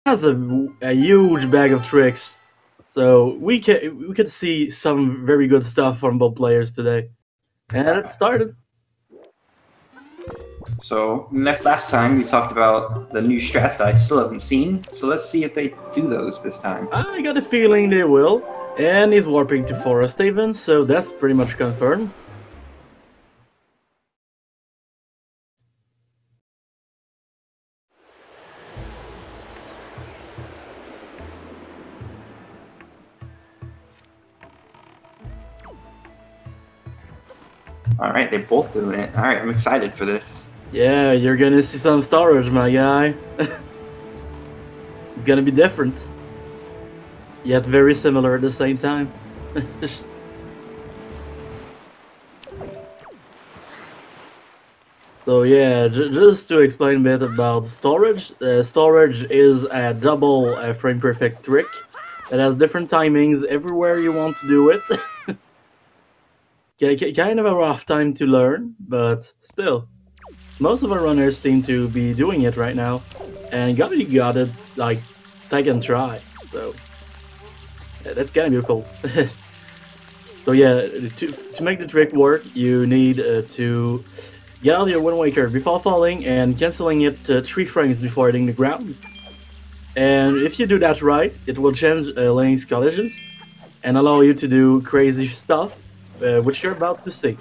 has a huge bag of tricks. So we could see some very good stuff from both players today. And it started. So last time we talked about the new strats that I still haven't seen. So let's see if they do those this time. I got a feeling they will. And he's warping to Forest Haven, so that's pretty much confirmed. Alright, they're both doing it. Alright, I'm excited for this. Yeah, you're gonna see some storage, my guy. It's gonna be different. Yet very similar at the same time. So yeah, just to explain a bit about storage. Storage is a double frame perfect trick. It has different timings everywhere you want to do it. Kind of a rough time to learn, but still. Most of our runners seem to be doing it right now. And Gobbity got it like second try, so yeah, that's kind of beautiful. So yeah, to make the trick work, you need to get out of your Wind Waker before falling and cancelling it 3 frames before hitting the ground. And if you do that right, it will change Link's collisions and allow you to do crazy stuff, which you're about to see.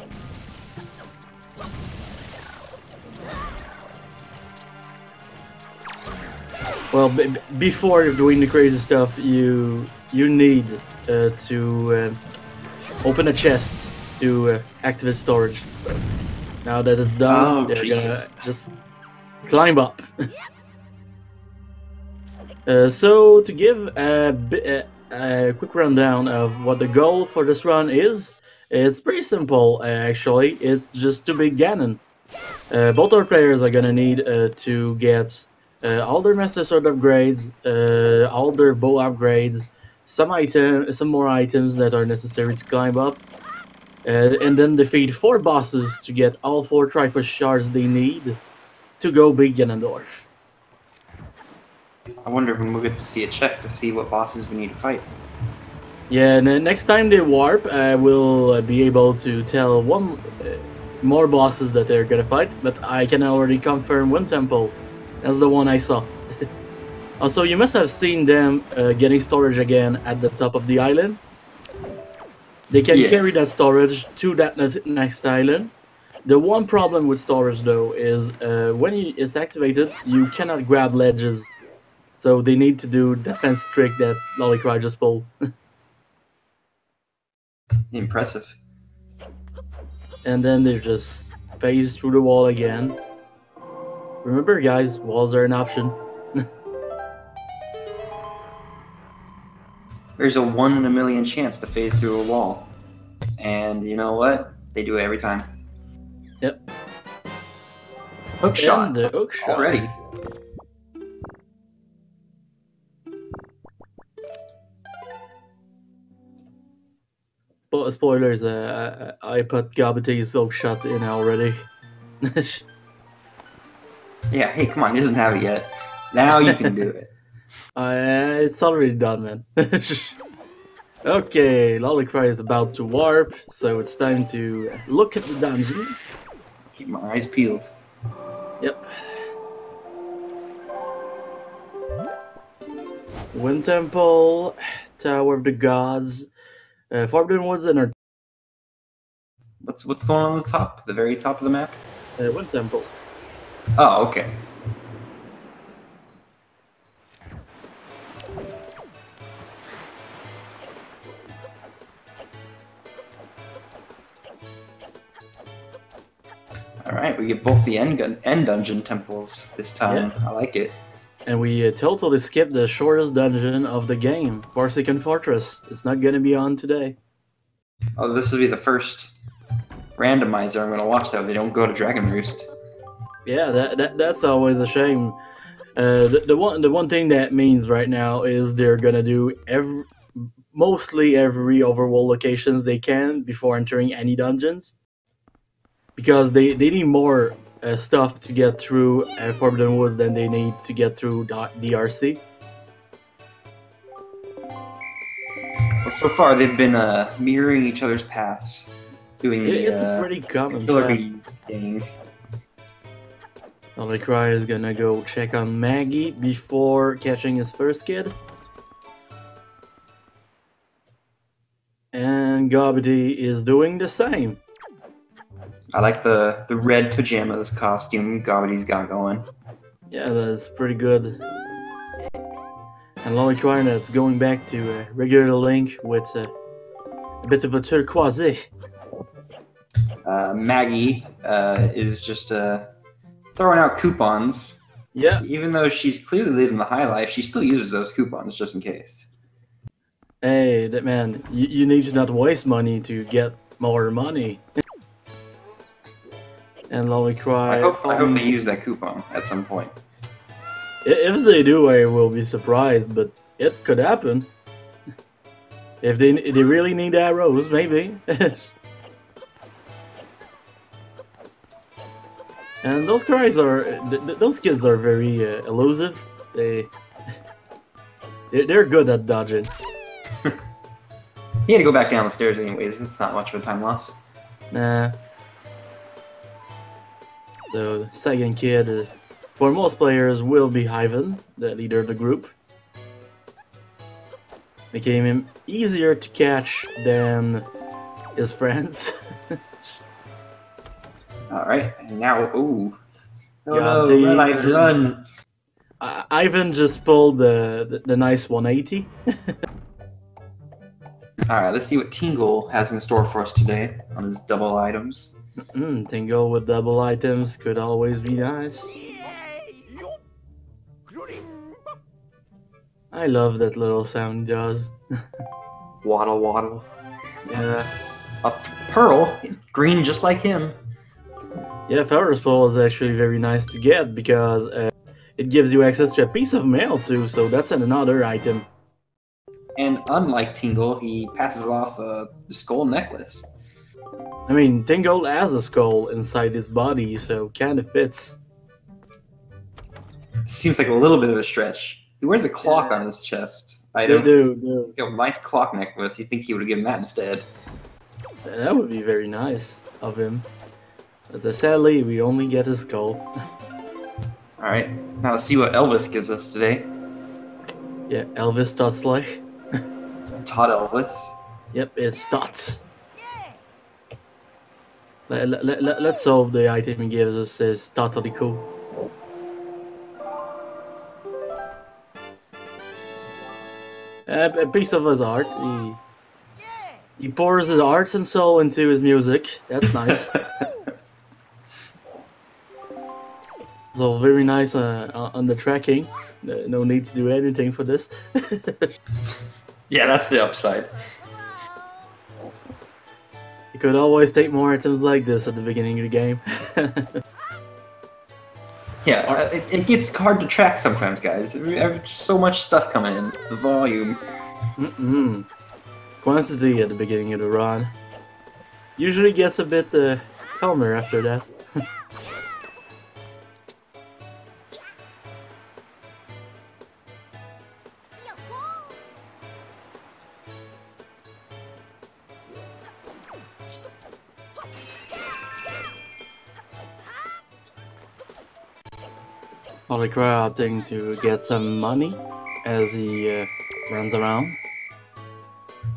Well, before doing the crazy stuff, you need to open a chest to activate storage. So now that it's done, you're gonna just climb up. So to give a quick rundown of what the goal for this run is, it's pretty simple actually. It's just to beat Ganon. Both our players are gonna need to get all their Master Sword upgrades, all their bow upgrades, some more items that are necessary to climb up, and then defeat 4 bosses to get all 4 Triforce shards they need to go beat Ganondorf. I wonder when we'll get to see a check to see what bosses we need to fight. Yeah, and next time they warp, I will be able to tell more bosses that they're gonna fight, but I can already confirm Wind Temple. That's the one I saw. Also, you must have seen them getting storage again at the top of the island. They can carry that storage to that next island. The one problem with storage, though, is when it's activated, you cannot grab ledges. So they need to do that fancy trick that Lolicry just pulled. Impressive. And then they just phase through the wall again. Remember, guys, walls are an option. There's a 1 in a million chance to phase through a wall. And you know what? They do it every time. Yep. Hook shot. The hook shot. Already. Spoilers, I put Gobbity's hook shot in already. Yeah, hey, come on, he doesn't have it yet. Now you can do it. It's already done, man. Okay, Lolicry is about to warp, so it's time to look at the dungeons. Keep my eyes peeled. Yep. Wind Temple, Tower of the Gods, Forbidden Woods, and What's the one on the top? The very top of the map? Wind Temple. Oh, okay. Alright, we get both the end dungeon temples this time. Yeah. I like it. And we totally skipped the shortest dungeon of the game, Forsaken Fortress. It's not gonna be on today. Oh, this will be the first randomizer I'm gonna watch though. They don't go to Dragon Roost. Yeah, that's always a shame. The one thing that means right now is they're gonna do mostly every overworld locations they can before entering any dungeons, because they need more stuff to get through Forbidden Woods than they need to get through DRC. Well, so far they've been mirroring each other's paths, doing It's a the pretty common killer path. bee thing. Lolicry is gonna go check on Maggie before catching his first kid. And Gobbity is doing the same. I like the red pajamas costume Gobbity's got going. Yeah, that's pretty good. And Lolicry that's going back to a regular Link with a bit of a turquoise. Maggie is just throwing out coupons. Yeah. Even though she's clearly living the high life, she still uses those coupons just in case. Hey, that man, you need to not waste money to get more money. And Lolicry. I hope they use that coupon at some point. If they do, I will be surprised, but it could happen. If they really need arrows, maybe. And those guys those kids are very elusive. They're good at dodging. He had to go back down the stairs anyways. It's not much of a time loss. Nah. So the second kid, for most players, will be Ivan, the leader of the group. Making him easier to catch than his friends. Alright, and now, ooh. Oh Yeah, no, Red Light, run! Ivan just pulled the nice 180. Alright, let's see what Tingle has in store for us today on his double items. Tingle with double items could always be nice. I love that little sound he does. Waddle, waddle. Yeah. A pearl, green just like him. Yeah, Ferris Pearl is actually very nice to get because it gives you access to a piece of mail too, so that's another item. And unlike Tingle, he passes off a skull necklace. I mean, Tingle has a skull inside his body, so kinda fits. Seems like a little bit of a stretch. He wears a clock on his chest. I They don't do. a nice clock necklace. You'd think he would have given that instead. That would be very nice of him. But sadly, we only get his skull. Alright, now let's see what Elvis gives us today. Yeah, Elvis Tutsley. Todd Elvis. Yep, it's Tots. Let's hope the item he gives us is totally cool. A piece of his art. He pours his heart and soul into his music. That's nice. So very nice on the tracking. No need to do anything for this. Yeah, that's the upside. You could always take more items like this at the beginning of the game. Yeah, it gets hard to track sometimes, guys. There's so much stuff coming in. The volume. Quantity at the beginning of the run. Usually gets a bit calmer after that. Lolicry opting to get some money as he runs around.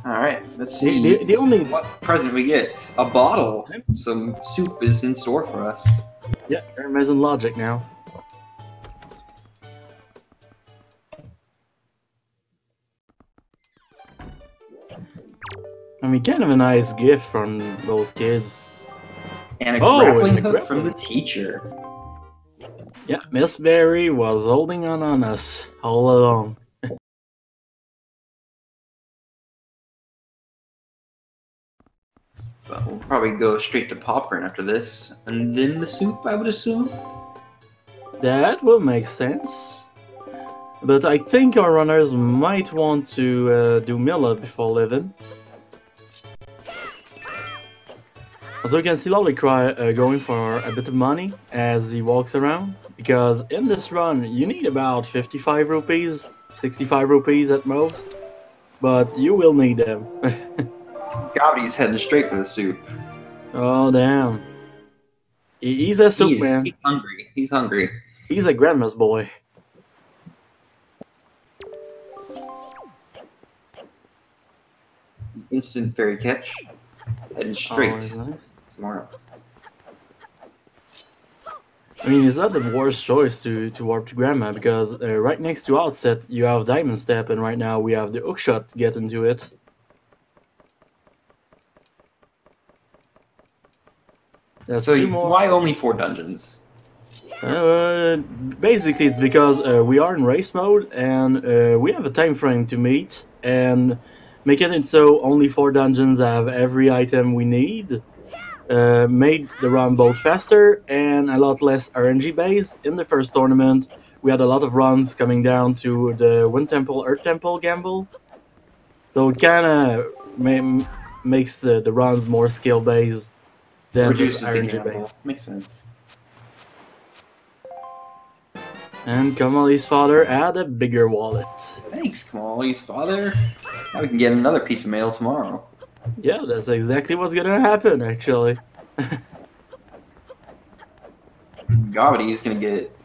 Alright, let's see The only... what present we get. A bottle. Some soup is in store for us. Yeah, Hermes and Logic now. I mean, kind of a nice gift from those kids. And a Oh, grappling and a hook from the grappling. teacher. Yeah, Miss Berry was holding on us all along. So we'll probably go straight to Popcorn after this. And then the soup, I would assume? That will make sense. But I think our runners might want to do Milla before living. As you can see, Lolicry going for a bit of money as he walks around. Because in this run, you need about 55 rupees, 65 rupees at most. but you will need them. Gobbity's heading straight for the soup. Oh damn. He's a soup man. He's hungry. He's hungry. He's a grandma's boy. Instant fairy catch. Heading straight Oh, nice. somewhere else. I mean, it's not the worst choice to warp to grandma, because right next to outset you have diamond step, and right now we have the hookshot to get into it. That's So two more. why only 4 dungeons? Basically, it's because we are in race mode, and we have a time frame to meet, and making it so only 4 dungeons have every item we need made the run both faster and a lot less RNG based. In the first tournament, we had a lot of runs coming down to the Wind Temple, Earth Temple gamble, so it kind of makes the runs more skill based than Reduces just the RNG gamble. based. Makes sense. And Kamali's father had a bigger wallet. Thanks, Kamali's father. Now we can get another piece of mail tomorrow. Yeah, that's exactly what's gonna happen, actually. Gobbity's gonna get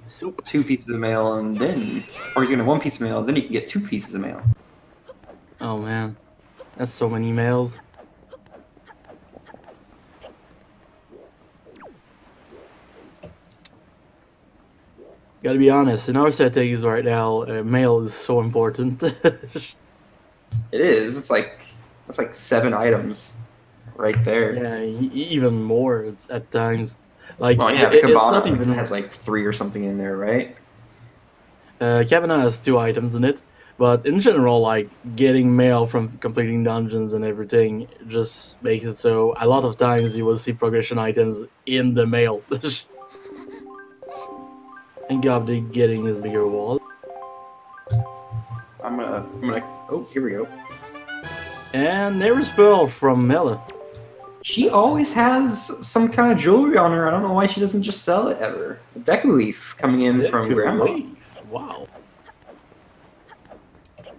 Soup. 2 pieces of mail, and then, or he's gonna have 1 piece of mail, then he can get 2 pieces of mail. Oh man, that's so many mails. Gotta be honest, in our settings right now, mail is so important. It is. It's like 7 items right there. Yeah, even more at times. Like, Oh yeah, the it's not Cabana even. has like 3 or something in there, right? Kavanaugh has 2 items in it, but in general, like getting mail from completing dungeons and everything just makes it so a lot of times you will see progression items in the mail. And Gobby getting his bigger wall. I'm gonna. Oh, here we go. And Never Spell from Mela. She always has some kind of jewelry on her. I don't know why she doesn't just sell it ever. A Deku Leaf coming in from Grandma. Wow.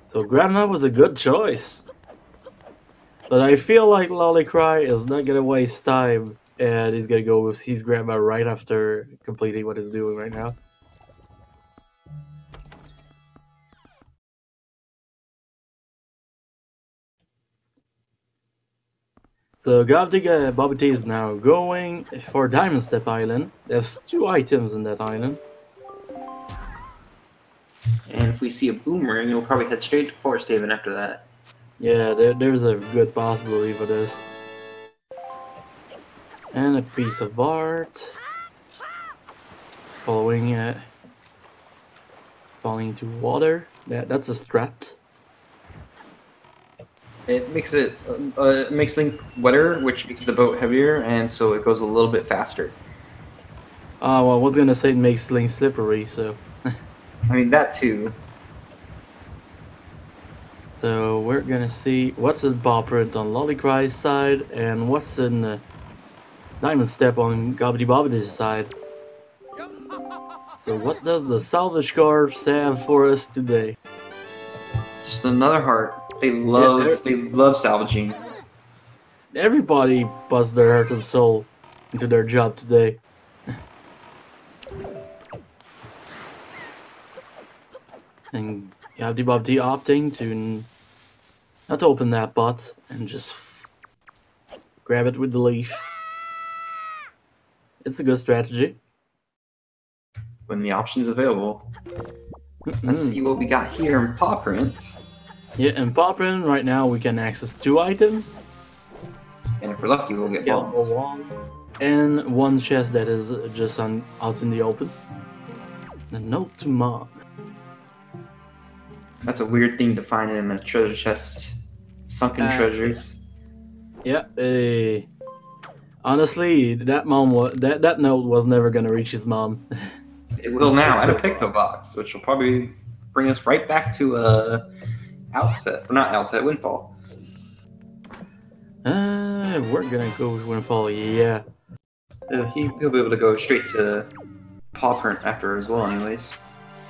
So Grandma was a good choice. But I feel like Lolicry is not gonna waste time, and he's gonna go with his Grandma right after completing what he's doing right now. So GobbityBobbity is now going for Diamond Step Island. There's 2 items in that island. And if we see a boomerang, we'll probably head straight to Forest Haven after that. Yeah, there's a good possibility for this. And a piece of Bart. Falling into water. That's a strat. It makes makes Link wetter, which makes the boat heavier, and so it goes a little bit faster. Well, I was gonna say it makes Link slippery, so. I mean, that too. So we're gonna see what's in paw print on Lolicry's side and what's in Diamond Step on GobbityBobbity's side. So what does the Salvage Corps have for us today? Just another heart. They love salvaging. Everybody puts their heart and soul into their job today. And GobbityBobbity opting to not open that pot and just grab it with the leaf. It's a good strategy. When the option's available. Let's see what we got here in paw print. Yeah, in paw print right now we can access 2 items. And if we're lucky, we'll get bombs. And 1 chest that is just out in the open. A note to Mom. That's a weird thing to find in a treasure chest. Sunken treasures. Yeah, honestly, that note was never gonna reach his mom. It will now at a Picto box, which will probably bring us right back to Outset. Or not Outset, Windfall. We're gonna go with Windfall, yeah. He'll be able to go straight to paw print after as well, anyways.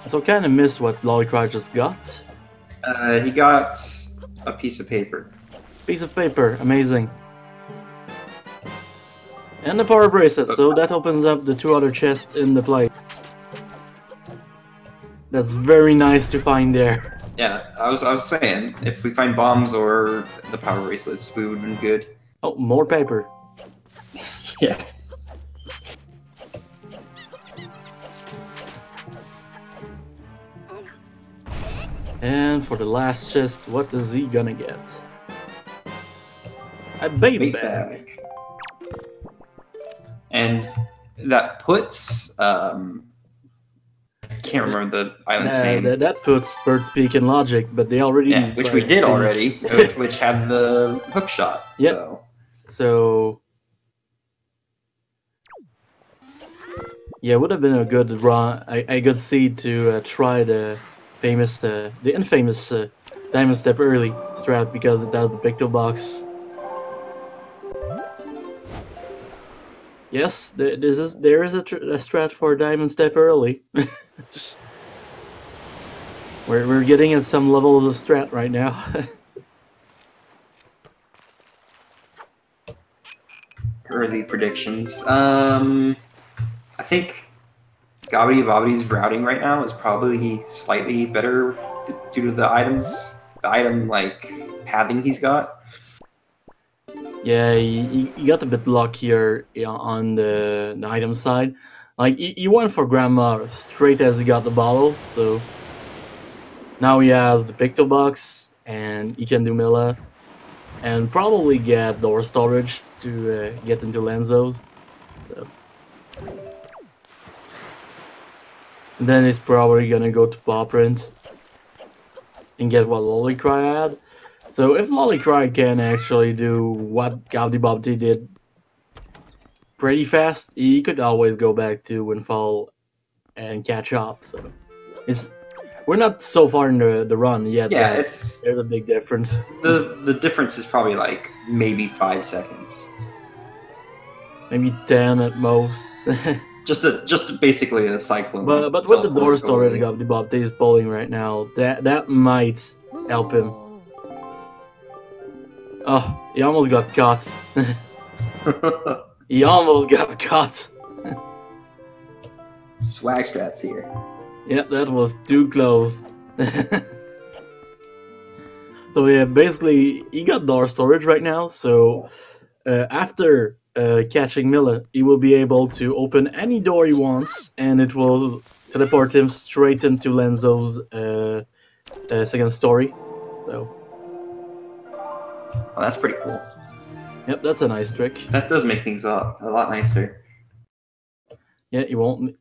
So kind of missed what Lolicry just got. He got a piece of paper. Piece of paper, amazing. And the power bracelet, so that opens up the 2 other chests in the plate. That's very nice to find there. Yeah, I was saying, if we find bombs or the power bracelets, we would have been good. Oh, more paper. Yeah. And for the last chest, what is he gonna get? A bait bag. And that puts can't remember the island's name. That puts Bird Speak in Logic, but they already which we did already, which had the hook shot. Yep. So yeah, it would have been a good run, a good seed to try the infamous Diamond Step early strat, because it does the Picto Box. Yes, there is a strat for Diamond Step early. We're getting at some levels of strat right now. Early predictions. I think GobbityBobbity's routing right now is probably slightly better due to the item like pathing he's got. Yeah, you got a bit luckier on the item side. Like, you went for Grandma straight as he got the bottle, so now he has the Picto Box, and he can do Milla, and probably get door storage to get into Lenzo's. So. And then he's probably gonna go to Paw Print and get what Lolicry had. So if Lolicry can actually do what GobbityBobbity did pretty fast, he could always go back to Windfall and catch up. So we're not so far in the run yet. Yeah, there's a big difference. The difference is probably like maybe 5 seconds, maybe 10 at most. just basically a cyclone. But with the door storage GobbityBobbity is pulling right now, that might help him. Oh, he almost got caught. He almost got caught. Swag strats here. Yeah, that was too close. So yeah, basically he got door storage right now. So after catching Milla, he will be able to open any door he wants, and it will teleport him straight into Lenzo's second story. So. Well, that's pretty cool. Yep, that's a nice trick. That does make things a lot nicer. Yeah, you won't.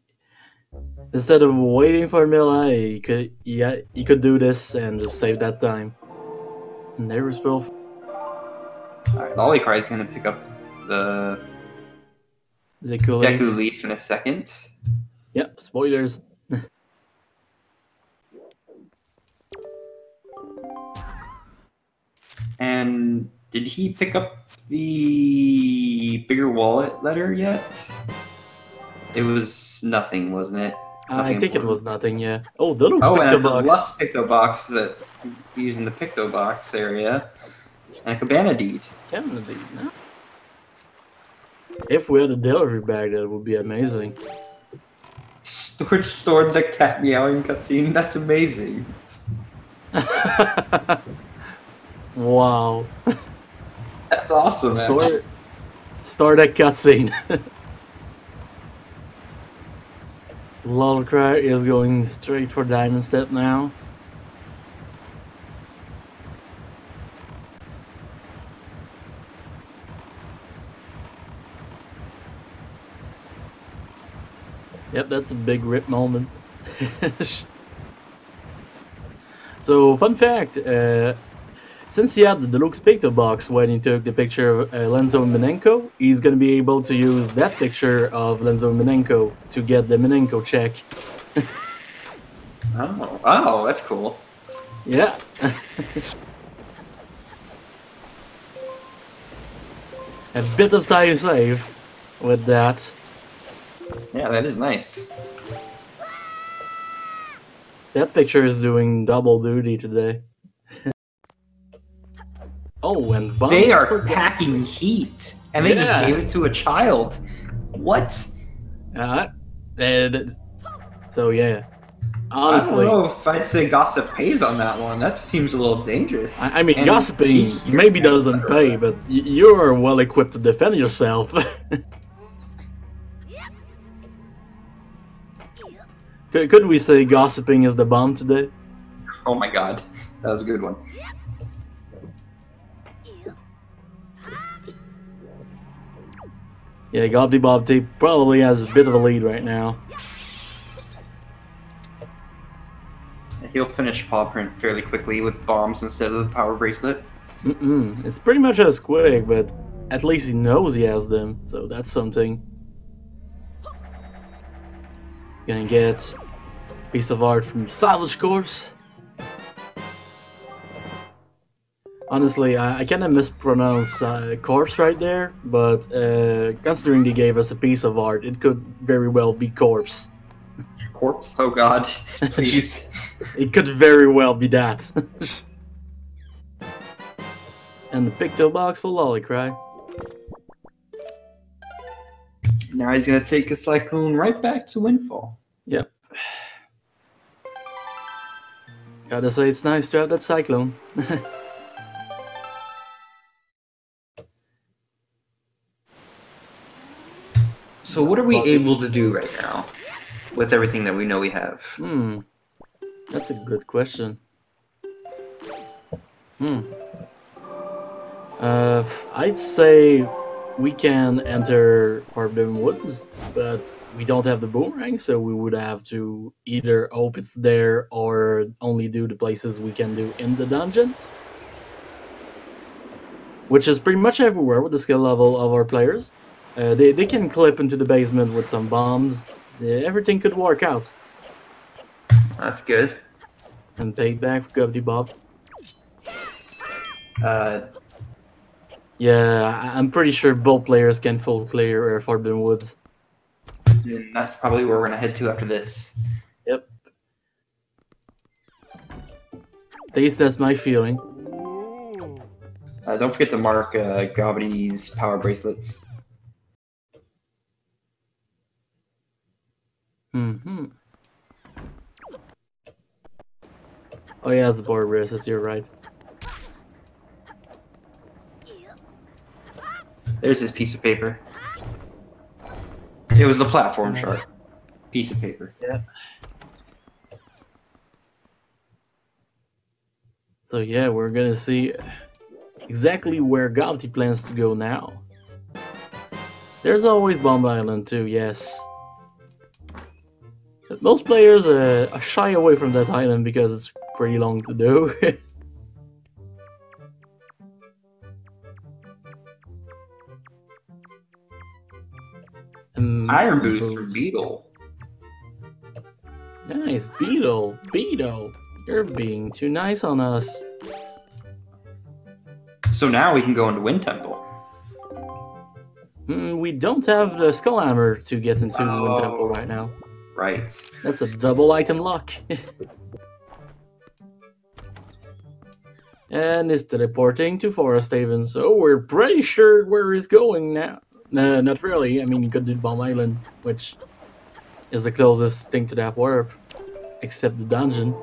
Instead of waiting for Milla, he could do this and just save that time. And there was both. Alright, Lolicry is gonna pick up the Deku Leaf in a second. Yep, spoilers. And did he pick up the bigger wallet letter yet? It was nothing, wasn't it? I think it was nothing, yeah. Oh, the little Picto Box. Left Picto Box that using the Picto Box area. And a Cabana Deed. Cabana Deed, no? If we had a delivery bag, that would be amazing. Stored the cat meowing cutscene? That's amazing. Wow. That's awesome, man. Store that cutscene. Lolicry is going straight for Diamond Step now. Yep, that's a big rip moment. So, fun fact, since he had the Deluxe Picto Box when he took the picture of Lenzo and Minenko, he's going to be able to use that picture of Lenzo and Minenko to get the Minenko check. Oh, that's cool. Yeah. A bit of time save with that. Yeah, that is nice. That picture is doing double duty today. Oh, and bombs They are for packing heat, and they just Yeah. gave it to a child. What? And so yeah, I don't honestly, know if I'd say gossip pays on that one. That seems a little dangerous. I mean, And she's gossiping just maybe carrying doesn't her pay, around. but you're well equipped to defend yourself. Could we say gossiping is the bomb today? Oh my god, that was a good one. Yeah, GobbityBobbity probably has a bit of a lead right now. He'll finish paw print fairly quickly with bombs instead of the power bracelet. It's pretty much as quick, but at least he knows he has them, so that's something. Gonna get a piece of art from Salvage Course. Honestly, I kind of mispronounced corpse right there, but considering they gave us a piece of art, it could very well be corpse. Corpse? Oh god, please. It could very well be that. And the picto box for Lolicry. Now he's gonna take a cyclone right back to Windfall. Yep. Gotta say, it's nice to have that cyclone. So what are we able to do right now with everything that we know we have? That's a good question. I'd say we can enter Forbidden Woods, but we don't have the boomerang, so we would have to either hope it's there or only do the places we can do in the dungeon. Which is pretty much everywhere with the skill level of our players. They can clip into the basement with some bombs. Everything could work out. That's good. And payback for GobbityBob. Yeah, I'm pretty sure both players can full clear Forbidden Woods. And that's probably where we're gonna head to after this. Yep. At least that's my feeling. Don't forget to mark Gobbity's power bracelets. Oh yeah, it's the power bracelets, you're right. There's his piece of paper. It was the platform chart. Piece of paper. Yeah. So yeah, we're gonna see exactly where Gobbity plans to go now. There's always Bomb Island too, yes. But most players are shy away from that island because it's pretty long to do. Iron boost from Beetle. Nice, Beetle. Beetle, you're being too nice on us. So now we can go into Wind Temple. We don't have the Skull Hammer to get into the Wind Temple right now. Right. That's a double item lock. And it's teleporting to Forest Haven, so we're pretty sure where he's going now. Not really. I mean, you could do Bomb Island, which is the closest thing to that warp, except the dungeon.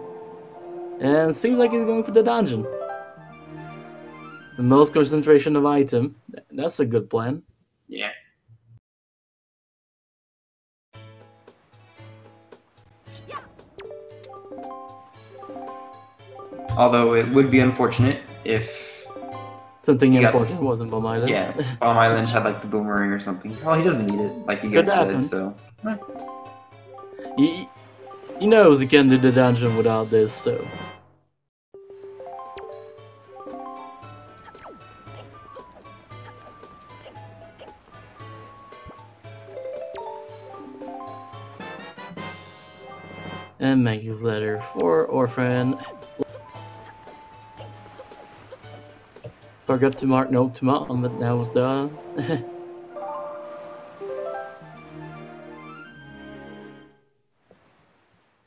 And it seems like he's going for the dungeon. The most concentration of item. That's a good plan. Yeah. Although it would be unfortunate if something important wasn't Bomb Island. Yeah, Bomb Island had like the boomerang or something. Well, he doesn't need it, like you guys said, so. He knows he can do the dungeon without this, so. And Maggie's letter for Orphan. Forgot to mark note to Mom, but now it's done.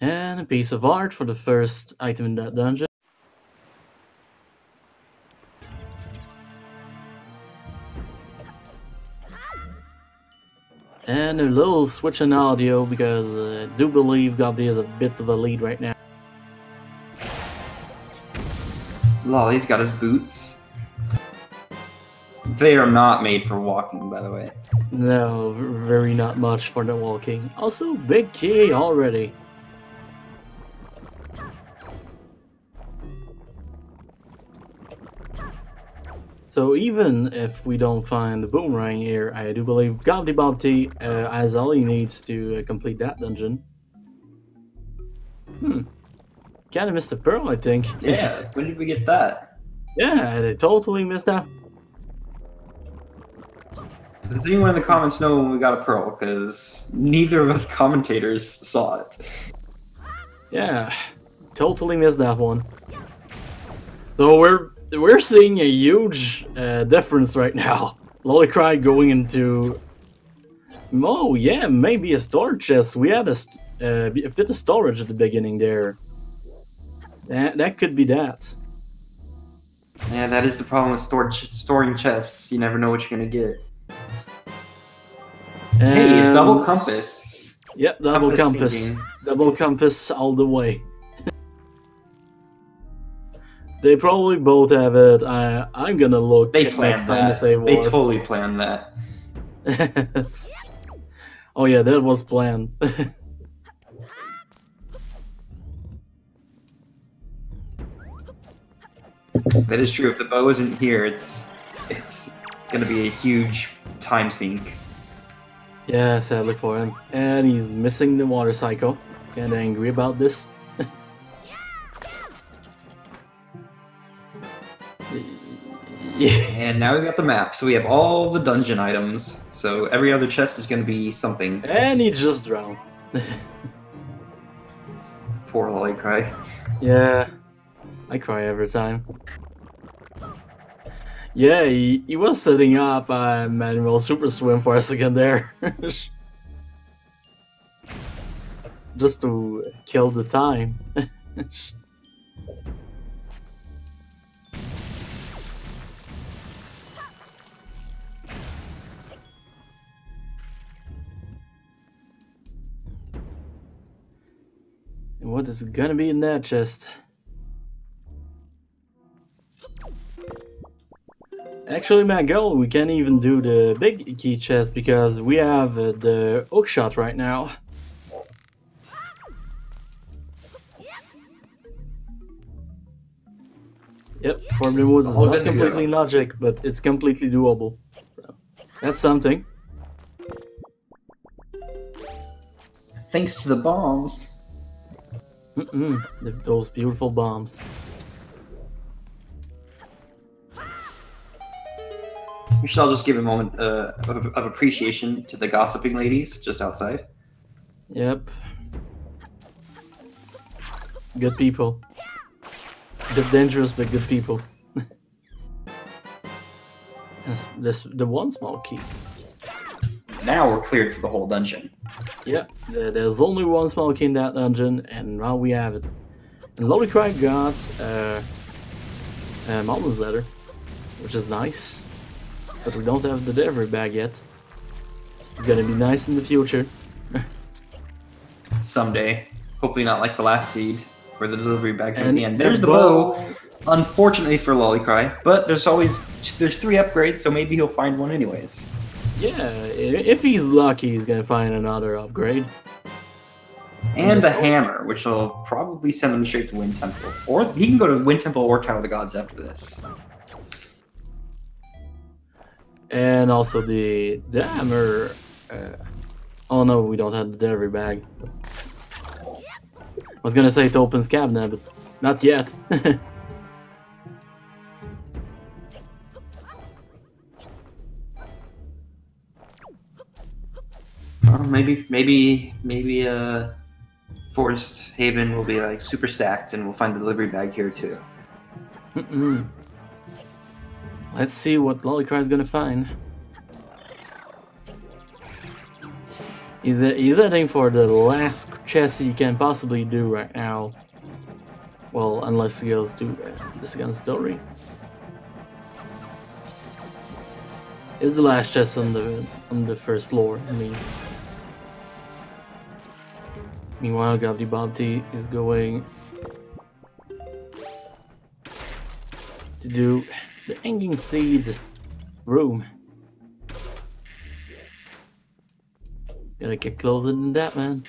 And a piece of art for the first item in that dungeon. And a little switch in audio because I do believe Gobbity has a bit of a lead right now. Lolly's got his boots. They are not made for walking, by the way. No, very not much for the walking. Also, big key already. So even if we don't find the boomerang here, I do believe GobbityBobbity has all he needs to complete that dungeon. Kinda missed a pearl, I think. Yeah, when did we get that? Yeah, I totally missed that. Does anyone in the comments know when we got a pearl? Because neither of us commentators saw it. Yeah, totally missed that one. So we're seeing a huge difference right now. Lolicry going into... Oh yeah, maybe a storage chest. We had a bit of storage at the beginning there. That could be that. Yeah, that is the problem with storing chests. You never know what you're gonna get. Hey, a double compass. Yep, double compass. Sinking. Double compass all the way. They probably both have it. I'm gonna look They planned next time to that. save They war. totally planned that. Oh yeah, that was planned. That is true. If the bow isn't here, it's gonna be a huge time sink. Yeah, sadly for him. And he's missing the water cycle. Kinda angry about this. Yeah. And now we got the map, so we have all the dungeon items. So every other chest is gonna be something. And he just drowned. Poor Lolicry. Yeah, I cry every time. Yeah, he was setting up a manual super swim for a second there. Just to kill the time. And what is gonna be in that chest? Actually, Maggo, we can't even do the big key chest because we have the hook shot right now. Yep, Forbidden Woods is not completely logic, but it's completely doable. So, that's something. Thanks to the bombs. Those beautiful bombs. We should all just give a moment of appreciation to the gossiping ladies just outside. Yep. Good people. They're dangerous, but good people. That's the one small key. Now we're cleared for the whole dungeon. Yeah, there's only one small key in that dungeon, and now we have it. And Lolicry got a Mountain's Letter, which is nice. But we don't have the delivery bag yet. It's gonna be nice in the future. Someday. Hopefully not like the last seed, where the delivery bag at And the end. There's the bow! Unfortunately for Lolicry, but there's 3 upgrades, so maybe he'll find one anyways. Yeah, if he's lucky, he's gonna find another upgrade. And the hammer, which will probably send him straight to Wind Temple. Or he can go to Wind Temple or Tower of the Gods after this. And also the hammer. Oh no, we don't have the delivery bag. I was gonna say it opens cabinet, but not yet. Well, maybe Forest Haven will be like super stacked, and we'll find the delivery bag here too. Let's see what Lolicry is gonna find. He's heading for the last chest he can possibly do right now. Well, unless he goes to the second story. Is the last chest on the first floor? I mean. Meanwhile, GobbityBobbity is going to do the hanging seed room. Gotta get closer than that, man.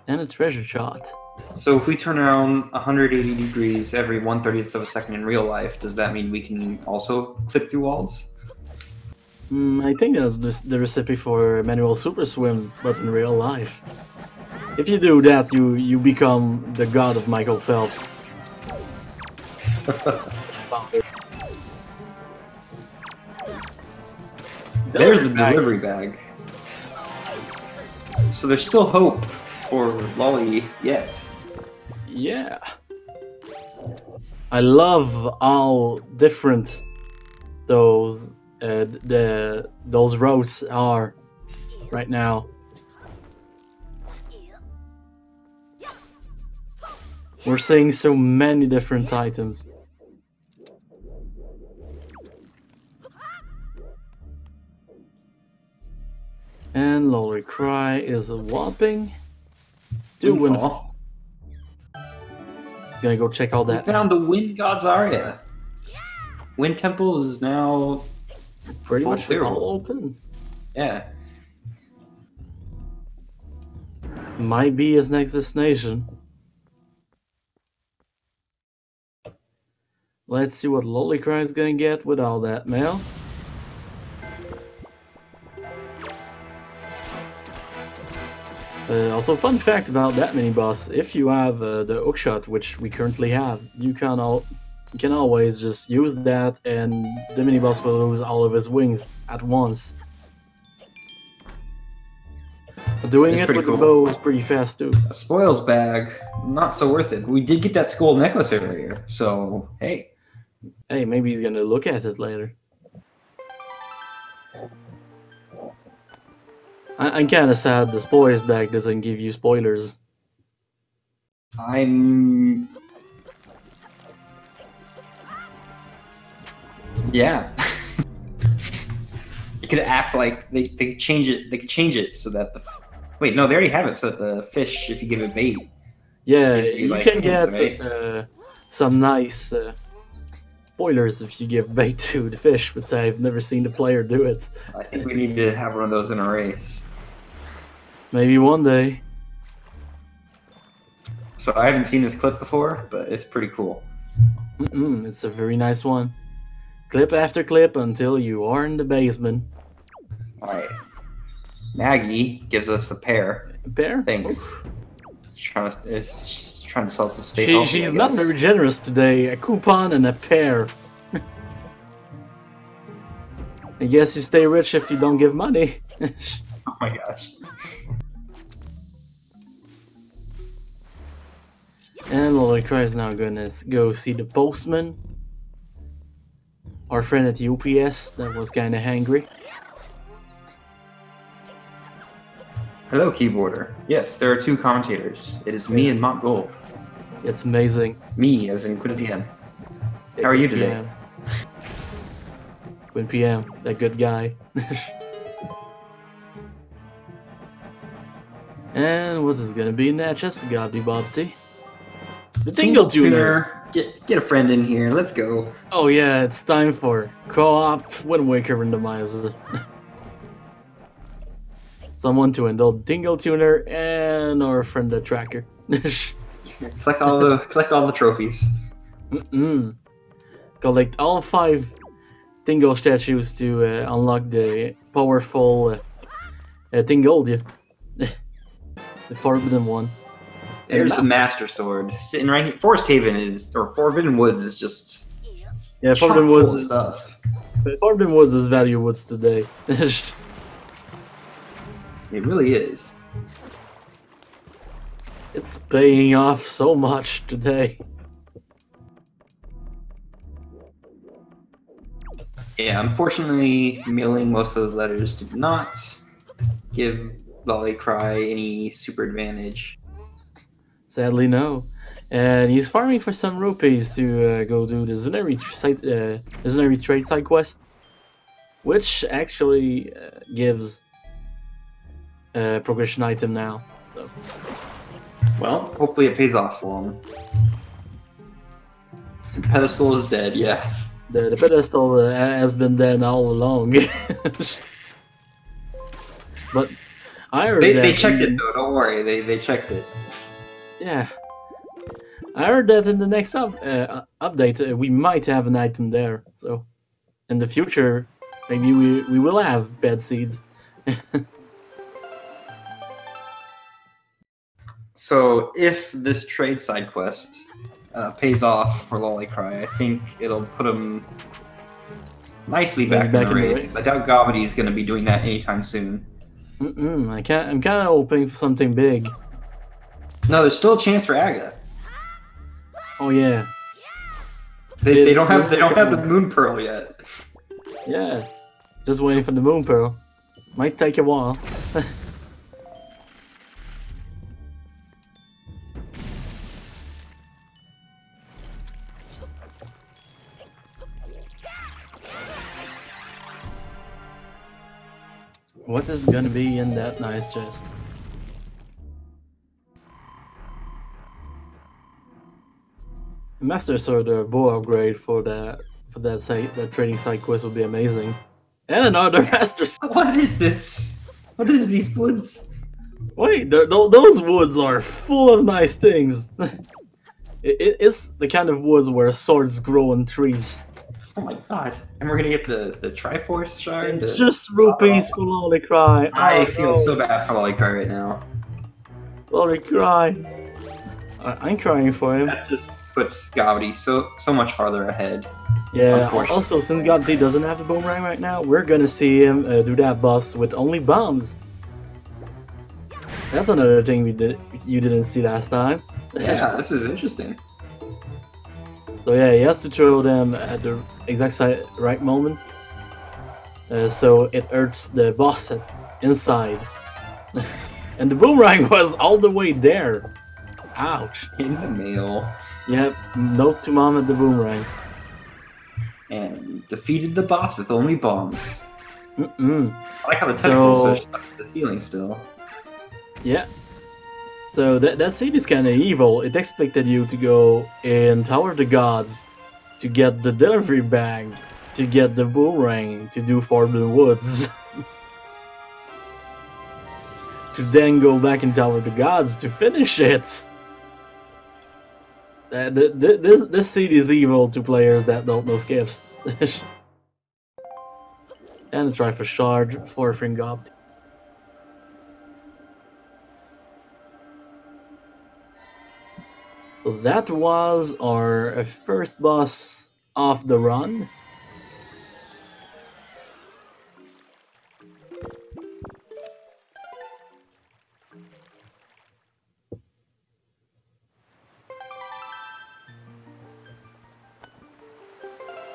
And a treasure shot. So if we turn around 180 degrees every 1/30th of a second in real life, does that mean we can also clip through walls? I think that's the recipe for manual super swim, but in real life. If you do that, you become the god of Michael Phelps. There's the delivery bag. So there's still hope for Lolly yet. Yeah. I love how different those roads are right now. We're seeing so many different items. And Lolicry is a whopping 2 windfall. Gonna go check all that. We found the Wind God's Aria. Wind Temple is now pretty much all open. Yeah. Might be his next destination. Let's see what Lolicry is gonna get with all that mail. Also, fun fact about that mini boss: if you have the hookshot, which we currently have, you can always just use that, and the mini boss will lose all of his wings at once. Doing it with the bow is pretty fast too. A spoils bag, not so worth it. We did get that skull necklace earlier, so hey. Hey, maybe he's gonna look at it later. I'm kinda sad the spoilers bag doesn't give you spoilers. Yeah. You could act like they could change it. They could change it so that the wait, no, they already have it so that the fish, if you give it bait, yeah, you like can get right? Some nice spoilers if you give bait to the fish, but I've never seen the player do it. I think we need to have one of those in a race. Maybe one day. So I haven't seen this clip before, but it's pretty cool. It's a very nice one. Clip after clip until you are in the basement. Alright. Maggie gives us a pear. A pear? Thanks. It's trying to tell us to stay healthy, she's not very generous today. A coupon and a pear. I guess you stay rich if you don't give money. Oh my gosh. And Lolicry is now gonna go see the postman. Our friend at UPS that was kinda hangry. Hello, keyboarder. Yes, there are two commentators. It is me and Mont Gold. It's amazing. Me, as in Quinn PM. How are you today? Quinn PM, that good guy. And what's this gonna be in that chest? GobbityBobbity. The Tingle Tuner. Get a friend in here. Let's go. Oh yeah, it's time for co-op Wind Waker Randomizer. Someone to indulge Tingle Tuner and our friend the Tracker. Collect all the trophies. Collect all 5 Tingle statues to unlock the powerful Tingoldia. The forbidden one. There's the Master Sword sitting right here. Forest Haven or Forbidden Woods is just Forbidden Woods stuff. Forbidden Woods is value woods today. It really is. It's paying off so much today. Yeah, unfortunately, mailing most of those letters did not give Lolicry any super advantage. Sadly, no. and he's farming for some rupees to go do the Zenary trade side quest, which actually gives a progression item now. So, Well, hopefully it pays off for him. The pedestal is dead, yeah. the pedestal has been dead all along. But I heard they checked it though. Don't worry, they checked it. Yeah, I heard that in the next update we might have an item there. So in the future, maybe we will have bad seeds. So if this trade side quest pays off for Lolicry, I think it'll put him nicely back in the race. I doubt Gobbity is going to be doing that anytime soon. I'm kind of hoping for something big. No, there's still a chance for Aga. Oh yeah. They don't have the Moon Pearl yet. Yeah, just waiting for the Moon Pearl. Might take a while. What is gonna be in that nice chest? Master Sword or bow upgrade for that trading side quest would be amazing. And another Master Sword. What is this? What is these woods? Wait, those woods are full of nice things. It's the kind of woods where swords grow on trees. Oh my god! And we're gonna get the Triforce shard. It's just rupees for Lolicry. I feel so bad for Lolicry right now. Lolicry. I'm crying for him. That just puts Gobbity so much farther ahead. Yeah. Also, since Gobbity doesn't have the boomerang right now, we're gonna see him do that boss with only bombs. That's another thing you didn't see last time. Yeah, this is interesting. So yeah, he has to throw them at the exact right moment, so it hurts the boss inside. And the boomerang was all the way there. Ouch. In the mail. Yep, note to mom at the boomerang. And defeated the boss with only bombs. I like how the tentacles are stuck to the ceiling still. Yeah. So that seed is kind of evil. It expected you to go in Tower of the Gods to get the delivery bag, to get the boomerang, to do Forbidden Woods. To then go back in Tower of the Gods to finish it. This seed is evil to players that don't know skips. And try for shard for Gobbity. So that was our first boss of the run.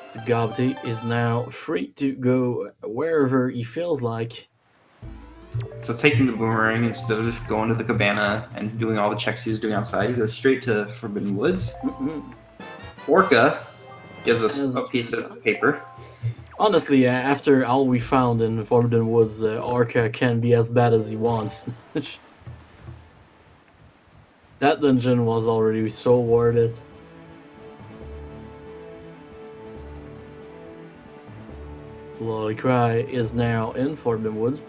So Gobbity is now free to go wherever he feels like. So taking the boomerang instead of just going to the cabana and doing all the checks he was doing outside, he goes straight to Forbidden Woods. Orca gives us a piece of paper. Honestly, after all we found in Forbidden Woods, Orca can be as bad as he wants. That dungeon was already so worth it. Lolicry is now in Forbidden Woods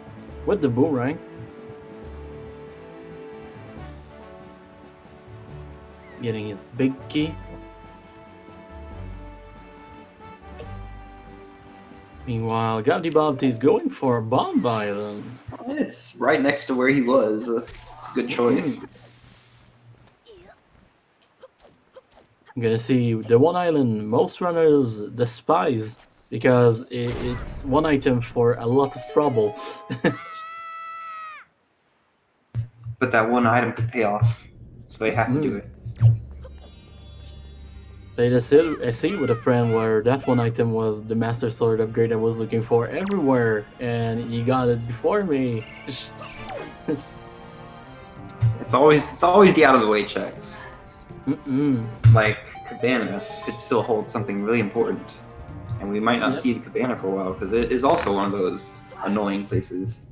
with the boomerang. Getting his big key. Meanwhile, GobbityBobbity is going for a bomb island. It's right next to where he was. It's a good choice. I'm gonna see the one island most runners despise because it's one item for a lot of trouble. But that one item could pay off, so they have to do it. I see with a friend where that one item was the Master Sword upgrade I was looking for everywhere, and he got it before me. It's always the out of the way checks. like Cabana could still hold something really important, and we might not see the Cabana for a while because it is also one of those annoying places.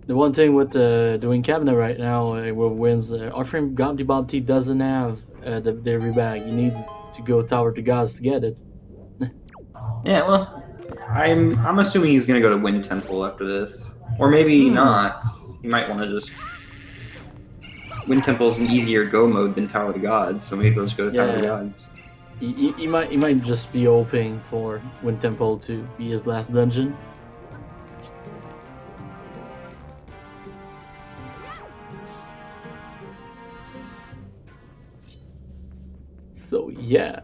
The one thing with doing cabinet right now, wins, our friend GobbityBobbity doesn't have the delivery bag. He needs to go Tower to Gods to get it. Yeah, well, I'm assuming he's gonna go to Wind Temple after this, or maybe not. He might want to just. Wind Temple's an easier go mode than Tower of the Gods, so maybe he'll just go to Tower of the Gods. He might just be hoping for Wind Temple to be his last dungeon. So yeah,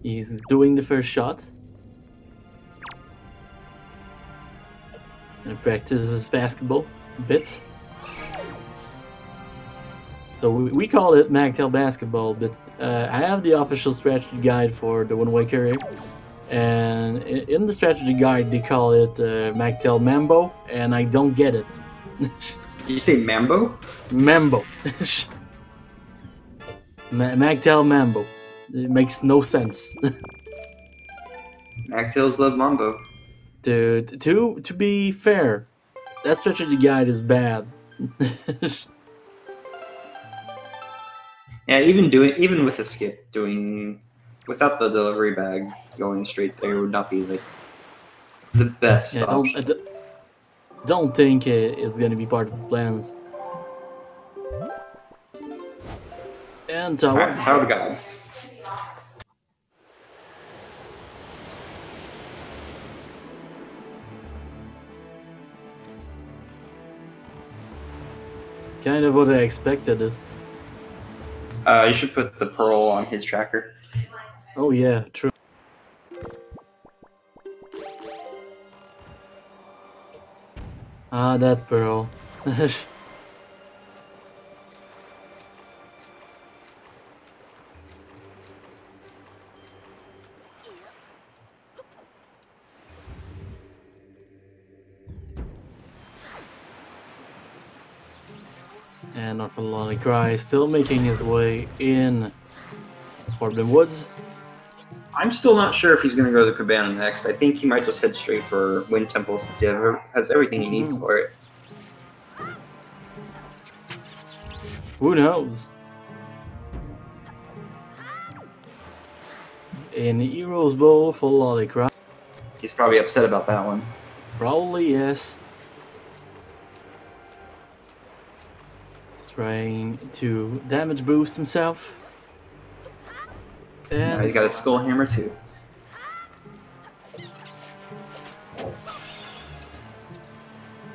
he's doing the first shot and practices basketball a bit. So we call it Magtail Basketball, but I have the official strategy guide for the Wind Waker, and in the strategy guide they call it Magtail Mambo, and I don't get it. Did you say Mambo? Mambo. Magtail Mambo. It makes no sense. Magtails love Mambo. Dude, to be fair, that strategy guide is bad. Yeah, even with a skip, without the delivery bag going straight there would not be like the best option. Don't think it's gonna be part of his plans. And Tower of the Gods. Kind of what I expected. You should put the pearl on his tracker. Oh yeah, true. Ah, that pearl. And our friend Lolicry still making his way in Forbidden Woods. I'm still not sure if he's going to go to the Cabana next. I think he might just head straight for Wind Temple since he has everything he needs for it. Who knows? An Hero's Bowl for Lolicry. He's probably upset about that one. Probably, yes. He's trying to damage boost himself. And now he's got a skull hammer too.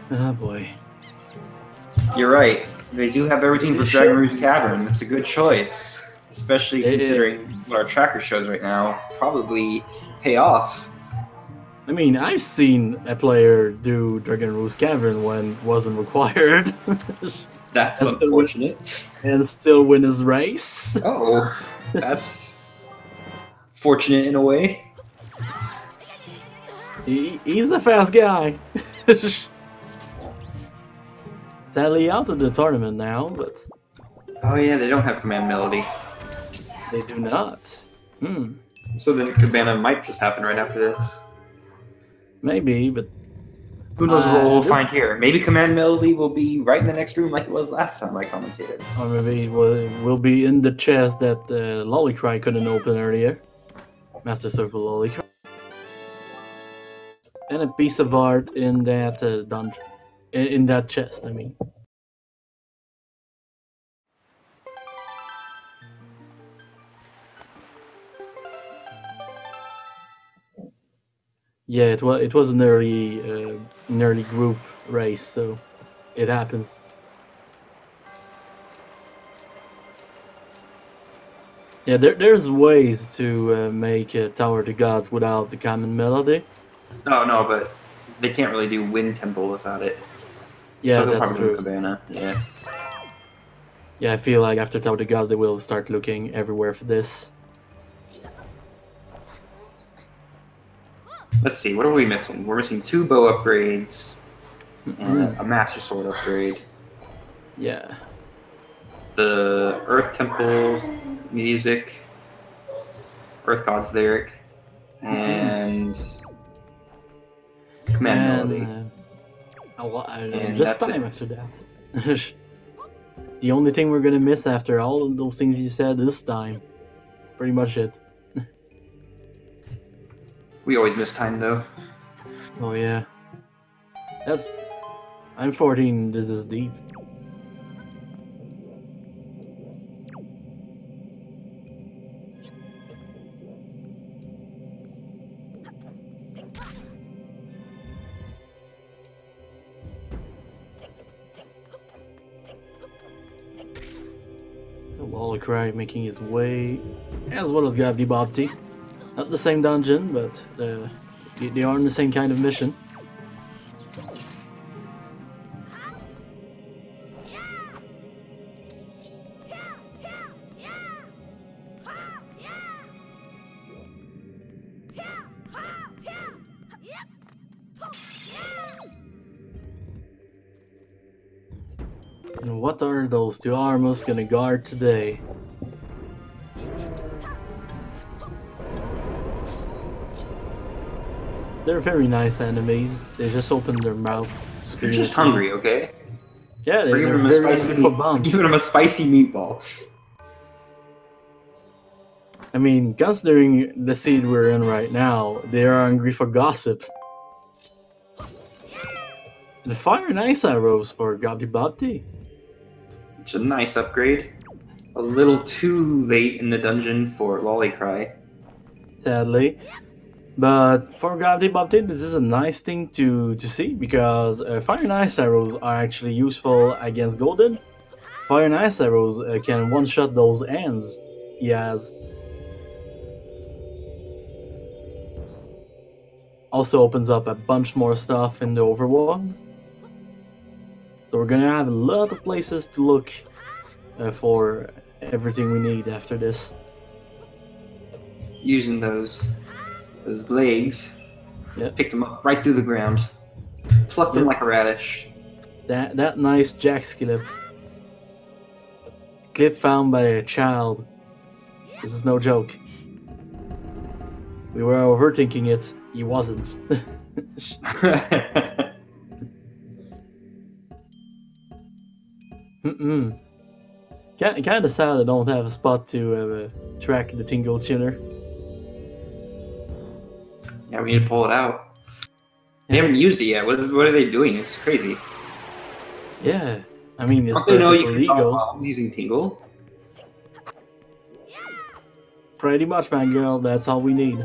Oh boy. You're right. They do have everything for Dragon Rouge Cavern. It's a good choice. Especially considering what our tracker shows right now. Probably pay off. I mean, I've seen a player do Dragon Rouge Cavern when it wasn't required. That's unfortunate. And still win his race. Oh, that's fortunate in a way. He's a fast guy. Sadly out of the tournament now, but... Oh yeah, they don't have Command Melody. They do not. So then Cabana might just happen right after this. Maybe, but... Who knows what we'll find here. Maybe Command Melody will be right in the next room like it was last time I commentated. Or maybe it will be in the chest that Lolicry couldn't open earlier. Master Circle Lolicry. And a piece of art in that dungeon. In that chest, I mean. Yeah, it was an early group race, so it happens. Yeah, there's ways to make Tower of the Gods without the common melody. Oh no, but they can't really do Wind Temple without it. Yeah, so they'll that's probably true. do Cabana. Yeah. Yeah, I feel like after Tower of the Gods they will start looking everywhere for this. Let's see, what are we missing? We're missing 2 bow upgrades and a Master Sword upgrade. Yeah. the Earth Temple music, Earth God's lyric, and command melody. And Just that's time it. after that. The only thing we're gonna miss after all of those things you said is time. That's pretty much it. We always miss time though. Oh yeah. I'm 14, this is deep. Lolicry making his way, as well as GobbityBobbity. Not the same dungeon, but they are in the same kind of mission. And what are those two armors gonna guard today? They're very nice enemies. They just open their mouth. They're just hungry, okay? Yeah, We're they're very easy for bombs. giving them a spicy meatball. I mean, considering the seed we're in right now, they are hungry for gossip. The fire and ice arrows for GobbityBobbity. Which is a nice upgrade. A little too late in the dungeon for Lolicry. Sadly. But for GobbityBobbity, this is a nice thing to see, because fire and ice arrows are actually useful against Golden. Fire and ice arrows can one-shot those ends he has. Also opens up a bunch more stuff in the overworld. So we're gonna have a lot of places to look for everything we need after this. Using those legs, Yep. picked them up right through the ground, plucked them like a radish. That nice Jack's clip. Clip found by a child. This is no joke. We were overthinking it. He wasn't. Kind of sad I don't have a spot to track the Tingle Tuner. Yeah, we need to pull it out. They haven't used it yet. What are they doing? It's crazy. Yeah, I mean, it's Don't they know you perfectly can legal. solve using Tingle? Pretty much, man, girl. That's all we need.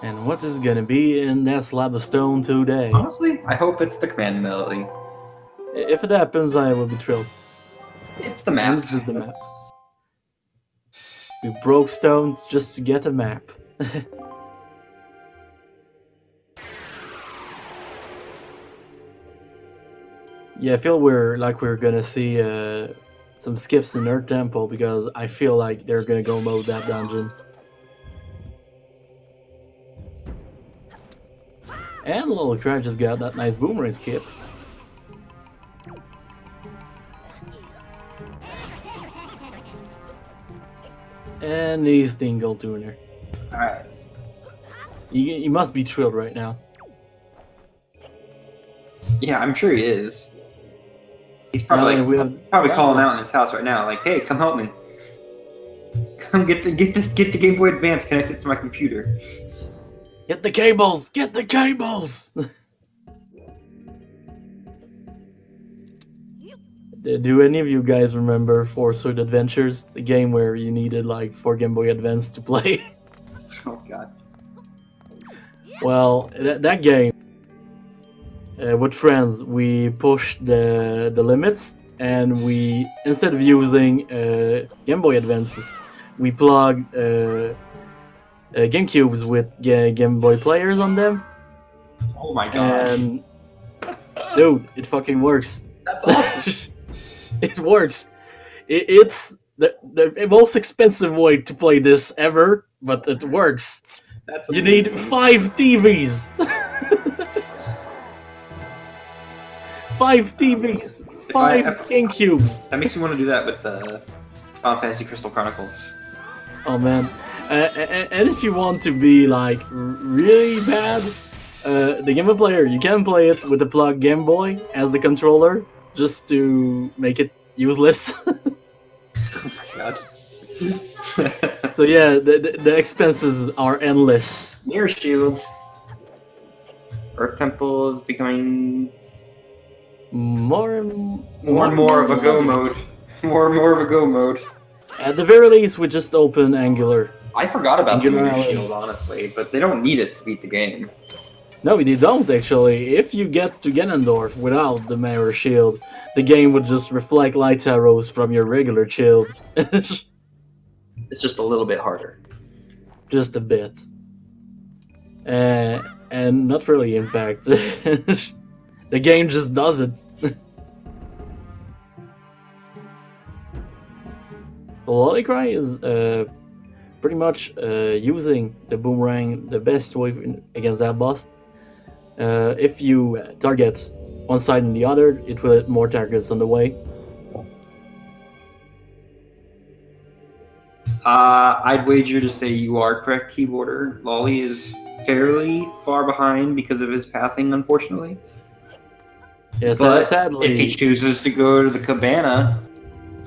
And what is gonna be in that slab of stone today? Honestly, I hope it's the command melody. If it happens, I will be thrilled. It's the map. It's just the map. We broke stones just to get a map. Yeah, I feel we're gonna see some skips in Earth Temple, because I feel like they're gonna go mode that dungeon. And Lolicry just got that nice boomerang skip. And he's Tingle Tuner. Alright. He must be thrilled right now. Yeah, I'm sure he is. He's probably calling out in his house right now, like, "Hey, come help me. Come get the Game Boy Advance connected to my computer." Get the cables! Get the cables! Do any of you guys remember Four Sword Adventures? The game where you needed like 4 Game Boy Advance to play? Oh god. Well, that game, with friends, we pushed the limits, and we, instead of using Game Boy Advance, we plugged GameCubes with Game Boy players on them. Oh my god. And dude, it fucking works. That's awesome. It works. It's the most expensive way to play this ever, but it works. That's You need amazing. 5 TVs. 5 TVs. If I 5 GameCubes. that makes me want to do that with Final Fantasy Crystal Chronicles. Oh man. And if you want to be like really bad, the Game Boy player, you can play it with the plug Game Boy as the controller, just to make it useless. Oh my god. So yeah, the expenses are endless. Mirror Shield. Earth Temple is becoming More and more of a go mode. More and more of a go mode. At the very least, we just open Angular. I forgot about the Angular Mirror Alley. Shield, honestly, but they don't need it to beat the game. No, they don't actually. If you get to Ganondorf without the Mirror Shield, the game would just reflect light arrows from your regular shield. It's just a little bit harder. Just a bit. And not really, in fact. The game just does it. Lolicry is pretty much using the boomerang the best way against that boss. If you target one side and the other, it will hit more targets on the way. I'd wager to say you are correct, keyboarder. Lolly is fairly far behind because of his pathing, unfortunately. Yes, But sadly, if he chooses to go to the cabana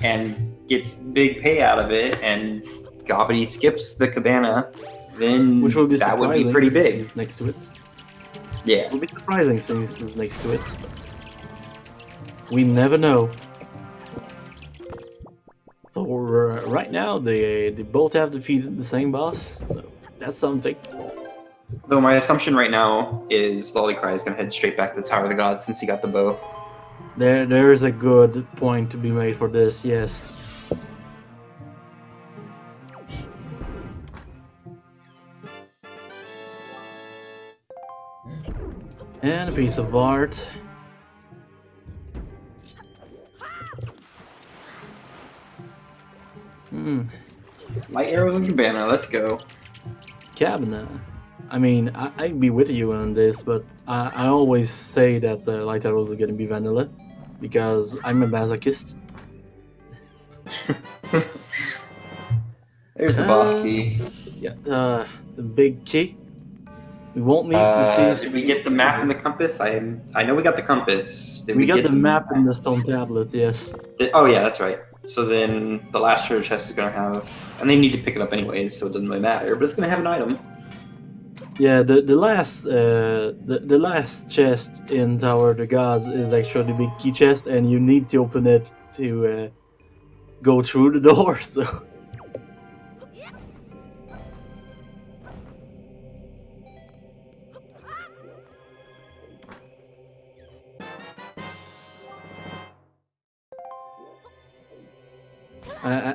and gets big pay out of it, and Gobbity skips the cabana, then which will be that would be surprising pretty since big. he's next to it. Yeah. It will be surprising since he's next to it, but we never know. So right now, they both have defeated the same boss, so that's something. Though my assumption right now is Lolicry is going to head straight back to the Tower of the Gods since he got the bow. There is a good point to be made for this, yes. And a piece of art. Light arrows and cabana, let's go. Cabana. I mean, I'd be with you on this, but I always say that the light arrows are gonna be vanilla, because I'm a masochist. There's the boss key. Yeah, the big key. We won't need to see. Did we get the map and the compass? I know we got the compass. Did We got get the map and the stone tablet, yes. Oh yeah, that's right. So then the last treasure chest is gonna have, and they need to pick it up anyways, so it doesn't really matter. But it's gonna have an item. Yeah, the last chest in Tower of the Gods is actually the big key chest, and you need to open it to go through the door. So.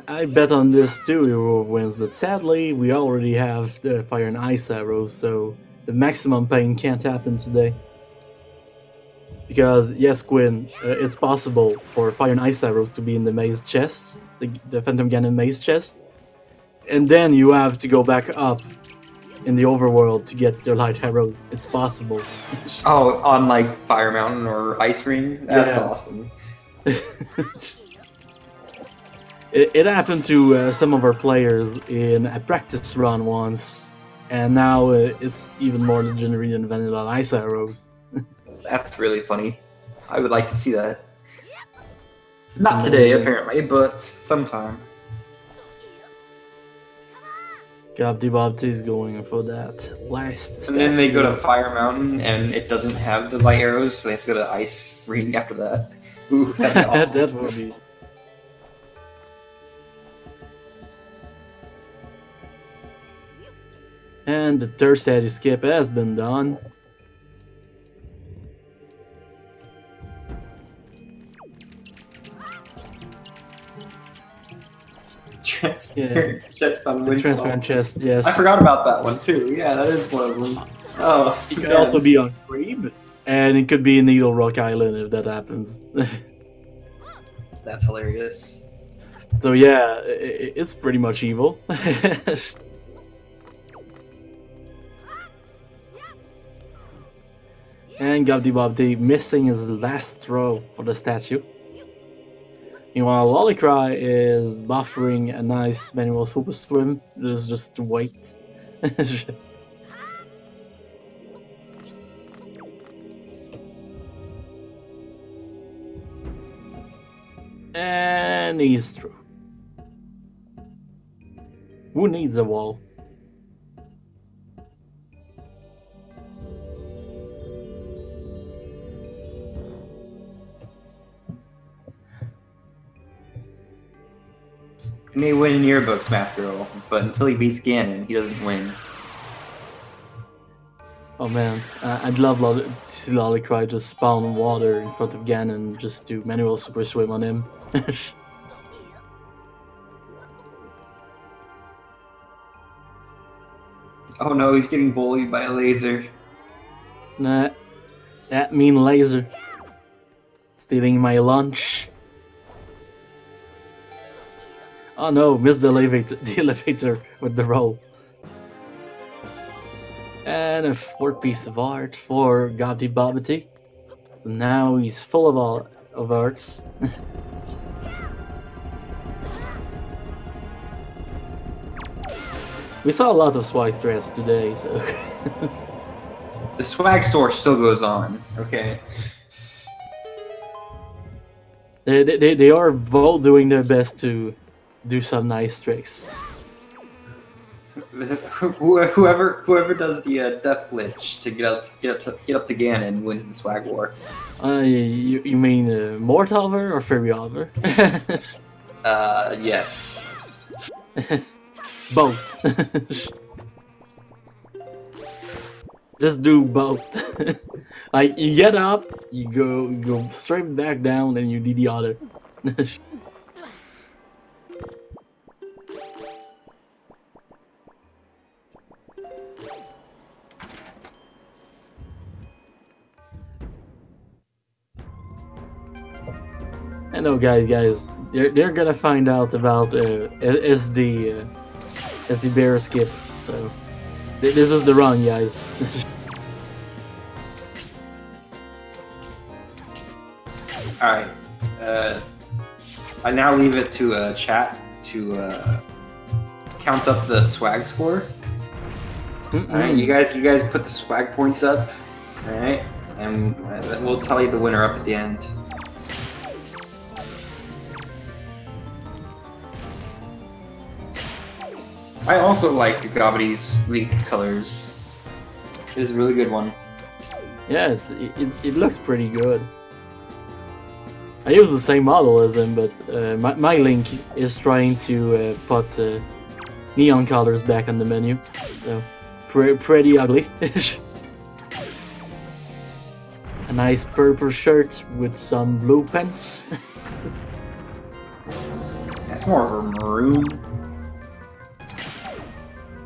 I bet on this too, Hero wins, but sadly we already have the fire and ice arrows, so the maximum pain can't happen today. Because yes, Quinn, it's possible for fire and ice arrows to be in the maze chest, the Phantom Ganon maze chest, and then you have to go back up in the overworld to get your light arrows. It's possible. Oh, on like Fire Mountain or Ice Ring? That's Yeah. awesome. It happened to some of our players in a practice run once, and now it's even more legendary than vanilla ice arrows. That's really funny. I would like to see that. Not today, amazing. apparently, but sometime. GobbityBobbity is going for that last. And then they go to statue. Fire Mountain, and it doesn't have the light arrows, so they have to go to Ice Ring after that. Ooh, that's awful. That would be. And the third statue skip has been done. Transparent chest on The Windfall. transparent chest, yes. I forgot about that one too. Yeah, that is one of them. Oh, It could also be on Creeb, and it could be in Needle Rock Island if that happens. That's hilarious. So yeah, it's pretty much evil. And GobbityBobbity missing his last throw for the statue. Meanwhile, Lolicry is buffering a nice manual super swim. Just wait. And he's through. Who needs a wall? He may win in yearbooks, Math Girl, but until he beats Ganon, he doesn't win. Oh man, I'd love to see Lolicry just spawn water in front of Ganon and just do manual super swim on him. Oh no, he's getting bullied by a laser. Nah, that mean laser. Stealing my lunch. Oh no, missed the elevator with the roll. And a 4th piece of art for GobbityBobbity. So now he's full of arts. We saw a lot of swag threads today, so... The swag store still goes on, okay? They are both doing their best to do some nice tricks. Whoever does the death glitch to get up to Ganon wins the swag war. You mean Mortalver or Fairyalver? Yes. Both. Just do both. Like you get up, you go straight back down, and you do the other. I know, guys, they're gonna find out about SD bear skip. So this is the run, guys. All right. I now leave it to chat to count up the swag score. All right, you guys put the swag points up. All right, and we'll tell you the winner up at the end. I also like Gobbity's League colors. It is a really good one. Yes, it looks pretty good. I use the same model as him, but my Link is trying to put neon colors back on the menu, so pretty ugly. A nice purple shirt with some blue pants. That's more of a maroon.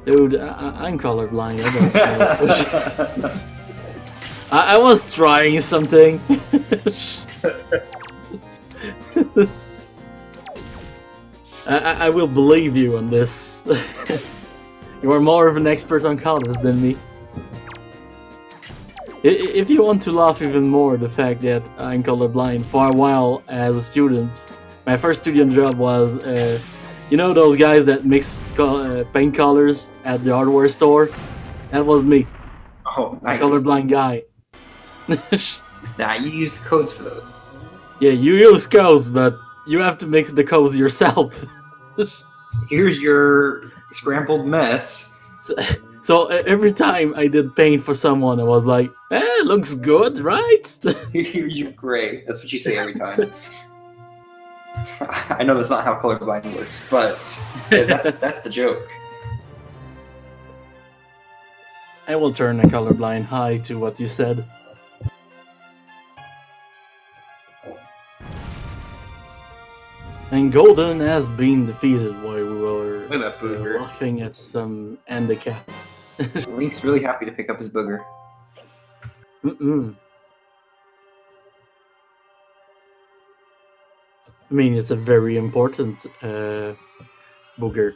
Dude, I'm colorblind. I don't know. I was trying something. I will believe you on this. You are more of an expert on colors than me. If you want to laugh even more, the fact that I'm colorblind for a while as a student, my first student job was, you know those guys that mix paint colors at the hardware store? That was me. Oh, nice. A colorblind guy. Nah, you use codes for those. Yeah, you use codes, but you have to mix the codes yourself. Here's your scrambled mess. So every time I did paint for someone, I was like, it looks good, right? You're great. That's what you say every time. I know that's not how colorblind works, but that's the joke. I will turn a colorblind high to what you said. And Golden has been defeated while we were laughing at some handicap. Link's really happy to pick up his booger. I mean, it's a very important booger.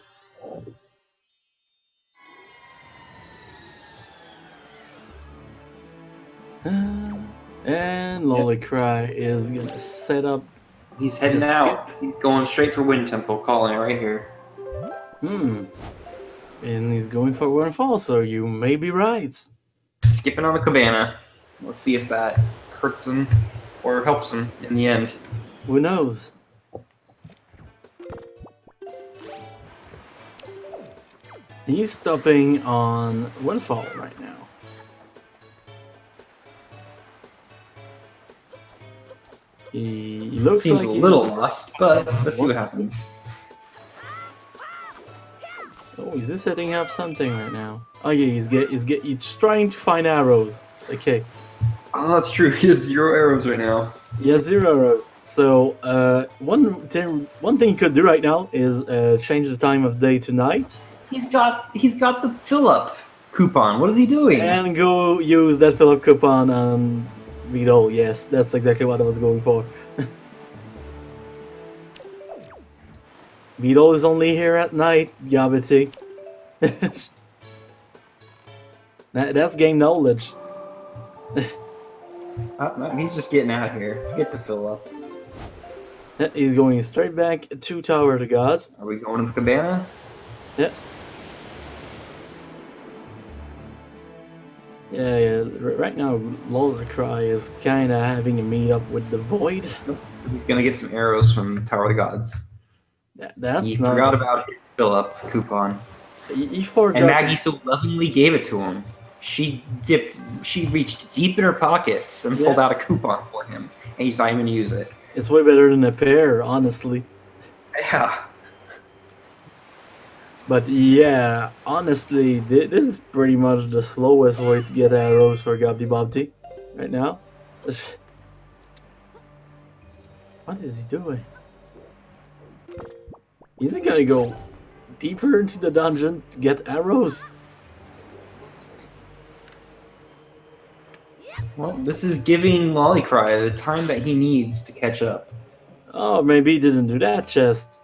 And Lolicry is gonna set up. He's heading out. He's going straight for Wind Temple, calling it right here. And he's going for Windfall, so you may be right. Skipping on the cabana. Let's see if that hurts him or helps him in the end. Who knows? He's stopping on Windfall right now. He looks Seems like a little lost, but let's see what happens. Oh, is he setting up something right now? Oh yeah, he's trying to find arrows. Okay. Oh, that's true. He has 0 arrows right now. Yeah, 0 arrows. So one thing you could do right now is change the time of day to night. He's got the fill-up coupon. What is he doing? And go use that fill-up coupon on Beetle. Yes, that's exactly what I was going for. Beetle is only here at night, Gobbity. That's game knowledge. He's just getting out of here. Get the fill-up. He's going straight back to Tower of the Gods. Are we going to the cabana? Yeah. Yeah. Right now, Lolicry is kind of having a meet-up with the Void. He's gonna get some arrows from Tower of the Gods. That's he nice. forgot about his fill-up coupon. He forgot. And Maggie so lovingly gave it to him. She reached deep in her pockets and pulled out a coupon for him, and he's not even gonna use it. It's way better than a pair, honestly. Yeah. But yeah, honestly, this is pretty much the slowest way to get arrows for GobbityBobbity right now. What is he doing? Is he gonna go deeper into the dungeon to get arrows? Well, this is giving Lolicry the time that he needs to catch up. Oh, maybe he didn't do that chest.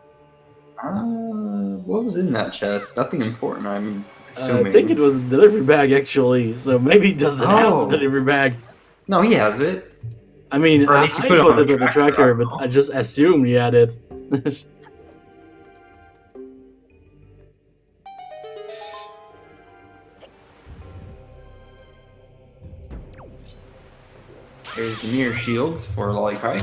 What was in that chest? Nothing important, I'm assuming. I think it was a delivery bag, actually, so maybe he doesn't have the delivery bag. No, he has it. I mean, I put it on the tracker, but I just assumed he had it. There's the mirror shields for Lolicry.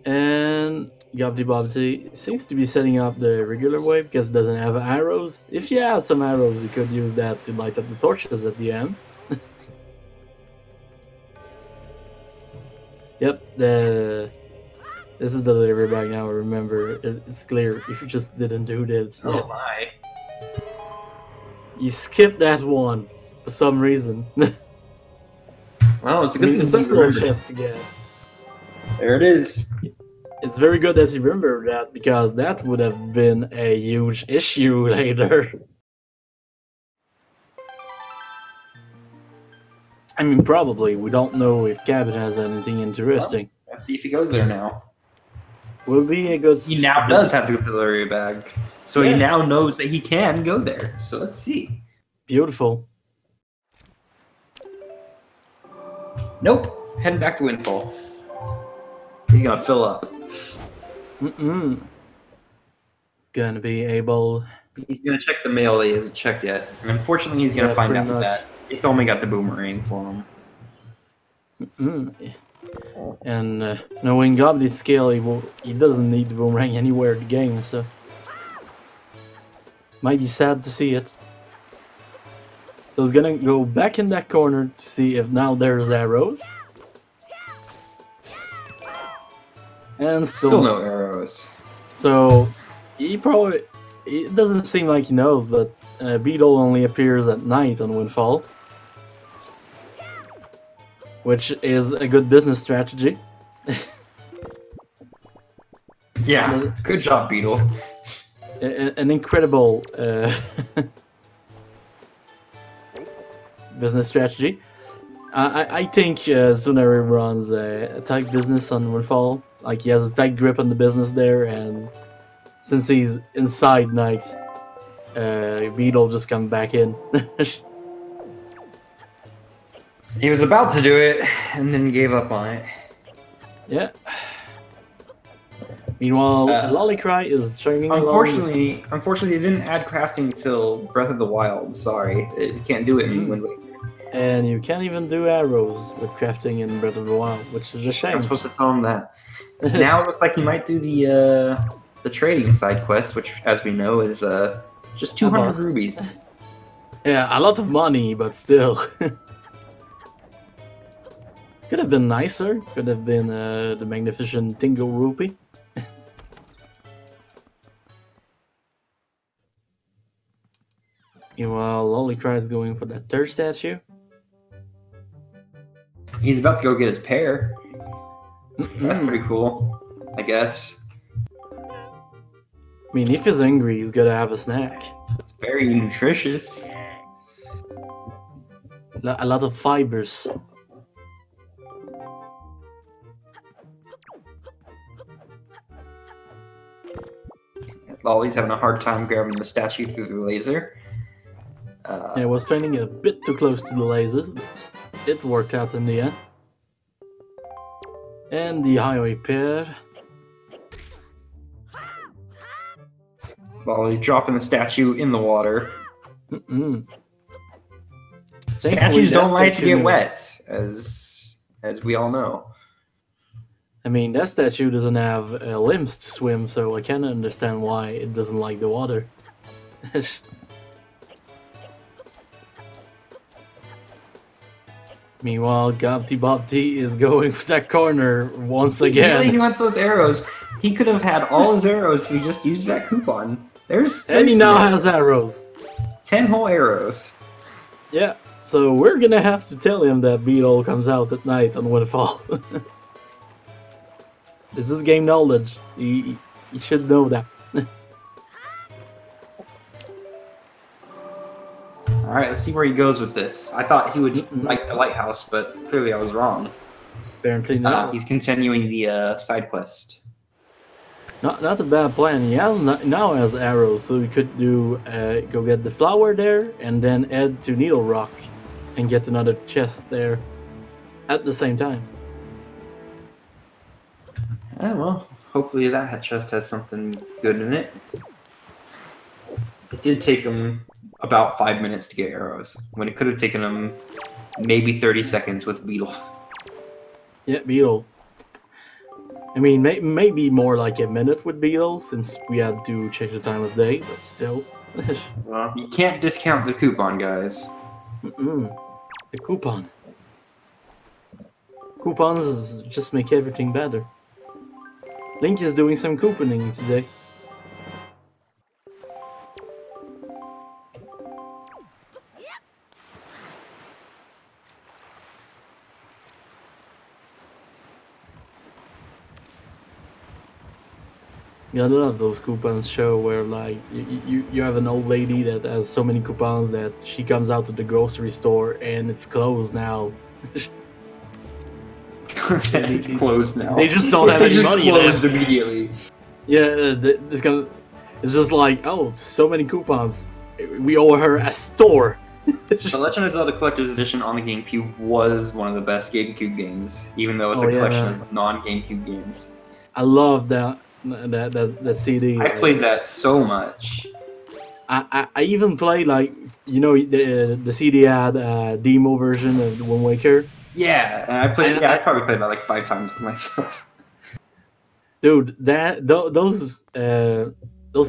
And GobbityBobbity seems to be setting up the regular way because it doesn't have arrows. If you had some arrows, you could use that to light up the torches at the end. Yep, this is the delivery bag now, remember. It's clear if you just didn't do this. Oh my. You skipped that one for some reason. Well, it's a good thing it's a little chest to get. There it is. It's very good that you remember that, because that would have been a huge issue later. I mean, probably. We don't know if Cabin has anything interesting. Well, let's see if he goes there now. Will be a good... He now does have the delivery bag. So he now knows that he can go there. So let's see. Beautiful. Nope. Heading back to Windfall. He's gonna fill up. It's gonna be able... He's gonna check the mail that he hasn't checked yet. And unfortunately, he's gonna find out that it's only got the boomerang for him. And knowing Gobbity's scale, he doesn't need the boomerang anywhere in the game, so... Might be sad to see it. So he's gonna go back in that corner to see if now there's arrows. And still no arrows. So he probably... It doesn't seem like he knows, but Beetle only appears at night on Windfall. Which is a good business strategy. Yeah, good job, Beetle. An incredible business strategy. I think Tsunari runs a tight business on Windfall. Like, he has a tight grip on the business there, and since he's inside night, Beetle just come back in. He was about to do it and then gave up on it. Yeah. Meanwhile, Lolicry is chugging Unfortunately, they didn't add crafting until Breath of the Wild. Sorry, you can't do it in Wind Waker. And you can't even do arrows with crafting in Breath of the Wild, which is a shame. I'm supposed to tell him that. Now it looks like he might do the trading side quest, which, as we know, is just 200 rubies. Yeah, a lot of money, but still. Could have been nicer. Could have been the magnificent Tingle Rupee. Meanwhile, Lolicry is going for that third statue. He's about to go get his pear. That's pretty cool, I guess. I mean, if he's angry, he's gotta have a snack. It's very nutritious. A lot of fibers. Lolly's having a hard time grabbing the statue through the laser. Yeah, I was trying to get a bit too close to the lasers, but it worked out in the end. And the highway pair. Lolly dropping the statue in the water. Statues don't like to get wet, as we all know. I mean, that statue doesn't have limbs to swim, so I can't understand why it doesn't like the water. Meanwhile, GobbityBobbity is going for that corner once again. He really wants those arrows. He could have had all his arrows if he just used that coupon. And he now has arrows. 10 whole arrows. Yeah, so we're gonna have to tell him that Beetle comes out at night on Windfall. This is game knowledge. You should know that. Alright, let's see where he goes with this. I thought he would like the lighthouse, but clearly I was wrong. Apparently not. He's continuing the side quest. Not a bad plan. He now has arrows, so we could do go get the flower there, and then head to Needle Rock, and get another chest there at the same time. Well, hopefully that chest has something good in it. It did take him about 5 minutes to get arrows, when it could have taken him maybe 30 seconds with Beetle. Yeah, Beetle. I mean, maybe more like a minute with Beetle, since we had to check the time of day, but still. Well, you can't discount the coupon, guys. The coupon. Coupons just make everything better. Link is doing some couponing today. Yeah, a lot of those coupons show where like you have an old lady that has so many coupons that she comes out to the grocery store and it's closed now. It's closed now. They just don't have any money left. left Immediately. Yeah, it's just like, oh, so many coupons. We owe her a store. The Legend of Zelda Collector's Edition on the GameCube was one of the best GameCube games, even though it's a collection of non-GameCube games. I love that CD. I played that so much. I even played, like, you know, the CD had a demo version of the Wind Waker. Yeah, and I played. I probably played that like 5 times myself. Dude, those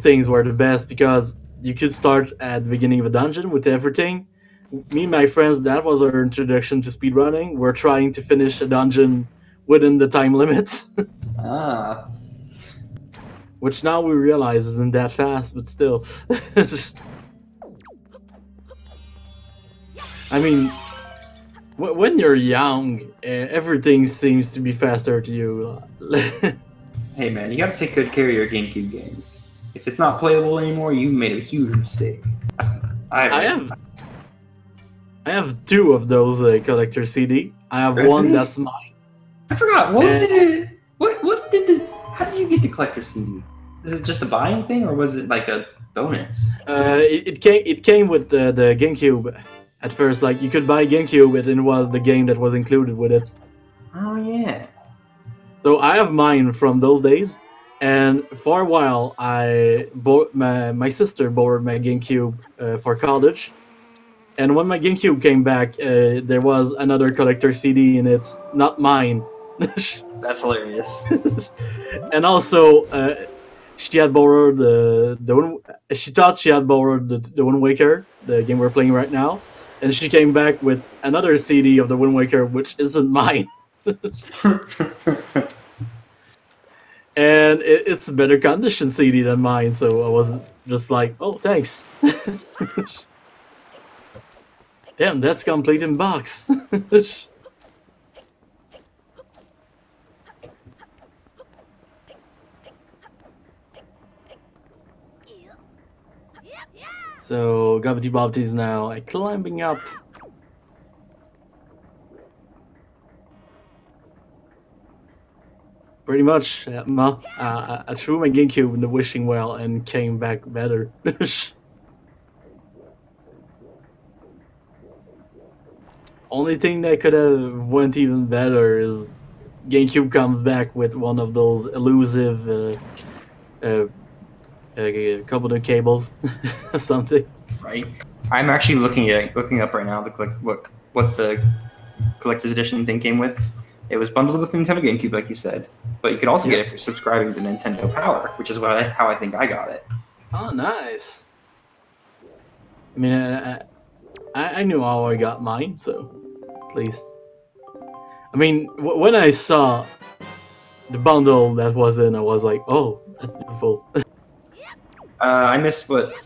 things were the best because you could start at the beginning of a dungeon with everything. Me and my friends, that was our introduction to speedrunning. We're trying to finish a dungeon within the time limit. Which now we realize isn't that fast, but still. I mean, when you're young, everything seems to be faster to you. Hey man, you gotta take good care of your GameCube games. If it's not playable anymore, you made a huge mistake. I have 2 of those collector CD. I have really? one that's mine. I forgot. How did you get the collector CD? Is it just a buying thing, or was it like a bonus? It came with the GameCube at first, like you could buy GameCube, and it was the game that was included with it. Oh yeah. So I have mine from those days, and for a while, my sister borrowed my GameCube for college. And when my GameCube came back, there was another collector CD in it, not mine. That's hilarious. And also, she had borrowed the one. She thought she had borrowed the Wind Waker, the game we're playing right now, and she came back with another CD of the Wind Waker, which isn't mine. And it's a better condition CD than mine, so I was just like, "Oh, thanks." Damn, that's complete in box. So GobbityBobbity is now climbing up. Pretty much, I threw my GameCube in the wishing well and came back better. Only thing that could have went even better is GameCube comes back with one of those elusive couple of cables or something. Right. I'm actually looking up right now what the collector's edition thing came with. It was bundled with Nintendo GameCube, like you said, but you could also get it for subscribing to Nintendo Power, which is how I think I got it. Oh, nice. I mean, I knew how I got mine, so at least. I mean, when I saw the bundle that was in, I was like, "Oh, that's beautiful." I missed what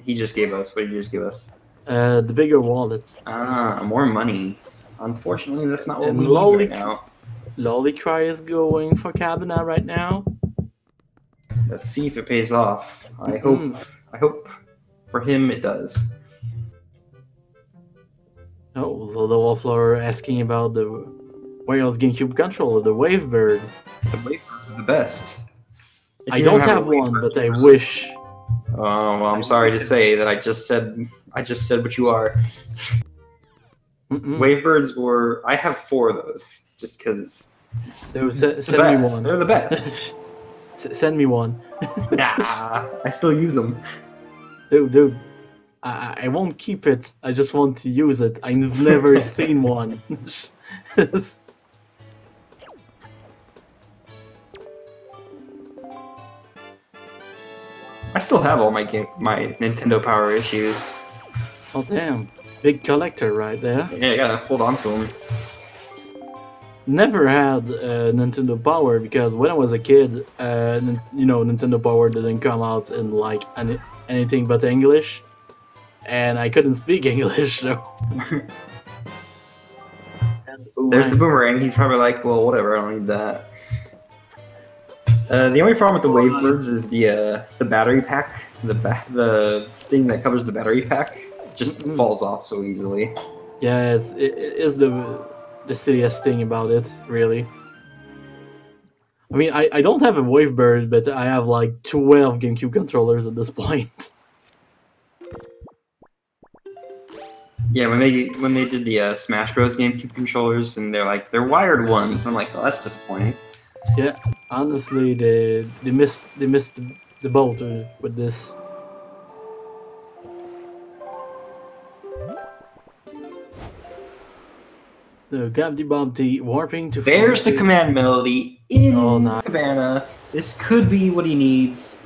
he just gave us. What did he just give us? The bigger wallet. More money. Unfortunately, that's not what And we need right now. Lolicry is going for Cabana right now. Let's see if it pays off. I hope for him it does. Oh, so the Wallflower asking about the Wales GameCube controller, the Wavebird. The Wafers are the best. I don't have one, but I wish. Oh well, I'm sorry to say that I just said what you are. Wavebirds were. I have 4 of those, just because. Send me one. They're the best. Send me one. Nah, I still use them. Dude, I won't keep it. I just want to use it. I've never seen one. I still have all my Nintendo Power issues. Oh damn, big collector right there. Yeah, I gotta hold on to them. Never had Nintendo Power because when I was a kid, Nintendo Power didn't come out in like anything but English, and I couldn't speak English, so. There's the boomerang. He's probably like, well, whatever. I don't need that. The only problem with the Wavebirds is the battery pack. The thing that covers the battery pack just falls off so easily. Yeah, it is the silliest thing about it, really. I mean, I don't have a Wavebird, but I have like 12 GameCube controllers at this point. Yeah, when they did the Smash Bros. GameCube controllers, and they're wired ones, I'm like, oh, that's disappointing. Yeah, honestly, they missed the boat with this. So GobbityBobbity warping to. There's the command melody in nice. Cabana. This could be what he needs.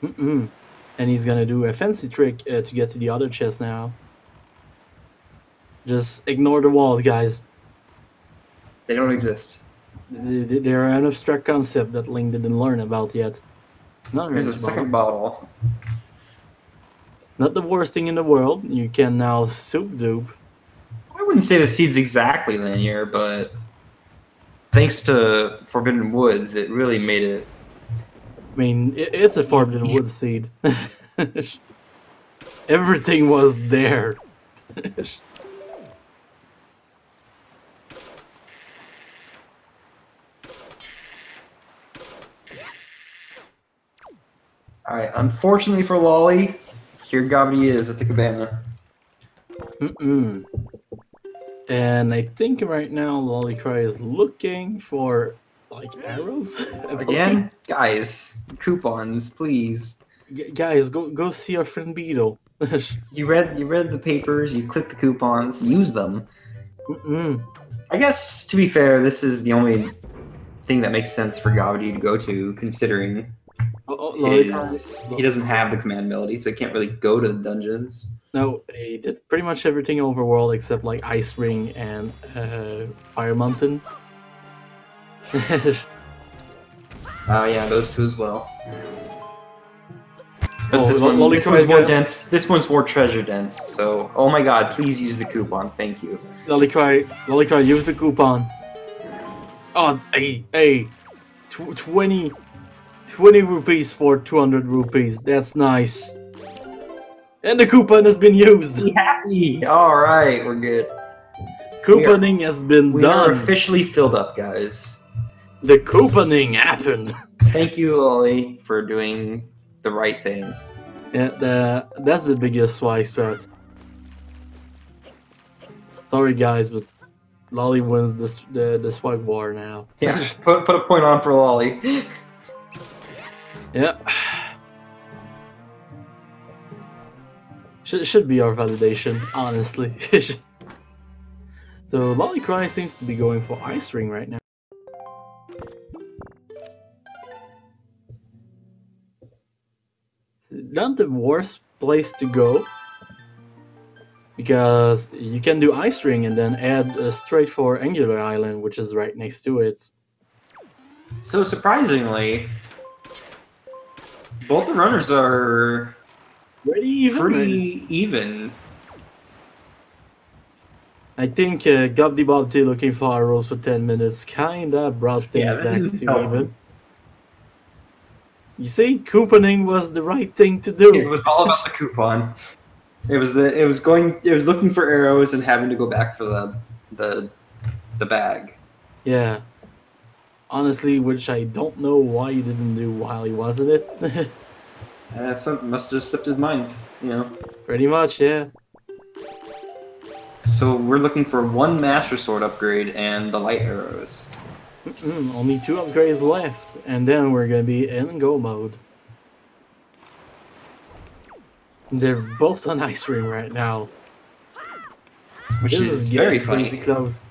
And he's gonna do a fancy trick to get to the other chest now. Just ignore the walls, guys. They don't exist. They're an abstract concept that Link didn't learn about yet. There's a second bottle. Not the worst thing in the world. You can now soup dupe. I wouldn't say the seed's exactly linear, but thanks to Forbidden Woods, it really made it. I mean, it's a Forbidden Woods seed. Everything was there. Alright, unfortunately for Lolly, here Gobbity is at the cabana. And I think right now Lolicry is looking for like arrows. Again? Guys, coupons, please. Guys, go see our friend Beetle. You read the papers, you clicked the coupons, use them. I guess, to be fair, this is the only thing that makes sense for Gobbity to go to, considering he doesn't have the command ability, so he can't really go to the dungeons. No, he did pretty much everything overworld except like Ice Ring and Fire Mountain. Oh yeah, those two as well. But Oh, this one's Lolicry more dense. This one's more treasure dense. So, oh my god, please use the coupon. Thank you. Lolicry, use the coupon. Oh, hey, 20 rupees for 200 rupees. That's nice. And the coupon has been used. Be happy. All right, we're good. Couponing has been we done. are officially filled up, guys. The couponing happened. Thank you, Ollie, for doing the right thing. Yeah, that's the biggest swag strat. Sorry, guys, but Lolly wins the swag war now. Yeah, put a point on for Lolly. Yeah. Should be our validation, honestly. So Lolicry seems to be going for Ice Ring right now. It's not the worst place to go, because you can do Ice Ring and then add straight for Angular Island, which is right next to it. So surprisingly, both the runners are Pretty even. I think GobbityBobbity looking for arrows for 10 minutes kinda brought things back to even. You see, couponing was the right thing to do. It was all about the coupon. It was looking for arrows and having to go back for the bag. Yeah. Honestly, which I don't know why he didn't do while he was in it. Something must have slipped his mind, you know. Pretty much, yeah. So we're looking for one Master Sword upgrade and the light arrows. Only 2 upgrades left, and then we're gonna be in go mode. They're both on Ice Ring right now. Which This is getting very funny. crazy close.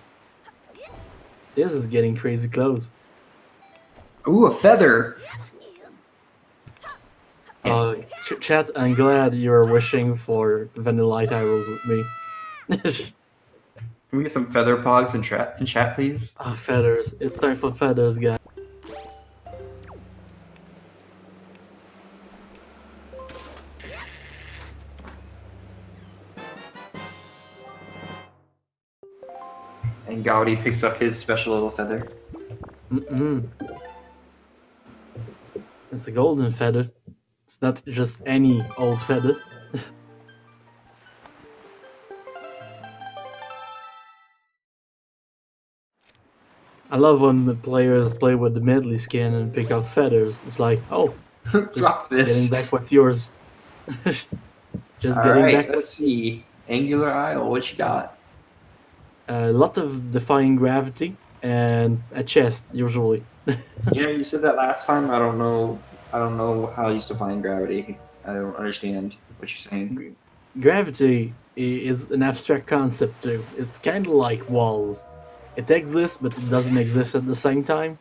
This is getting crazy close. Ooh, a feather! Chat, I'm glad you're wishing for vanilla light arrows with me. Can we get some feather pogs in chat, please? Feathers. It's time for feathers, guys. And Gaudy picks up his special little feather. It's a golden feather. It's not just any old feather. I love when the players play with the medley skin and pick up feathers. It's like, oh, Drop this. getting back what's yours. Just getting Alright, back let's what's see. Angular Isle, what you got? a lot of defying gravity and a chest, usually. You know, you said that last time. I don't know how you define gravity. I don't understand what you're saying. Gravity is an abstract concept too. It's kind of like walls. It exists, but it doesn't exist at the same time.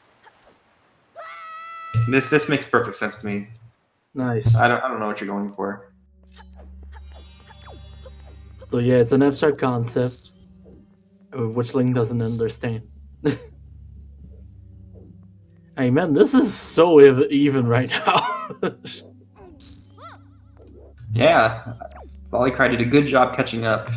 This makes perfect sense to me. Nice. I don't know what you're going for. So yeah, it's an abstract concept, which Link doesn't understand. Hey man, this is so even right now. Yeah, Lolicry did a good job catching up.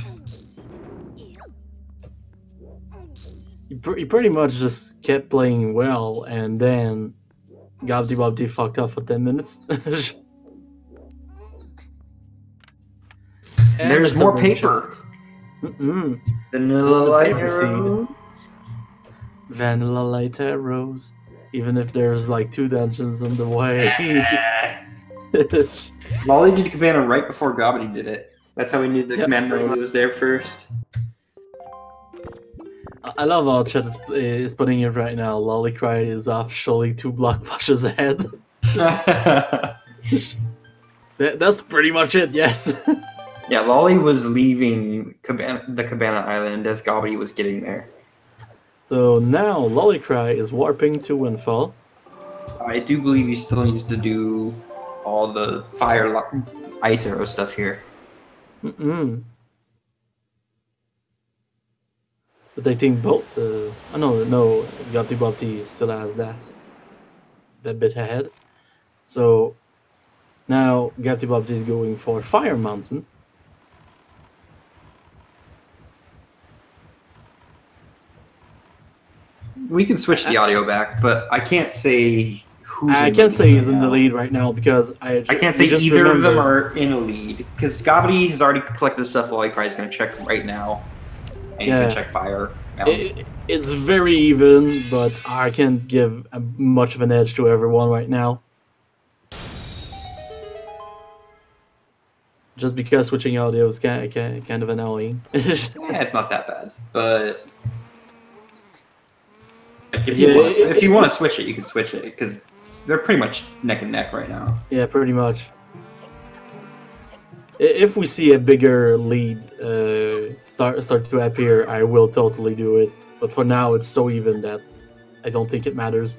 He pretty much just kept playing well, and then GobbityBobbity fucked up for 10 minutes. And There's a more boom paper. shot. Vanilla the light paper seed. arrows. Vanilla light arrows. Even if there's like 2 dungeons on the way. Lolly did Cabana right before Gobbity did it. That's how we knew the Yep. command melody was there first. I love how chat is putting it right now. Lolicry is officially 2 block pushes ahead. That's pretty much it, yes. Yeah, Lolly was leaving the Cabana Island as Gobbity was getting there. So now Lolicry is warping to Windfall. I do believe he still needs to do all the fire, ice arrow stuff here. Mm-mm. But I think both. No, GobbityBobbity still has that bit ahead. So now GobbityBobbity is going for Fire Mountain. We can switch the audio back, but I can't say who's. I can't say he's in the lead right now because I can't say either of them are in a lead because Gobbity has already collected the stuff. Lolicry is going to check right now, and he's going to check fire. It's very even, but I can't give much of an edge to everyone right now. Just because switching audio is kind of annoying. Yeah, it's not that bad, but if you want to switch it, you can switch it because they're pretty much neck and neck right now. Yeah, pretty much. If we see a bigger lead start to appear, I will totally do it. But for now, it's so even that I don't think it matters.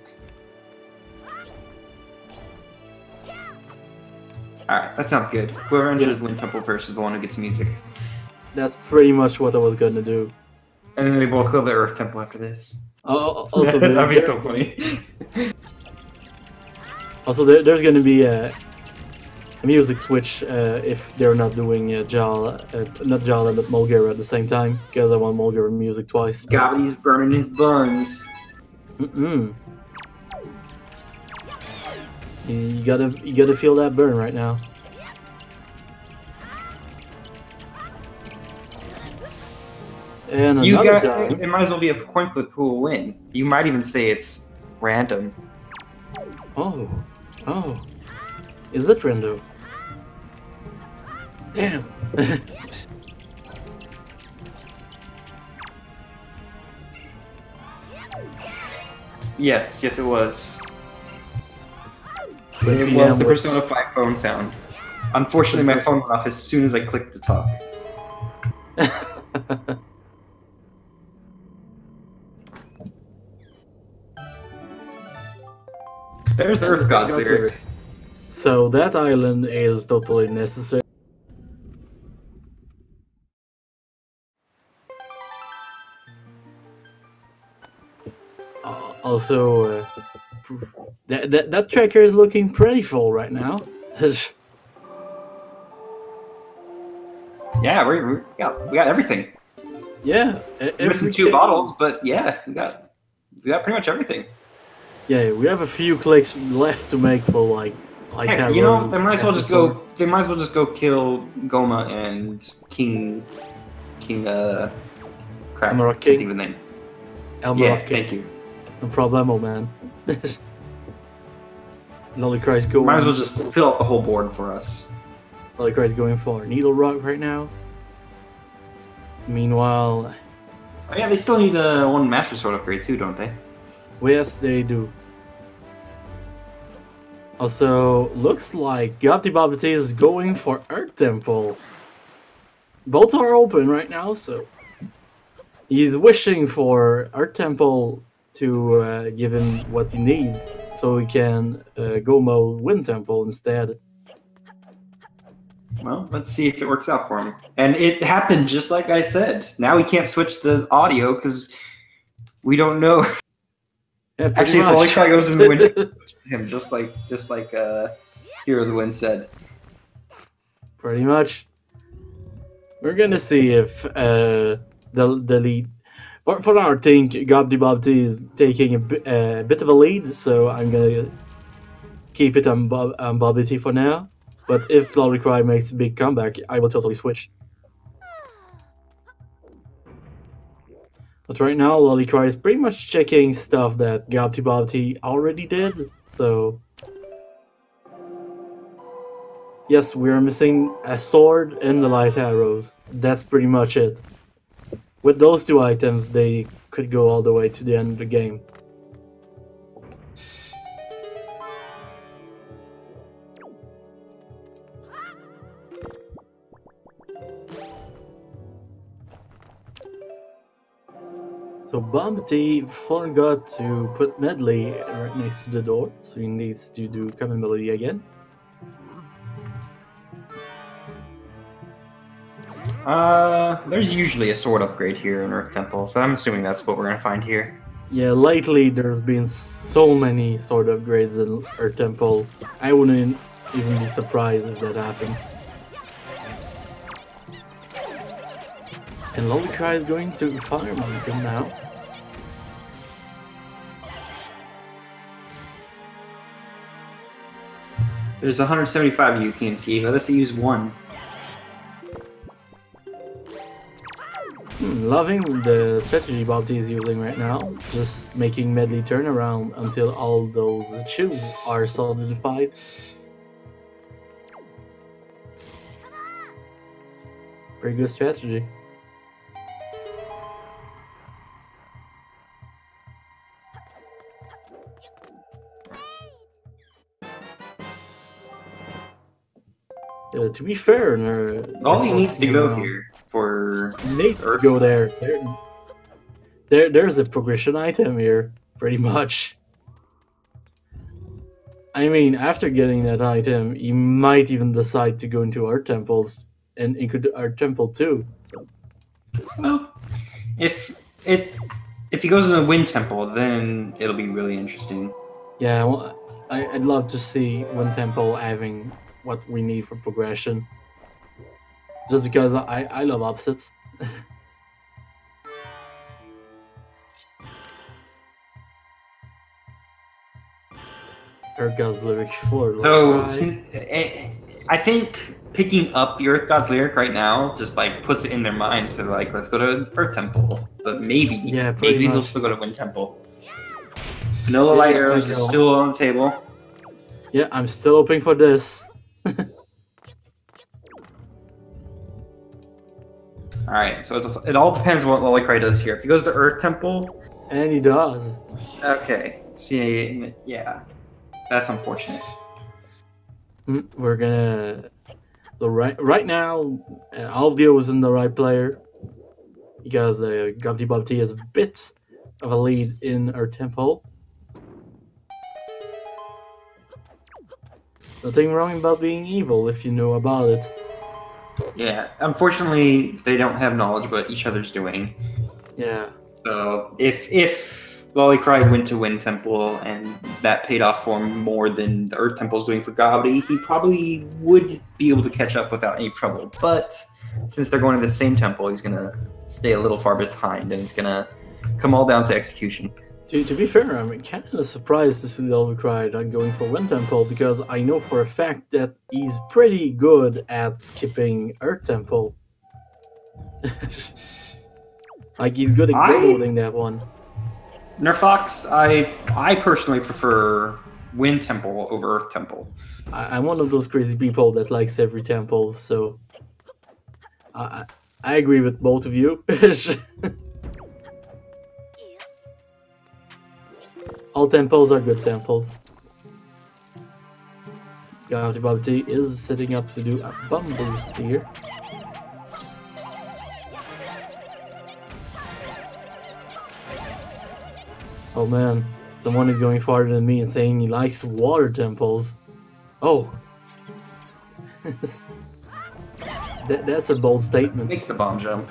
Alright, that sounds good. Whoever enters Wind Temple first is the one who gets music. That's pretty much what I was going to do. And then they both go to the Earth Temple after this. Also, that'd be so funny. Also, there's going to be a music switch if they're not doing not Jala but Mulgara at the same time, because I want Mulgara music twice. Gobbity's burning his buns. You gotta feel that burn right now. And another time, it might as well be a coin flip who will win. You might even say it's random. Oh, is it Rando? Damn. Yes, it was. It was the Persona 5 phone sound. Unfortunately, my phone went off as soon as I clicked to talk. There's the Earth Gods lyric. So that island is totally necessary. Also, that tracker is looking pretty full right now. Yeah, we got everything. Yeah, we're missing 2 bottles, but yeah, we got pretty much everything. Yeah, we have a few clicks left to make for like Heck, you know, they might as well just go. They might as well just go kill Goma and King. Crap, Elmarok can't King. think of the name. Elmarok King. Thank you. No problemo, man. Lolicry's going. Might as well just fill out the whole board for us. Lolicry's going for Needle Rock right now. Meanwhile, oh yeah, they still need one Master Sword upgrade too, don't they? Well, yes, they do. Also, looks like GobbityBobbity is going for Earth Temple. Both are open right now, so he's wishing for Earth Temple to give him what he needs, so he can go mode Wind Temple instead. Well, let's see if it works out for him. And it happened just like I said. Now we can't switch the audio because we don't know. Yeah, actually, if Lolicry goes to the wind, him just like Hero of the Wind said. Pretty much. We're gonna see if the lead. For now, I think GobbityBobbity is taking a bit of a lead, so I'm gonna keep it on Bobbity for now. But if Lolicry makes a big comeback, I will totally switch. But right now, Lolicry is pretty much checking stuff that GobbityBobbity already did, so Yes, we are missing a sword and the light arrows. That's pretty much it. With those two items, they could go all the way to the end of the game. So Bobbity forgot to put Medley right next to the door, so he needs to do common ability again. There's usually a sword upgrade here in Earth Temple, so I'm assuming that's what we're gonna find here. Yeah, lately there's been so many sword upgrades in Earth Temple. I wouldn't even be surprised if that happened. And Lolicry is going to Fire Mountain now. There's 175 UTNT. Let us use one. Loving the strategy Bobbity is using right now. Just making Medley turn around until all those shoes are solidified. Pretty good strategy. To be fair, All he needs to go here for Nate go there. There's a progression item here, pretty much. I mean, after getting that item, you might even decide to go into art temples and into art temple too. So. Well, if he goes in the Wind Temple, then it'll be really interesting. Yeah, well, I'd love to see Wind Temple having what we need for progression. Just because I love opposites. Earth God's Lyric 4. So, I think picking up the Earth God's Lyric right now just like puts it in their minds to like, let's go to Earth Temple. But maybe they'll still go to Wind Temple. Vanilla Light Arrows is still on the table. Yeah, I'm still hoping for this. Alright, so it all depends on what Lolicry does here. If he goes to Earth Temple... And he does. Okay, see, yeah. That's unfortunate. We're gonna... So right now, Alvio is in the right player. Because GobbityBobbity has a bit of a lead in our temple. Nothing wrong about being evil if you know about it. Yeah, unfortunately, they don't have knowledge what each other's doing. Yeah. So if Lolicry went to Wind Temple and that paid off for him more than the Earth Temple's doing for Gobbity, he probably would be able to catch up without any trouble. But since they're going to the same temple, he's gonna stay a little far behind, and it's gonna come all down to execution. To be fair, I'm kind of surprised to see Lolicry not going for Wind Temple, because I know for a fact that he's pretty good at skipping Earth Temple. Like, he's good at go-loading that one. Nerfox, I personally prefer Wind Temple over Earth Temple. I'm one of those crazy people that likes every temple, so I agree with both of you. All temples are good temples. GobbityBobbity is setting up to do a bomb boost here. Oh man, someone is going farther than me and saying he likes water temples. Oh. That's a bold statement. Makes the bomb jump.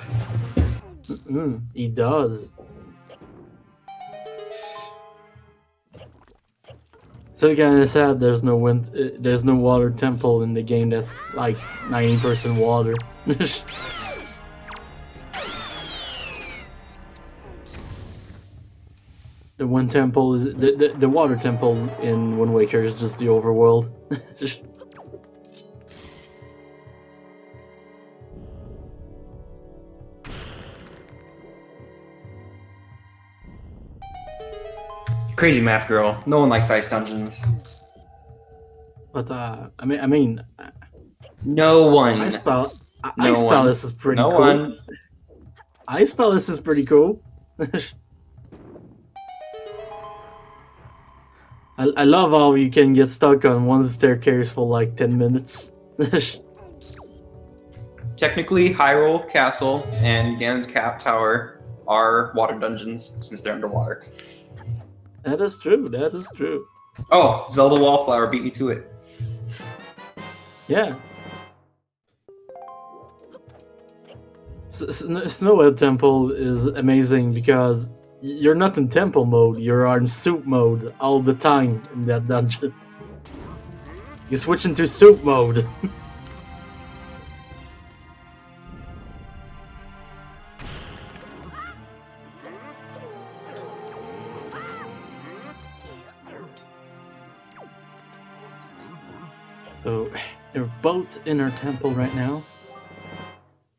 He does. So kind of sad there's no water temple in the game that's like 90% water. The one temple is the water temple in Wind Waker is just the overworld. Crazy math girl. No one likes ice dungeons. But I mean, No one. Ice No one. Palace is pretty No cool. one. Ice Palace is pretty cool. I love how you can get stuck on one staircase for like 10 minutes. Technically, Hyrule Castle and Ganon's Cap Tower are water dungeons since they're underwater. That is true. That is true. Oh, Zelda Wallflower beat me to it. Yeah. Snowhead Temple is amazing because you're not in temple mode, you're in soup mode all the time in that dungeon. You switch into soup mode. So, they're both in our temple right now.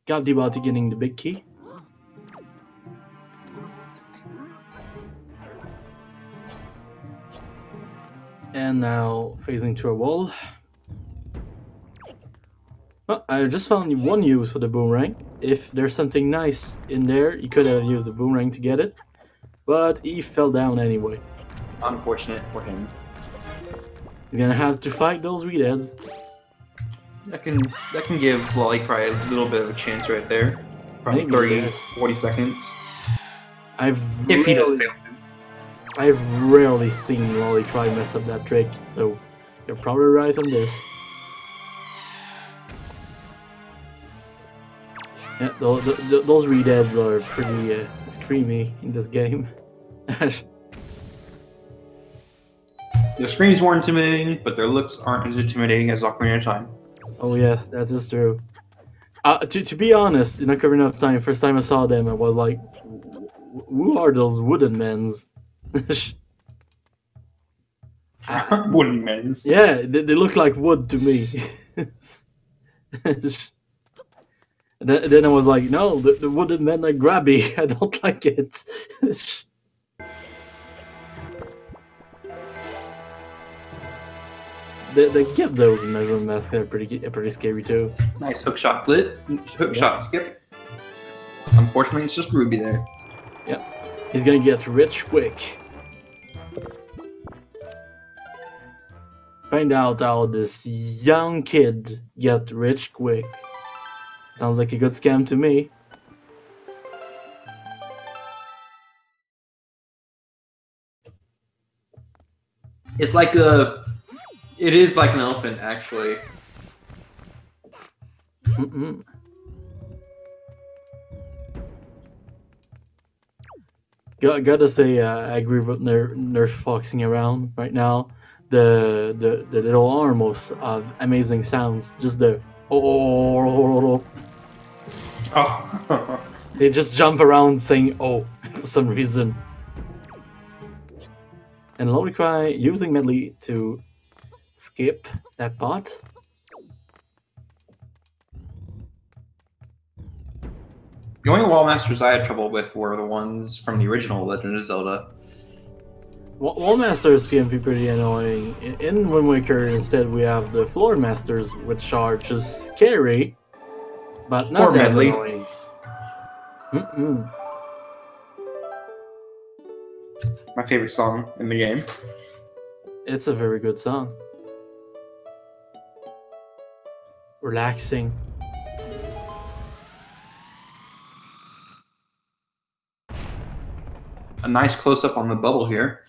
GobbityBobbity getting the big key. And now phasing to a wall. Oh, I just found one use for the boomerang. If there's something nice in there, you could have used a boomerang to get it. But he fell down anyway. Unfortunate for him. He's gonna have to fight those redeads. That can give Lolicry a little bit of a chance right there. Probably Maybe, 30, yes. 40 seconds. If he doesn't fail. I've rarely seen Lolicry mess up that trick, so you're probably right on this. Yeah, those redeads are pretty screamy in this game. Their screams more intimidating, but their looks aren't as intimidating as Ocarina of Time. Oh yes, that is true. To be honest, in Ocarina of Time, first time I saw them, I was like, who are those wooden men's? Wooden men's. Yeah, they look like wood to me. Then I was like, no, the wooden men are grabby. I don't like it. They give those measuring masks are pretty scary too. Nice hookshot hookshot skip. Unfortunately, it's just Ruby there. Yep, he's gonna get rich quick. Find out how this young kid get rich quick. Sounds like a good scam to me. It's like it is like an elephant, actually. Gotta say, I agree with Nerf foxing around right now. The little arms of amazing sounds. Just the oh. They just jump around saying oh for some reason. And Lolicry using Medley to skip that part. The only wall masters I had trouble with were the ones from the original Legend of Zelda. Wall masters can be pretty annoying. In Wind Waker, instead, we have the floor masters, which are just scary, but not as annoying. My favorite song in the game. It's a very good song. Relaxing. A nice close-up on the bubble here.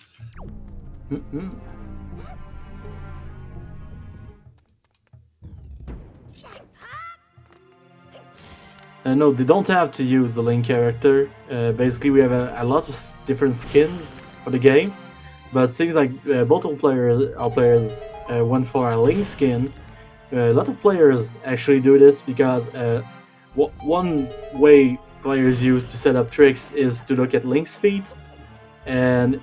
No, they don't have to use the Link character. Basically, we have a lot of different skins for the game, but it seems like both our players went for a Link skin. A lot of players actually do this because one way players use to set up tricks is to look at Link's feet, and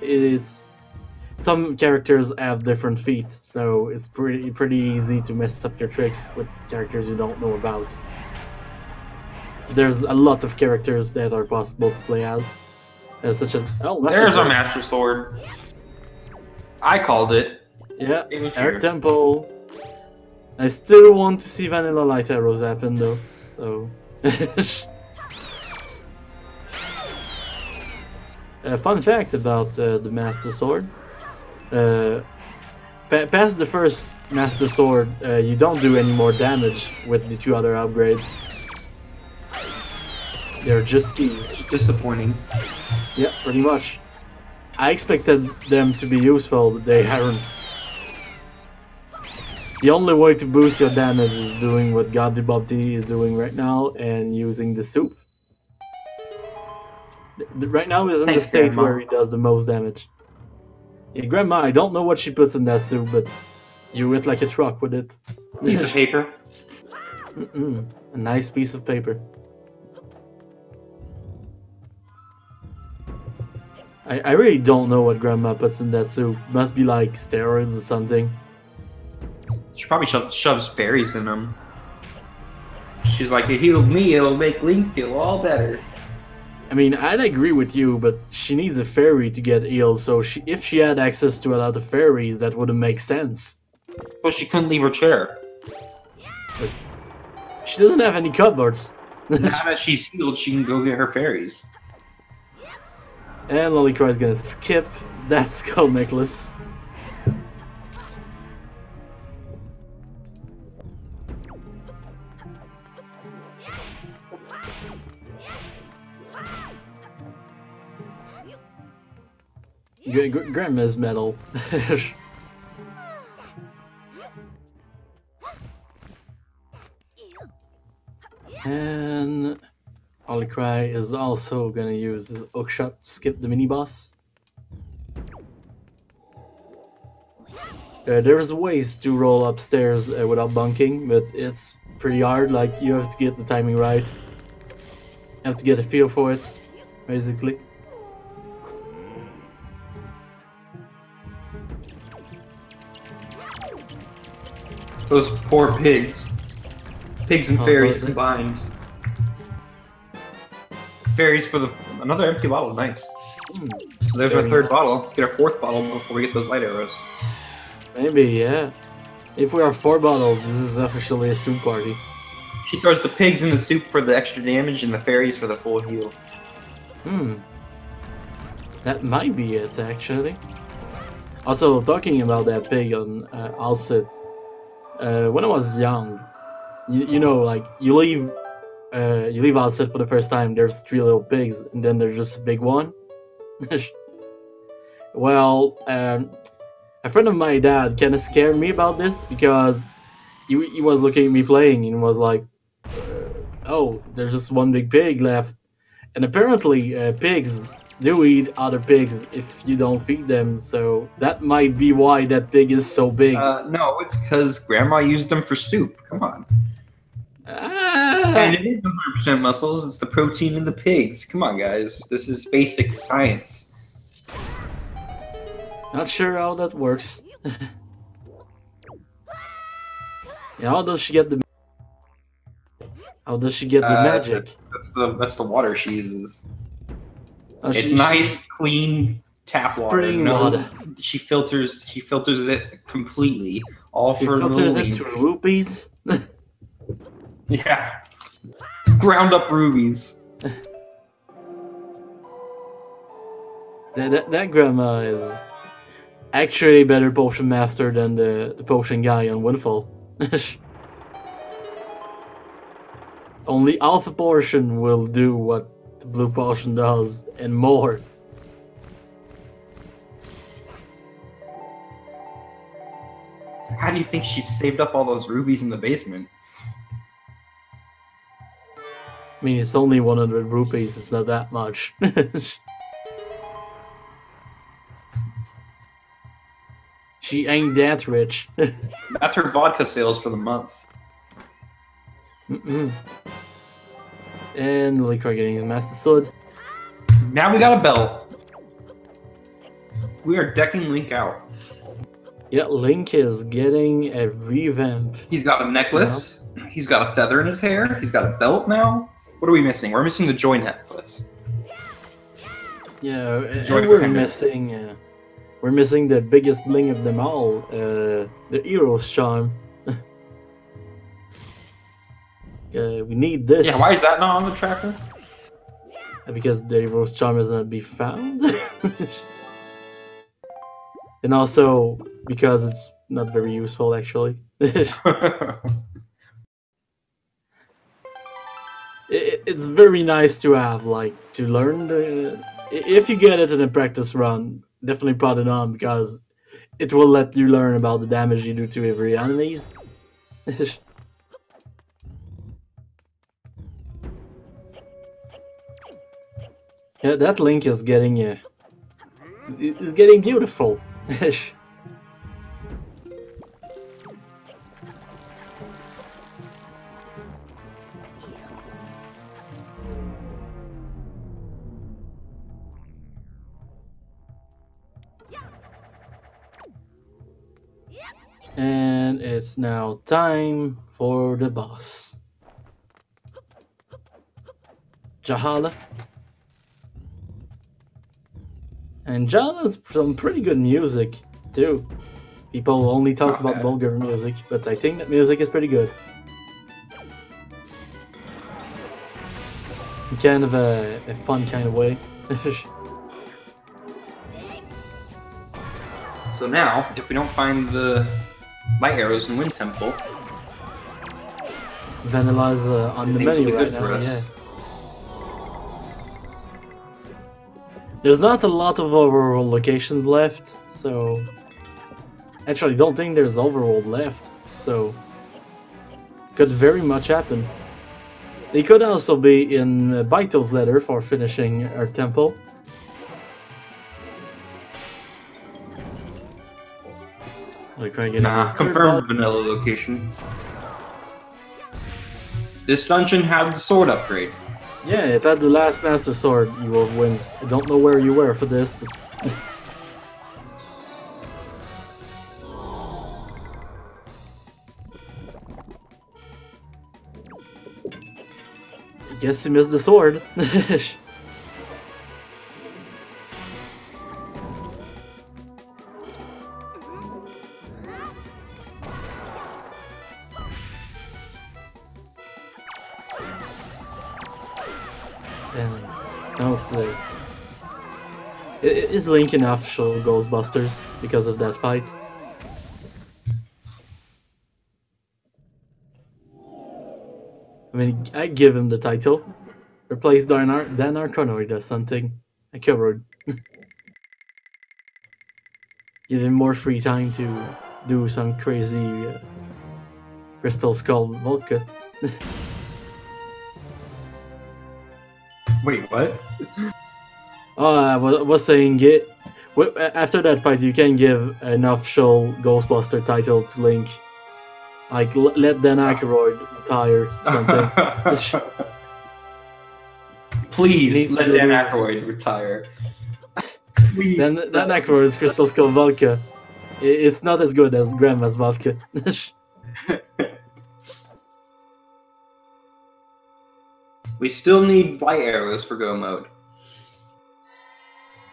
some characters have different feet, so it's pretty easy to mess up your tricks with characters you don't know about. There's a lot of characters that are possible to play as, such as there's a Master Sword. I called it. Yeah, Eric Temple. I still want to see Vanilla Light Arrows happen though, so... Fun fact about the Master Sword. Past the first Master Sword, you don't do any more damage with the 2 other upgrades. They're just keys. Disappointing. Yeah, pretty much. I expected them to be useful, but they aren't. The only way to boost your damage is doing what GobbityBobbity is doing right now and using the soup. Right now is in the state Grandma. where he does the most damage. Yeah, Grandma, I don't know what she puts in that soup, but you hit like a truck with it. Piece of paper. A nice piece of paper. I really don't know what Grandma puts in that soup. Must be like steroids or something. She probably shoves fairies in them. She's like, it healed me, it'll make Link feel all better. I mean, I'd agree with you, but she needs a fairy to get healed, so if she had access to a lot of fairies, that wouldn't make sense. But she couldn't leave her chair. But she doesn't have any cupboards. Now that she's healed, she can go get her fairies. And Lolicry's gonna skip that skull necklace. Grandma's metal. And Lolicry is also gonna use his hookshot to skip the mini boss. There's ways to roll upstairs without bunking, but it's pretty hard. Like, you have to get the timing right. You have to get a feel for it, basically. Those poor pigs. Pigs and fairies combined. Fairies for the... Another empty bottle, nice. So there's our 3rd bottle. Let's get our 4th bottle before we get those light arrows. Maybe, yeah. If we are 4 bottles, this is officially a soup party. She throws the pigs in the soup for the extra damage and the fairies for the full heal. That might be it, actually. Also, talking about that pig on Alcid, when I was young, you know, like, you leave Alcid for the first time, there's 3 little pigs, and then there's just a big one. Well, a friend of my dad kind of scared me about this, because he was looking at me playing and was like, oh, there's just one big pig left. And apparently pigs do eat other pigs if you don't feed them, so that might be why that pig is so big. No, it's because Grandma used them for soup. Come on. And it is 100% muscles. It's the protein in the pigs. Come on, guys. This is basic science. Not sure how that works. Yeah, how does she get the magic? That's the water she uses. Oh, it's nice, clean tap water. Water. She filters it completely, all She for filters the it Link. to rupees. Yeah, ground up rubies. That grandma is actually a better potion master than the potion guy on Windfall. Only alpha potion will do what the blue potion does, and more. How do you think she saved up all those rubies in the basement? I mean, it's only 100 rupees, it's not that much. She ain't that rich. That's her vodka sales for the month. And Lolicry getting the Master Sword. Now we got a belt. We are decking Link out. Yeah, Link is getting a revamp. He's got a necklace. Yeah. He's got a feather in his hair. He's got a belt now. What are we missing? We're missing the joy necklace. Yeah, and we're missing the biggest bling of them all, the hero's charm. We need this. Yeah, why is that not on the tracker? Because the reverse charm is not be found. And also because it's not very useful actually. It's very nice to have, like, to learn the. If you get it in a practice run, definitely put it on because it will let you learn about the damage you do to every enemies. Yeah, that link is getting is getting beautiful. And it's now time for the boss. Jahala. And Jahala has some pretty good music, too. People only talk about vulgar music, but I think that music is pretty good. In kind of a fun kind of way. So now, if we don't find the light arrows in Wind Temple, Vanilla is on the menu right now. Yeah. There's not a lot of overworld locations left, so actually don't think there's overworld left, so could very much happen. They could also be in Baito's letter for finishing our temple. Nah, confirmed vanilla location. This dungeon had the sword upgrade. Yeah, it had the last Master Sword, you will wins. I don't know where you were for this, but... I guess you missed the sword. Is Link enough show Ghostbusters because of that fight? I mean, I give him the title. Replace Dan Arconoid as something. I covered. Give him more free time to do some crazy Crystal Skull vodka. Wait, what? Oh, I was saying, after that fight, you can give enough show Ghostbuster title to Link. Like, let Dan Aykroyd retire something. Please, let Dan Aykroyd retire. Dan Aykroyd's Crystal Skull vodka. It's not as good as Grandma's vodka. We still need light arrows for go mode.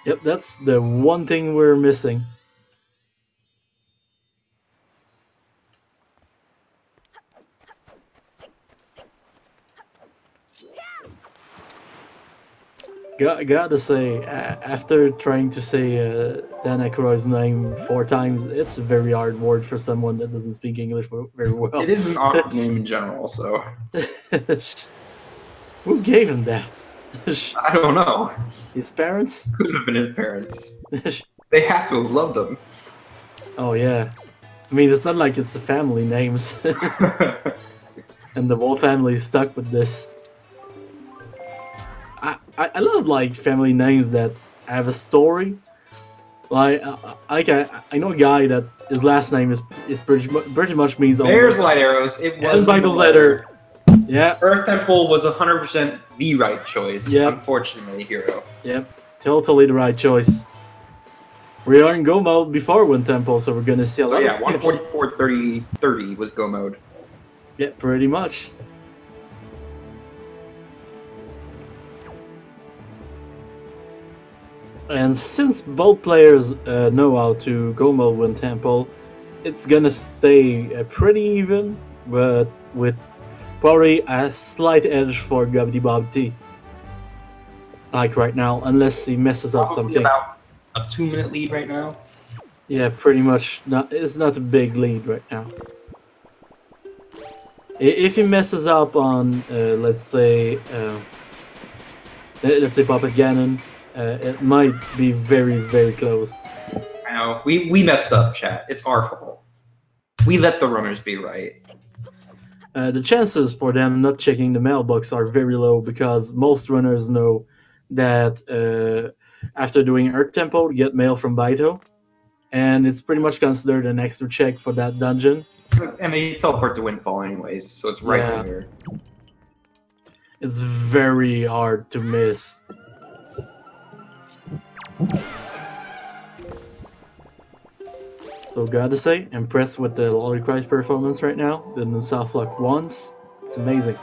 Yep, that's the one thing we're missing. Gotta say, after trying to say Dan Aykroyd's name 4 times, it's a very hard word for someone that doesn't speak English very well. It is an awkward name in general, so... Who gave him that? I don't know. His parents? Could have been his parents. They have to have loved him. Oh yeah. I mean, it's not like it's the family names. And the whole family is stuck with this. I love, like, family names that have a story. Like, I know a guy that his last name is pretty much means... There's light arrows. It was Baito's letter. Yeah. Earth Temple was 100% the right choice. Yep. Unfortunately, Hero. Yep. Totally the right choice. We are in Go mode before Wind Temple, so we're gonna see a lot of skips. 144.30 was Go mode. Yeah, pretty much. And since both players know how to Go mode Wind Temple, it's gonna stay pretty even, but with probably a slight edge for GobbityBobbity. Like right now, unless he messes up Probably something. about a 2-minute lead right now. Yeah, pretty much. It's not a big lead right now. If he messes up on, let's say Puppet Ganon, it might be very, very close. I know. We messed up, chat. It's our fault. We let the runners be right. The chances for them not checking the mailbox are very low because most runners know that after doing Earth Tempo, you get mail from Baito, and it's pretty much considered an extra check for that dungeon. And they teleport to Windfall anyways, so it's right Yeah. there. It's very hard to miss. So gotta say, impressed with the Lolicry's performance right now. Didn't soft lock once. It's amazing.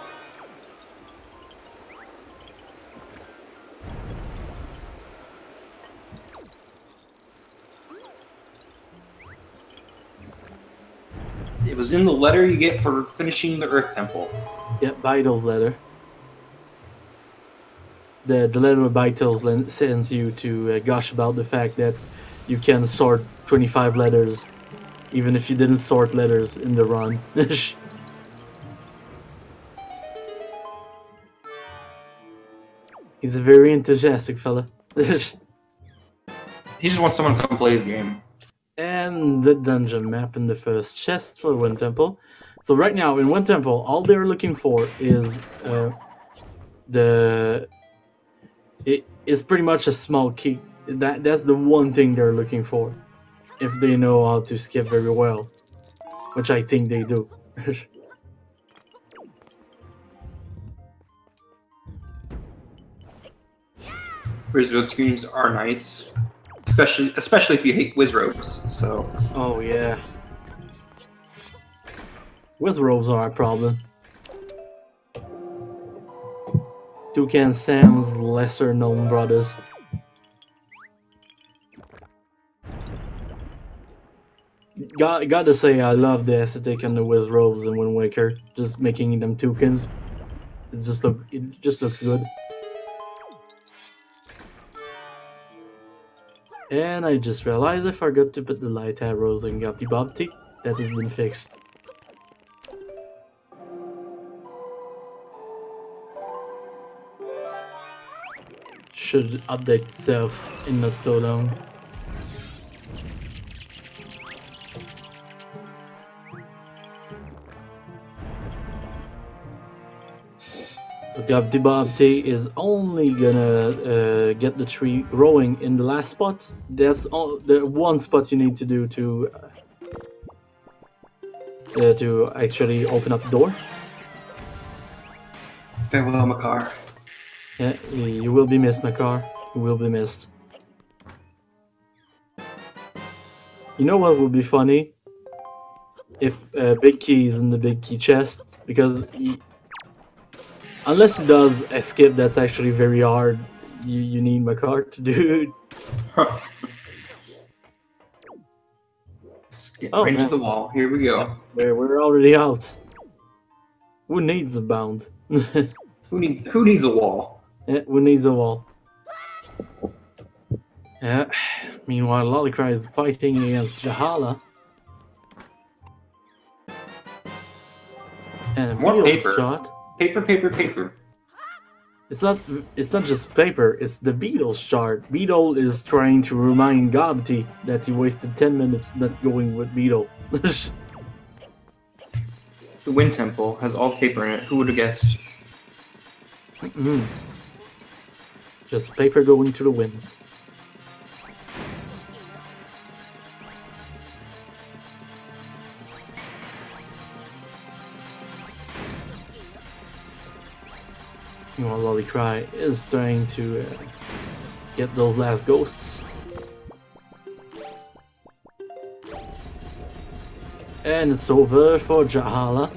It was in the letter you get for finishing the Earth Temple. Yep, Baito's letter. The letter Baito sends you to gush about the fact that you can sort 25 letters, even if you didn't sort letters in the run. He's a very enthusiastic fella. He just wants someone to come play his game. And the dungeon map in the first chest for Wind Temple. So right now in Wind Temple, all they're looking for is it is pretty much a small key. That's the one thing they're looking for, if they know how to skip very well, which I think they do. Wizard screens are nice, especially if you hate Wizrobes. So. Oh yeah. Wizrobes are a problem. Toucan Sam's lesser known brothers. Gotta say, I love the aesthetic on the Wizrobes in Wind Waker. Just making them toucans. It just looks good. And I just realized I forgot to put the light arrows in GobbityBobbity. That has been fixed. Should update itself in not too long. GobbityBobbity is only gonna get the tree growing in the last spot. That's all, the one spot you need to do to actually open up the door. Farewell, Makar. Yeah, you will be missed, Makar. You will be missed. You know what would be funny? If Big Key is in the Big Key chest, because unless he does a skip that's actually very hard, you need Makar to do. Skip right into the wall. Here we go. We're already out. Who needs a bound? Who needs a wall? Yeah, who needs a wall? Yeah. Meanwhile, Lolicry is fighting against Jahala. And a More paper. Shot. Paper. It's not just paper, it's the Beetle shard. Beetle is trying to remind Gobbity that he wasted 10 minutes not going with Beetle. The Wind Temple has all paper in it. Who would have guessed? Just paper going to the winds. Meanwhile, Lolicry is trying to get those last ghosts. And it's over for Jahala.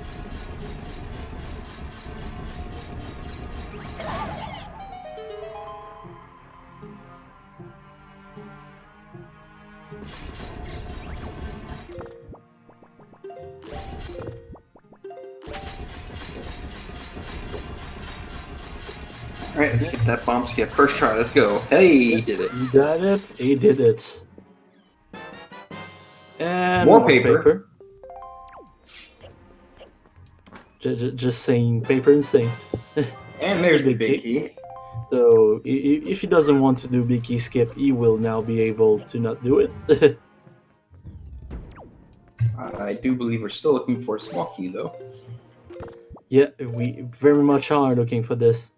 All right, let's get that bomb skip. First try. Let's go. Hey, he did it. He got it. He did it. And More paper. Just saying paper and saint. And there's the big key. So if he doesn't want to do big key skip, he will now be able to not do it. I do believe we're still looking for a small key, though. Yeah, we very much are looking for this.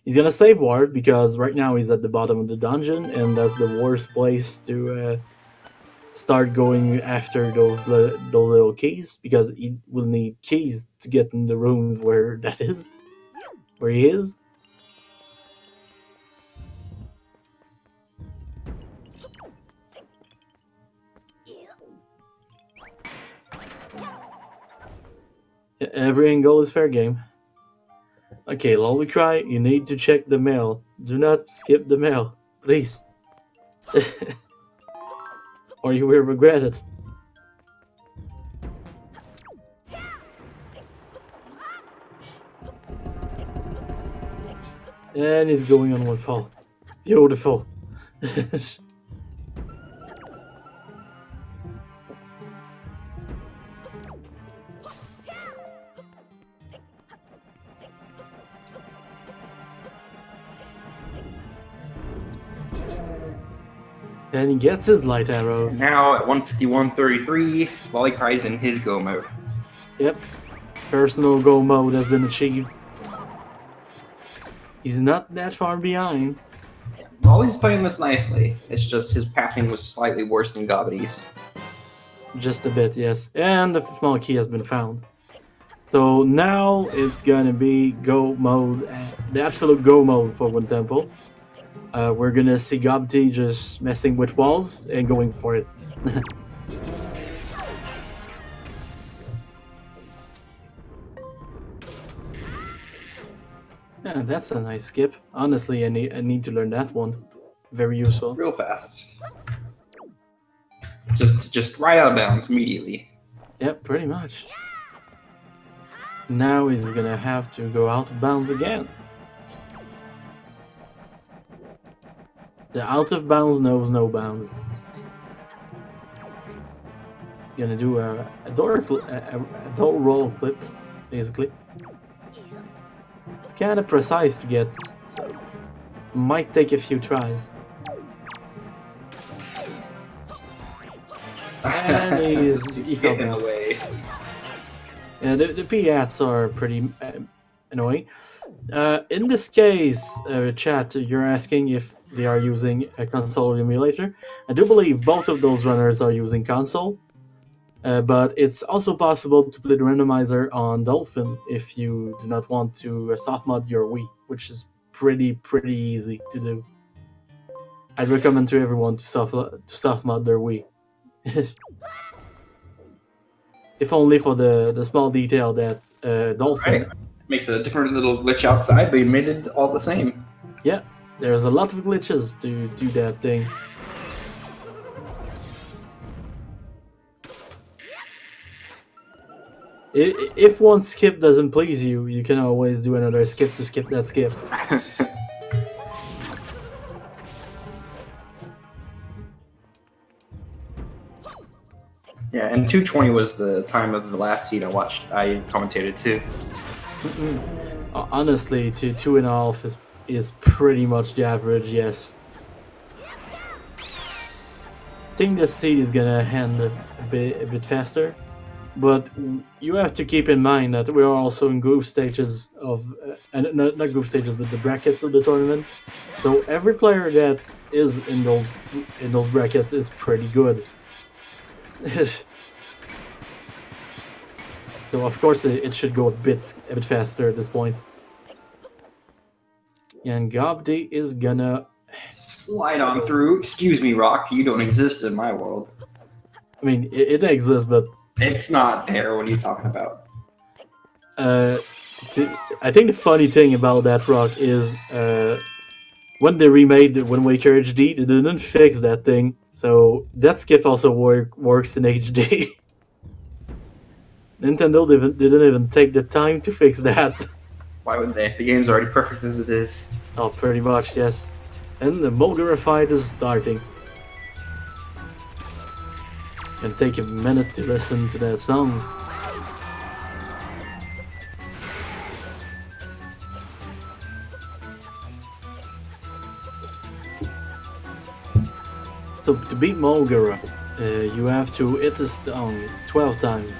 He's gonna save Ward because right now he's at the bottom of the dungeon, and that's the worst place to start going after those little keys, because he will need keys to get in the room where that is, where he is. Every angle is fair game. Okay, Lolicry, you need to check the mail. Do not skip the mail, please. Or you will regret it. And he's going on one fall. Beautiful. And he gets his light arrows. Now at 151.33, Lolicry's in his go mode. Yep. Personal go mode has been achieved. He's not that far behind. Lolly's playing this nicely. It's just his pathing was slightly worse than Gobbity's. Just a bit, yes. And the small key has been found. So now it's gonna be go mode, the absolute go mode for Wind Temple. We're gonna see Gobbity just messing with walls and going for it. Yeah, that's a nice skip. Honestly, I need to learn that one. Very useful. Real fast. Just right out of bounds immediately. Yep, pretty much. Now he's gonna have to go out of bounds again. The out of bounds knows no bounds. Gonna do a door roll flip, basically. It's kind of precise to get, so might take a few tries. And he fell Get in down. the way. Yeah, the P-ats are pretty annoying. In this case, chat, you're asking if they are using a console emulator. I do believe both of those runners are using console, but it's also possible to play the randomizer on Dolphin if you do not want to soft mod your Wii, which is pretty easy to do. I'd recommend to everyone to soft mod their Wii. If only for the small detail that Dolphin... Right. Makes a different little glitch outside, but he made it all the same. Yeah, there's a lot of glitches to do that thing. If one skip doesn't please you, you can always do another skip to skip that skip. Yeah, and 220 was the time of the last seed I commentated too. Honestly, 2.5 is pretty much the average, yes. I think this seed is gonna end a bit faster, but you have to keep in mind that we are also in group stages of, not group stages, but the brackets of the tournament. So every player that is in those brackets is pretty good. So of course it should go a bit faster at this point. And Gobbity is gonna slide on through. Excuse me, Rock. You don't exist in my world. I mean, it exists, but it's not there. What are you talking about? I think the funny thing about that, Rock, is when they remade the Wind Waker HD, they didn't fix that thing, so that skip also works in HD. Nintendo didn't even take the time to fix that. Why would they? The game's already perfect as it is. Oh, pretty much, yes. And the Mulgara fight is starting. Gonna take a minute to listen to that song. So to beat Mulgara, you have to hit the stone 12 times.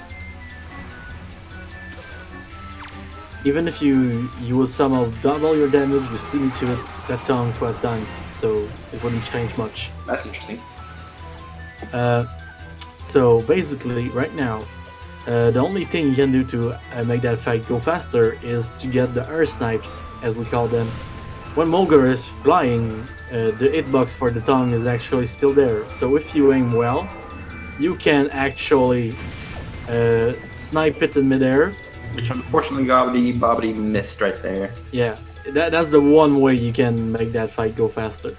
Even if you will somehow double your damage, you still need to hit that tongue 12 times, so it wouldn't change much. That's interesting. So basically, right now, the only thing you can do to make that fight go faster is to get the air snipes, as we call them. When Mulgara is flying, the hitbox for the tongue is actually still there, so if you aim well, you can actually snipe it in midair. Which unfortunately GobbityBobbity missed right there. Yeah, that's the one way you can make that fight go faster.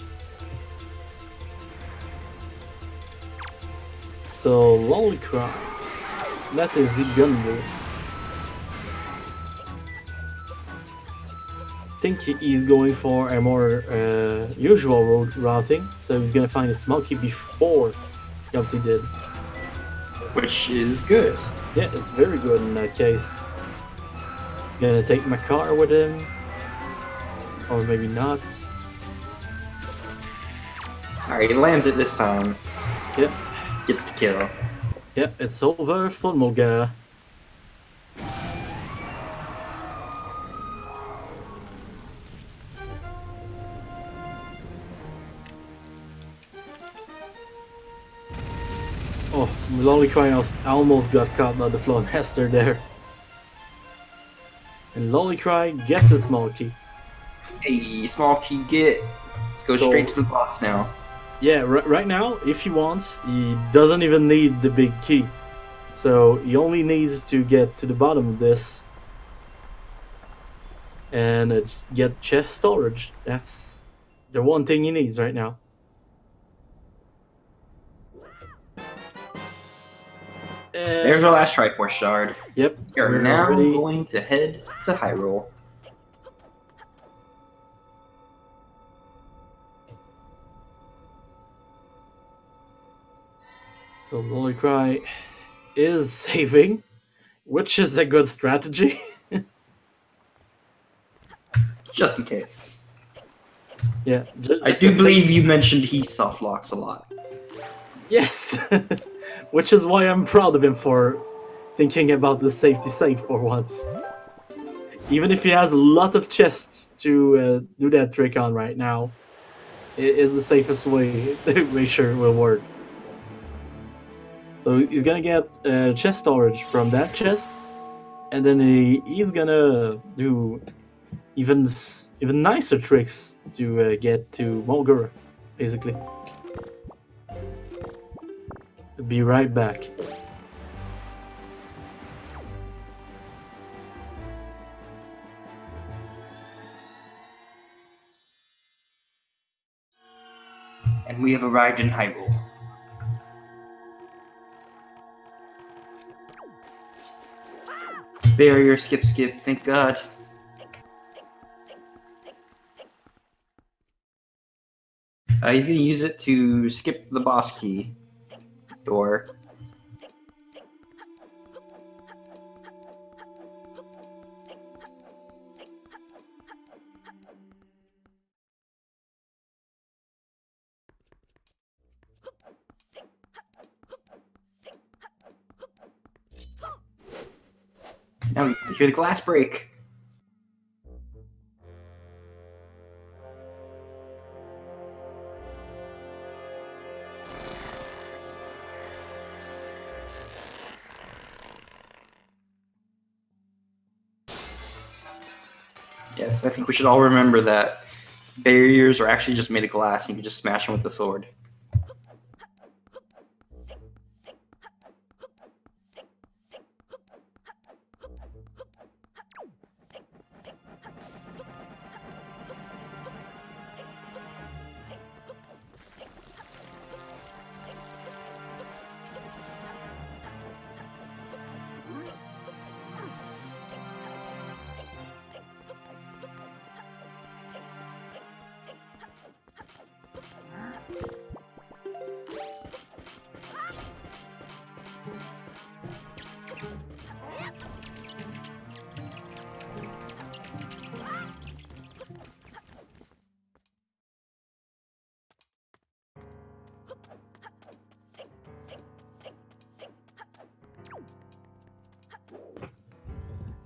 So, Lolicry, that is the gun move. I think he's going for a more usual road routing, so he's gonna find a Smokey before Gumpty did. Which is good. Yeah, it's very good in that case. Gonna take my car with him, or maybe not. Alright, he lands it this time. Yep. Gets the kill. Yep, it's over for Mulgara. Oh, Lolicry almost got caught by the Flowmaster there. And Lolicry gets a small key. Hey, small key get. Let's go straight to the boss now. Yeah, right now, if he wants, he doesn't even need the big key. So he only needs to get to the bottom of this and get chest storage. That's the one thing he needs right now. There's our last Triforce shard. Yep. We're now going to head to Hyrule. So Lolicry is saving, which is a good strategy. Just in case. Yeah. I do believe you mentioned he soft locks a lot. Yes. Which is why I'm proud of him for thinking about the safety side for once. Even if he has a lot of chests to do that trick on right now, it is the safest way to make sure it will work. So he's gonna get chest storage from that chest, and then he's gonna do even nicer tricks to get to Mulgara, basically. Be right back. And we have arrived in Hyrule. Barrier, skip, thank God. He's gonna use it to skip the boss key door. Now we hear the glass break. Yes, I think we should all remember that barriers are actually just made of glass and you can just smash them with a sword.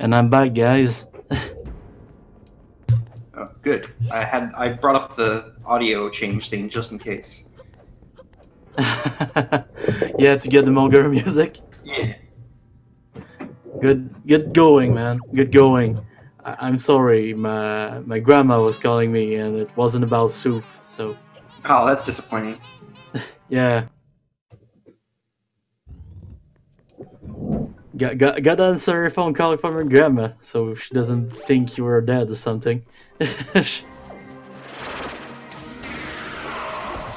And I'm back, guys. Oh, good. I brought up the audio change thing just in case. Yeah, to get the Mulgar music. Yeah. Good going, man. Good going. I'm sorry, my grandma was calling me, and it wasn't about soup. So Oh, that's disappointing. yeah, gotta answer your phone calling from your grandma, so she doesn't think you were dead or something.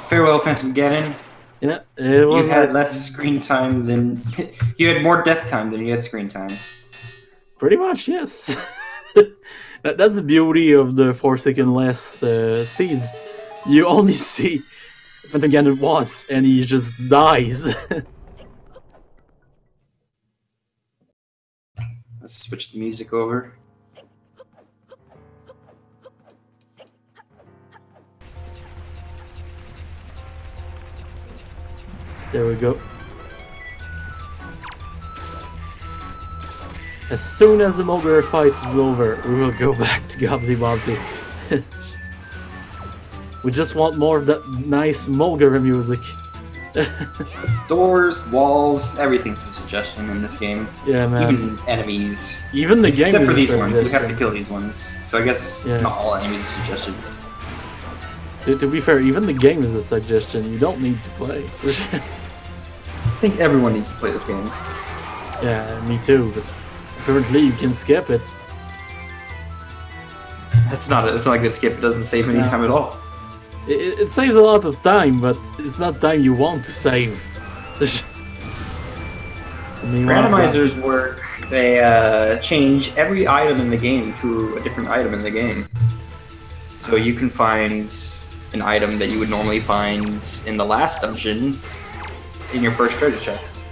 Farewell, Phantom Ganon. Yeah, it was You had nice. less screen time than you had more death time than you had screen time. Pretty much, yes. That's the beauty of the 4-second less seeds. You only see Phantom Ganon once, and he just dies. Let's switch the music over. There we go. As soon as the Mulgar fight is over, we will go back to GobbityBobbity. We just want more of that nice Mulgar music. Doors, walls, everything's a suggestion in this game. Yeah, man. Even enemies. Even the game Except is for a these ones, you have to suggestion. kill these ones. So I guess Yeah. not all enemies are suggestions. To be fair, even the game is a suggestion. You don't need to play. I think everyone needs to play this game. Yeah, me too. But apparently you can skip it. That's not a good skip. It doesn't save any No. time at all. It saves a lot of time, but it's not time you want to save. Randomizers work. They change every item in the game to a different item in the game. So you can find an item that you would normally find in the last dungeon in your first treasure chest.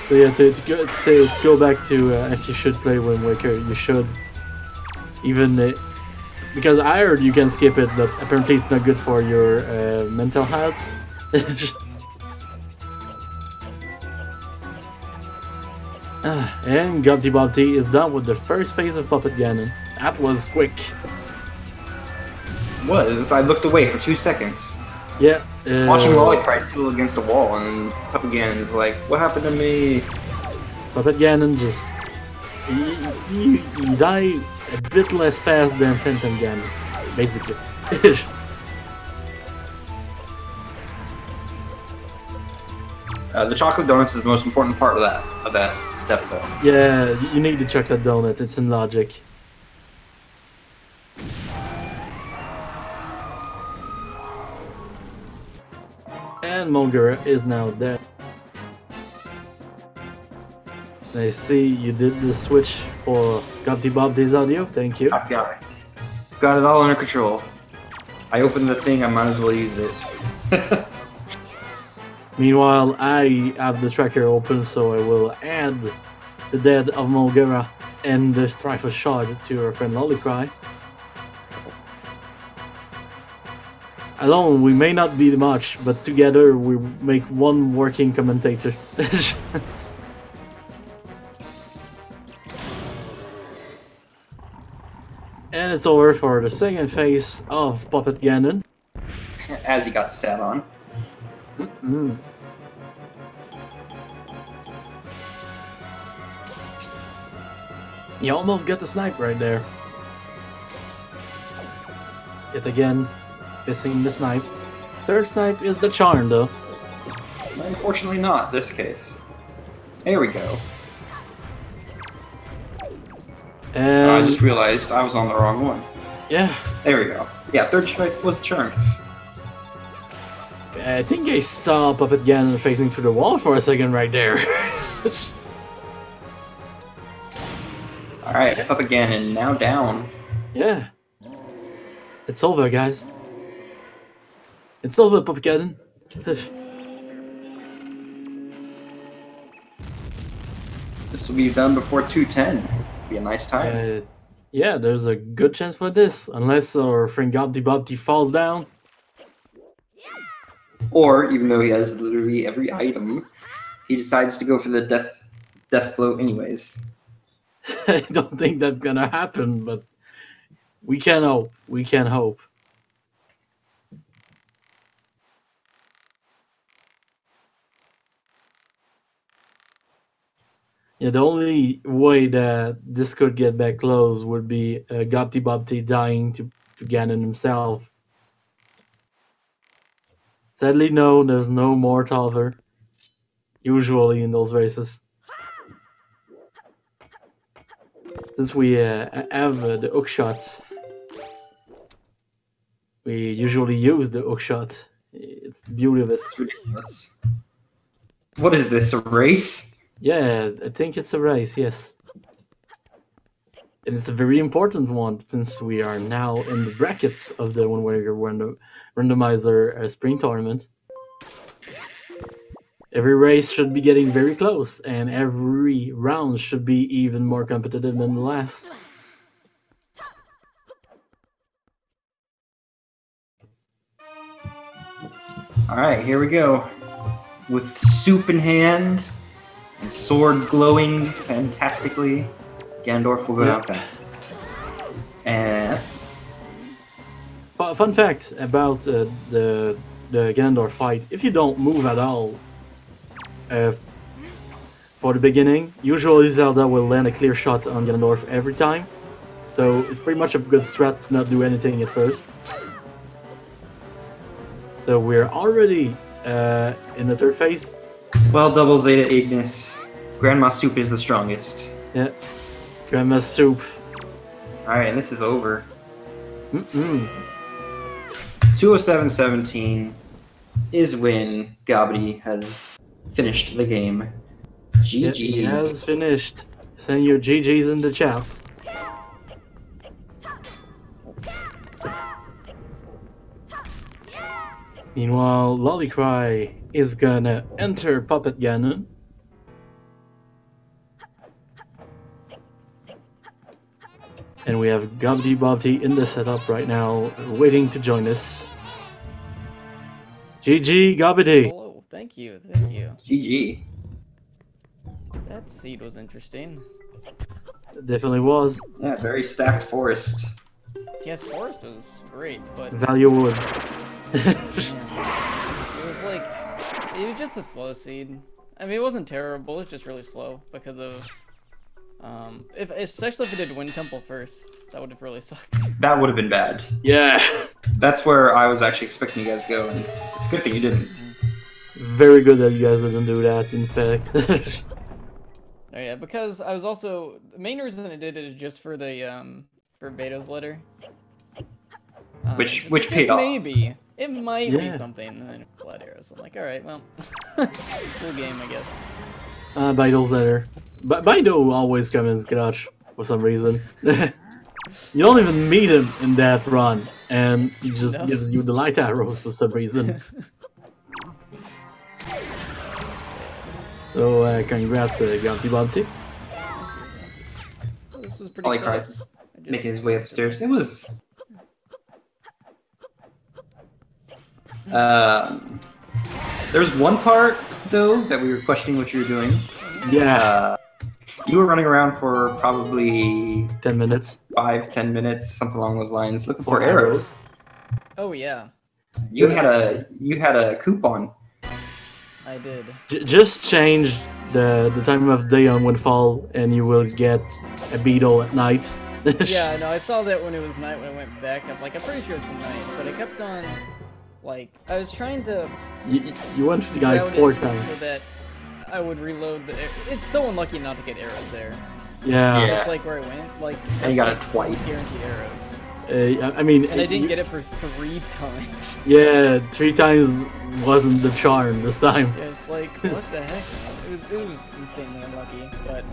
So yeah, to go back to if you should play Wind Waker, you should. Even because I heard you can skip it, but apparently it's not good for your mental health. And GobbityBobbity is done with the first phase of Puppet Ganon. That was quick. I looked away for 2 seconds. Yeah. Watching Lolicry stool against a wall, and Puppet Ganon is like, "What happened to me?" Puppet Ganon just he die a bit less fast than Phantom Ganon, basically. The chocolate donuts is the most important part of that step, though. Yeah, you need the chocolate donut. It's in logic. And Mulgar is now dead. I see you did the switch for GobbityBobbity's audio. Thank you. I got it. Got it all under control. I opened the thing, I might as well use it. Meanwhile, I have the tracker open, so I will add the dead of Mulgara and the Strife Shard to our friend Lolicry. Alone, we may not be much, but together we make one working commentator. And it's over for the second phase of Puppet Ganon. As he got sat on. Mm. You almost got the snipe right there. Yet again, missing the snipe. Third snipe is the charm, though. Unfortunately not, this case. There we go. And I just realized I was on the wrong one. yeah, There we go. Yeah, third strike was the charm. I think I saw Puppet Ganon facing through the wall for a second right there. Alright, up again and now down. Yeah. It's over, guys. It's over, Puppet Ganon. This will be done before 210. Be a nice time. Yeah, there's a good chance for this, unless our friend GobbityBobbity falls down. Or, even though he has literally every item, he decides to go for the death death float anyways. I don't think that's gonna happen, but we can hope. We can hope. Yeah, the only way that this could get back close would be GobbityBobbity dying to Ganon himself. Sadly, no, there's no more Tolver. Usually in those races. Since we have the hook shot, we usually use the hook shot. It's the beauty of it. It's ridiculous. What is this, a race? Yeah, I think it's a race, yes. And it's a very important one, since we are now in the brackets of the Randomizer Spring Tournament. Every race should be getting very close, and every round should be even more competitive than the last. Alright, here we go. With soup in hand and sword glowing fantastically, Ganondorf will go down fast. And Fun fact about the Ganondorf fight: if you don't move at all for the beginning, usually Zelda will land a clear shot on Ganondorf every time. So it's pretty much a good strat to not do anything at first. So we're already in the third phase. well, double Zeta Ignis. Grandma Soup is the strongest. Yeah, Grandma's soup. Alright, and this is over. 207-17 is when Gobbity has finished the game. GG. Yeah, he has finished. Send your GGs in the chat. Meanwhile, Lolicry is gonna enter Puppet Ganon. And we have GobbityBobbity in the setup right now, waiting to join us. GG, Gobbity! Hello, thank you, thank you. GG. That seed was interesting. It definitely was. Yeah, very stacked forest. Yes, Forest was great, but Value Woods. man, it was just a slow seed. I mean, it wasn't terrible, it was just really slow because of, especially if it did Wind Temple first, that would have really sucked. That would have been bad. Yeah! That's where I was actually expecting you guys to go, and it's a good thing you didn't. Very good that you guys didn't do that, in fact. Oh yeah, because I was also, the main reason I did it is just for the, for Beto's letter. Which just paid off. Maybe. It might be Yeah. something, and then Blood Arrows. I'm like, alright, well, cool game, I guess. Baido's letter. Baido always comes in clutch for some reason. You don't even meet him in that run, and he just No. gives you the light arrows for some reason. So, congrats, GobbityBobbity. This was pretty Probably close. cries. I just- Making his way upstairs. It was. There was one part though that we were questioning what you were doing. Yeah, You were running around for probably 10 minutes. 5-10 minutes, something along those lines, looking for For arrows. Oh yeah, You had a coupon. I did. Just change the time of day on Windfall, and you will get a beetle at night. Yeah, no, I saw that when it was night when I went back. I'm like, I'm pretty sure it's a night, but I kept on, like, I was trying to You went to the guy route 4 it times. so that I would reload the. It's so unlucky not to get arrows there. Yeah. Yeah. Just like where I went, like And you got that's it twice. Guaranteed arrows, I mean, and I didn't get it for 3 times. Yeah, 3 times wasn't the charm this time. Yeah, it's like, what the heck, man? It was insanely unlucky, but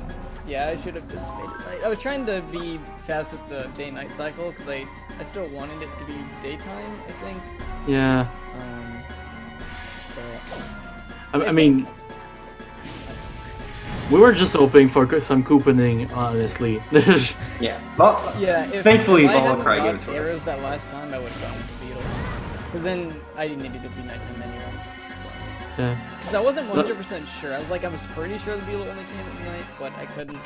yeah, I should have just made it night. I was trying to be fast with the day-night cycle, because I still wanted it to be daytime, I think. Yeah. So... I mean, we were just hoping for some couponing, honestly. Yeah. Well, Yeah, Thankfully, if I hadn't Lolicry gave got it to us. arrows that last time, I would have gone with the beetle. Because then I needed to be nighttime anyway. So. Yeah. Because I wasn't 100% sure. I was pretty sure the Beetle only came at night, but I couldn't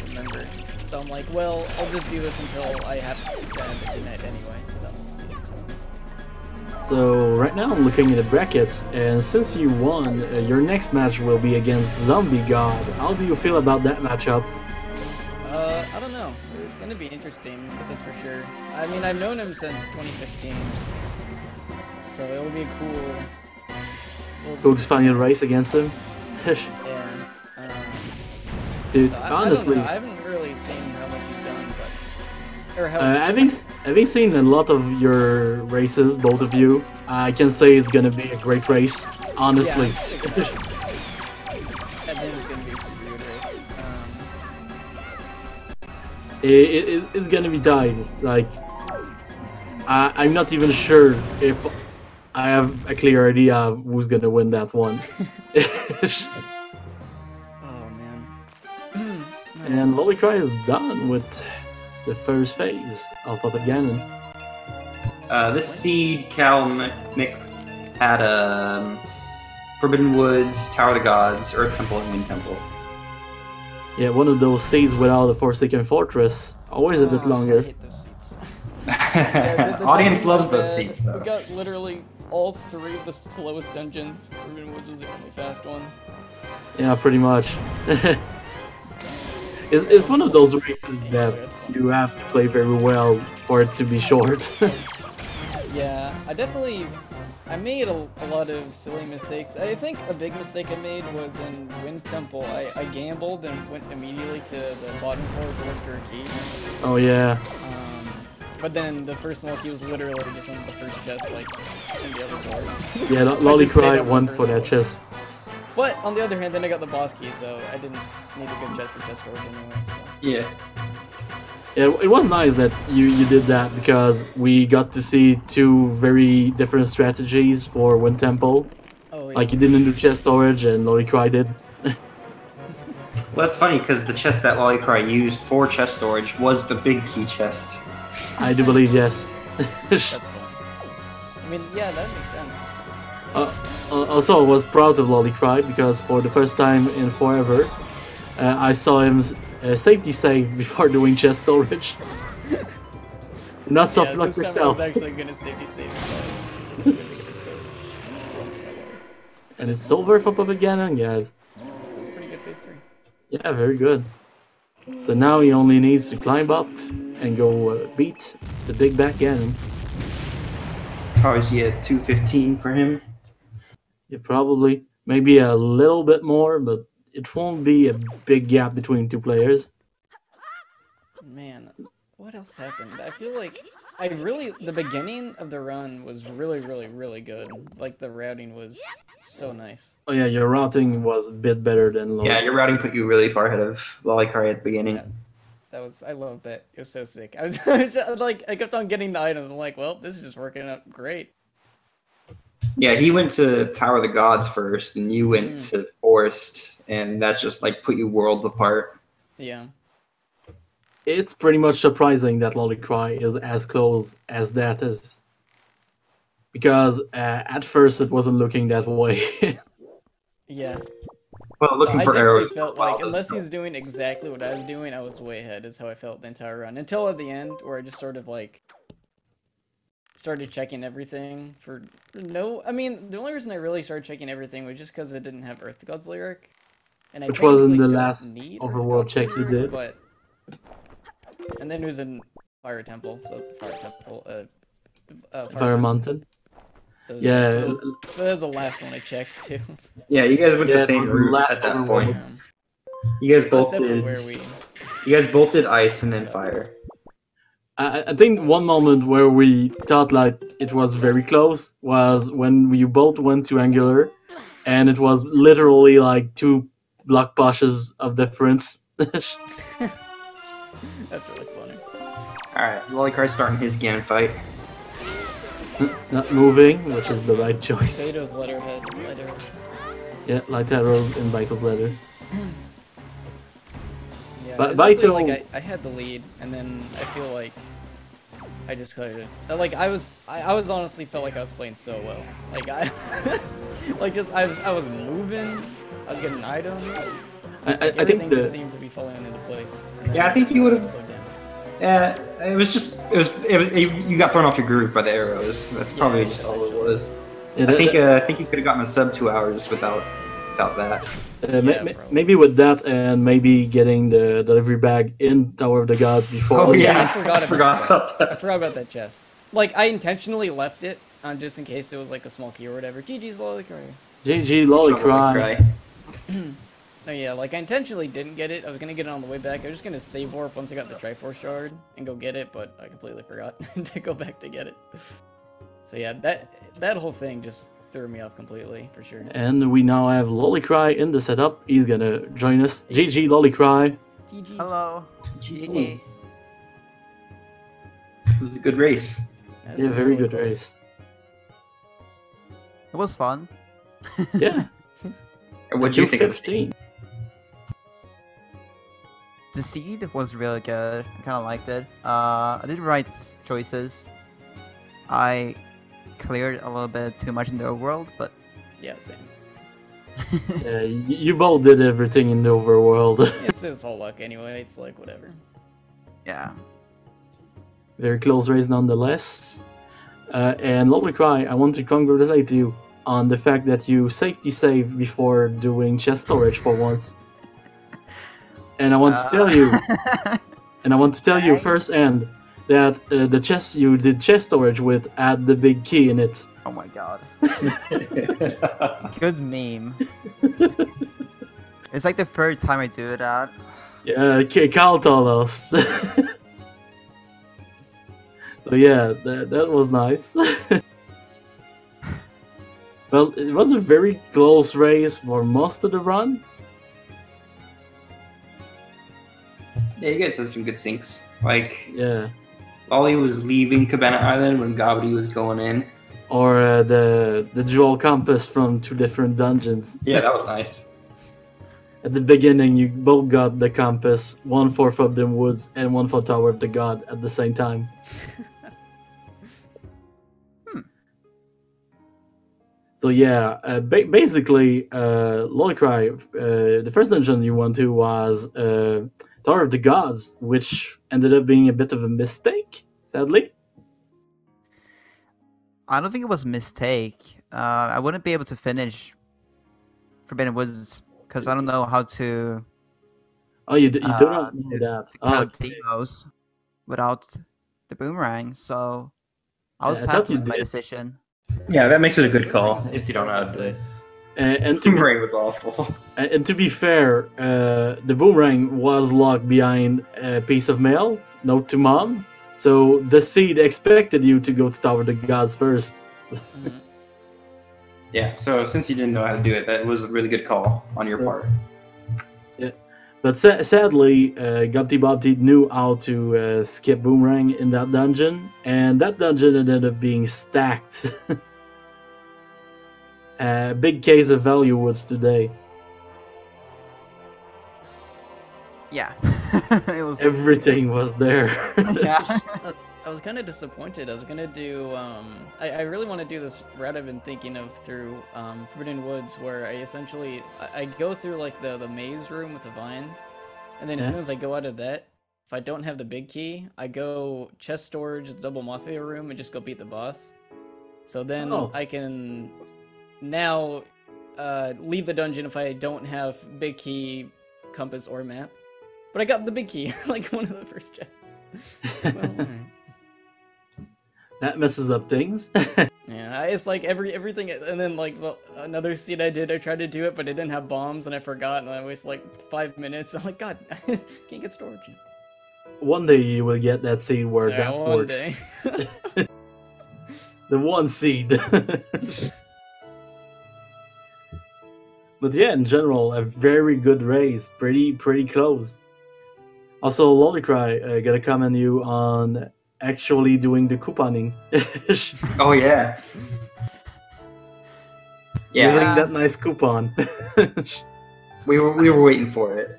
remember. So I'm like, well, I'll just do this until I have to have it at night anyway. Then we'll see. So right now I'm looking at the brackets, and since you won, your next match will be against Zombie God. How do you feel about that matchup? I don't know. It's gonna be interesting, that's for sure. I mean, I've known him since 2015, so it'll be cool. Cool to find your race against him. Yeah. Dude, So honestly, I haven't really seen how much he's done, but or how. having seen a lot of your races, both of you, I can say it's gonna be a great race. Honestly. Yeah, exactly. I think it's gonna be a super good race. It's gonna be tight. Like, I'm not even sure if I have a clear idea of who's gonna win that one. Oh man. And Lolicry is done with the first phase of Puppet Ganon. This seed, Cal Mick had Forbidden Woods, Tower of the Gods, Earth Temple, and Wind Temple. Yeah, one of those seeds without a Forsaken Fortress. Always a bit I longer. hate those seats. Audience dungeons loves are those bad. seats, though. We got literally all three of the slowest dungeons. Forbidden Woods was the only fast one. Yeah, pretty much. It's one of those races that you have to play very well for it to be short. Yeah, I made a lot of silly mistakes. I think a big mistake I made was in Wind Temple. I gambled and went immediately to the bottom floor to look for a key. Oh yeah. But then the first small key was literally just on the first chest, like, in the other door. Yeah, Lolicry went for that chest. But on the other hand, then I got the boss key, so I didn't need a good chest for chest storage anyway, so. Yeah. It was nice that you did that because we got to see two very different strategies for Wind Temple. Oh, yeah. Like you didn't do chest storage and Lolicry did. Well, that's funny because the chest that Lolicry used for chest storage was the big key chest. I do believe yes. That's fun. I mean, yeah, that makes sense. Also, I was proud of Lolicry because for the first time in forever, I saw him safety save before doing chest storage. Not soft yeah, like this time yourself. I was actually gonna safety save. And it's over for Puppet Ganon, guys. It was a pretty good phase 3. Yeah, very good. So now he only needs to climb up and go beat the big back Ganon. Probably at 215 for him. Yeah, probably. Maybe a little bit more, but it won't be a big gap between two players. Man, what else happened? I feel like the beginning of the run was really, really, really good. Like, the routing was so nice. Oh yeah, your routing was a bit better than Lolicry. Yeah, your routing put you really far ahead of Lolicry at the beginning. Yeah. I loved that. It was so sick. I was just, like, I kept on getting the items. I'm like, well, this is just working out great. Yeah, he went to Tower of the Gods first, and you went to Forest, and that just like put you worlds apart. Yeah. It's pretty much surprising that Lolicry is as close as that is. Because at first it wasn't looking that way. Yeah. Well, looking I for definitely arrows. felt like, unless he was doing exactly what I was doing, I was way ahead, is how I felt the entire run. Until at the end, where I just sort of like started checking everything for no. I mean, the only reason I really started checking everything was just because it didn't have Earth God's lyric, and I Which wasn't technically the don't last need overworld Earth God's check you lyric, did. But and then it was in Fire Temple, so Fire Temple, Fire Mountain. So it was Yeah. but that was the last one I checked too. Yeah, you guys went Yeah, the it same was the route last at that overworld. point. Yeah. You guys That's both definitely did. where we. You guys both did ice and then fire. I think one moment where we thought like it was very close was when we both went to Angular, and it was literally like 2 block pushes of difference. That's really funny. Alright, Lolicry's starting his Ganon fight. Not moving, which is the right choice. Beto's letterhead. Yeah, light arrows in Vital's letter. Yeah, But it was definitely, Vito- like I had the lead, and then I feel like I just kind of like I honestly felt like I was playing so well. Like Like just I was moving, I was getting items. I think Everything just the seemed to be falling into place. Yeah, I think you would've- slowed down. Yeah, you got thrown off your groove by the arrows. That's probably Yeah, just all it was. yeah, I think you could have gotten a sub 2 hours without that. maybe with that and maybe getting the delivery bag in Tower of the God before. Oh yeah, I forgot about that. I forgot about that chest. Like I intentionally left it on just in case it was like a small key or whatever. GG's Lolicry. GG Lolicry. Oh yeah, like I intentionally didn't get it. I was gonna get it on the way back. I was just gonna save warp once I got the Triforce shard and go get it, but I completely forgot to go back to get it. So yeah, that whole thing just threw me off completely for sure. And we now have Lolicry in the setup. He's gonna join us. GG Lolicry. GG's. Hello. GG. It was a good race. That's Yeah, very really good close. race. It was fun. Yeah. What do you think of the 15? The seed was really good. I kind of liked it. I did the right choices. I cleared a little bit too much in the overworld, but Yeah, same. Yeah, you both did everything in the overworld. It's all luck anyway. It's like whatever. yeah. Very close race nonetheless. And Lolicry, I want to congratulate you on the fact that you safety saved before doing chest storage for once. And I want to tell you, Dang. first hand that the chest you did chest storage with had the big key in it. Oh my god. Good meme. It's like the third time I do that. Yeah, Carl told us. So yeah, that was nice. Well, it was a very close race for most of the run. Yeah, you guys had some good syncs. Like, Yeah. Ollie was leaving Cabana Island when Gobbity was going in. Or the dual compass from 2 different dungeons. Yeah, that was nice. At the beginning, you both got the compass, one for Forbidden Woods and one for Tower of the God at the same time. So yeah, basically, Lolicry, the first dungeon you went to was Tower of the Gods, which ended up being a bit of a mistake, sadly. I don't think it was a mistake. I wouldn't be able to finish Forbidden Woods because I don't know how to Oh, you do not know that. count Okay. demos without the boomerang, so I was I thought happy you with my did. decision. Yeah, that makes it a good call if you don't know how to do it. And to be Boomerang was awful. And to be fair, the boomerang was locked behind a piece of mail, note to mom. So the seed expected you to go to Tower of the Gods first. Yeah, so since you didn't know how to do it, that was a really good call on your part. But sadly, GobbityBobbity knew how to skip boomerang in that dungeon, and that dungeon ended up being stacked. Big case of value woods today. Yeah. It was. Everything was there. Yeah. I was kind of disappointed. I was gonna do. I really want to do this route I've been thinking of through Forbidden Woods, where I essentially I go through like the maze room with the vines, and then as Yeah. soon as I go out of that, if I don't have the big key, I go chest storage, the double Mafia room, and just go beat the boss. So then Oh. I can now leave the dungeon if I don't have big key, compass, or map. But I got the big key, like one of the first chests. That messes up things. Yeah, it's like everything, and then like another seed I did, I tried to do it, but it didn't have bombs, and I forgot, and I wasted like 5 minutes. I'm like, God, can't get storage. One day you will get that seed where Yeah, that one works. day. The one seed. But yeah, in general, a very good race. Pretty close. Also, Lolicry, gotta commend you on actually doing the couponing. Oh yeah. Using Yeah, that nice coupon. we were waiting for it.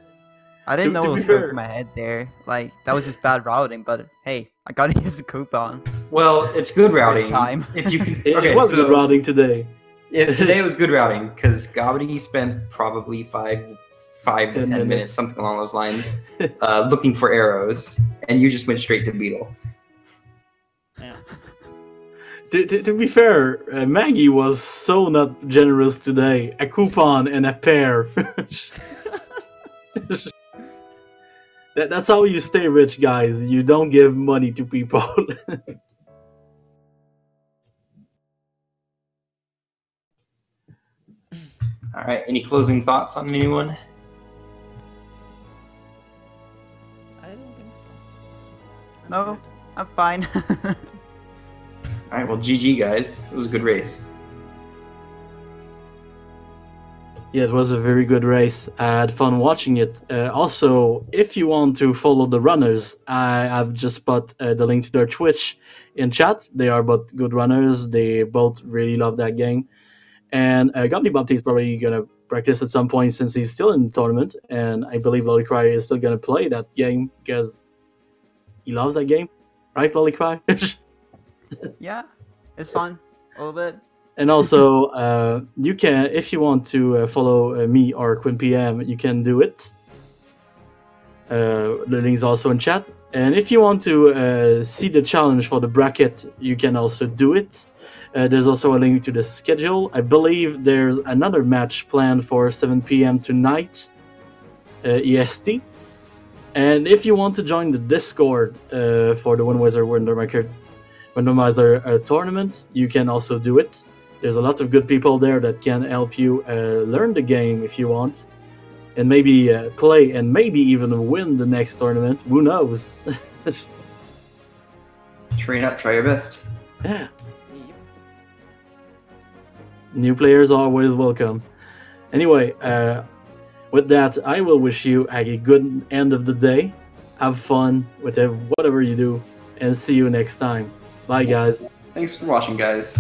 I didn't To know be what was going fair- through my head there. Like, that was just bad routing, but hey, I gotta use the coupon Well, it's good this routing. time. If you can, It okay, was so good routing today. Today was good routing because Gobbity spent probably 5 to 10 10 minutes, something along those lines, looking for arrows, and you just went straight to Beetle. Yeah. To be fair, Maggie was so not generous today. A coupon and a pear. That's how you stay rich, guys. You don't give money to people. All right, any closing thoughts on anyone? I don't think so. No, I'm fine. All right, well, GG, guys. It was a good race. Yeah, it was a very good race. I had fun watching it. Also, if you want to follow the runners, I've just put the link to their Twitch in chat. They are both good runners. They both really love that game. And GobbityBobbity is probably going to practice at some point since he's still in the tournament. And I believe Lolicry is still going to play that game because he loves that game. Right, Lolicry? Yeah, it's fun. A little bit. And also, you can, if you want to follow me or QuinPM, you can do it. The link's also in chat. And if you want to see the challenge for the bracket, you can also do it. There's also a link to the schedule. I believe there's another match planned for 7 p.m. tonight, EST. And if you want to join the Discord for the Randomizer tournament, you can also do it. There's a lot of good people there that can help you learn the game if you want. And maybe play and maybe even win the next tournament. Who knows? Train up, try your best. Yeah. New players are always welcome. Anyway, with that, I will wish you a good end of the day. Have fun with whatever you do, and see you next time. Bye, guys. Thanks for watching, guys.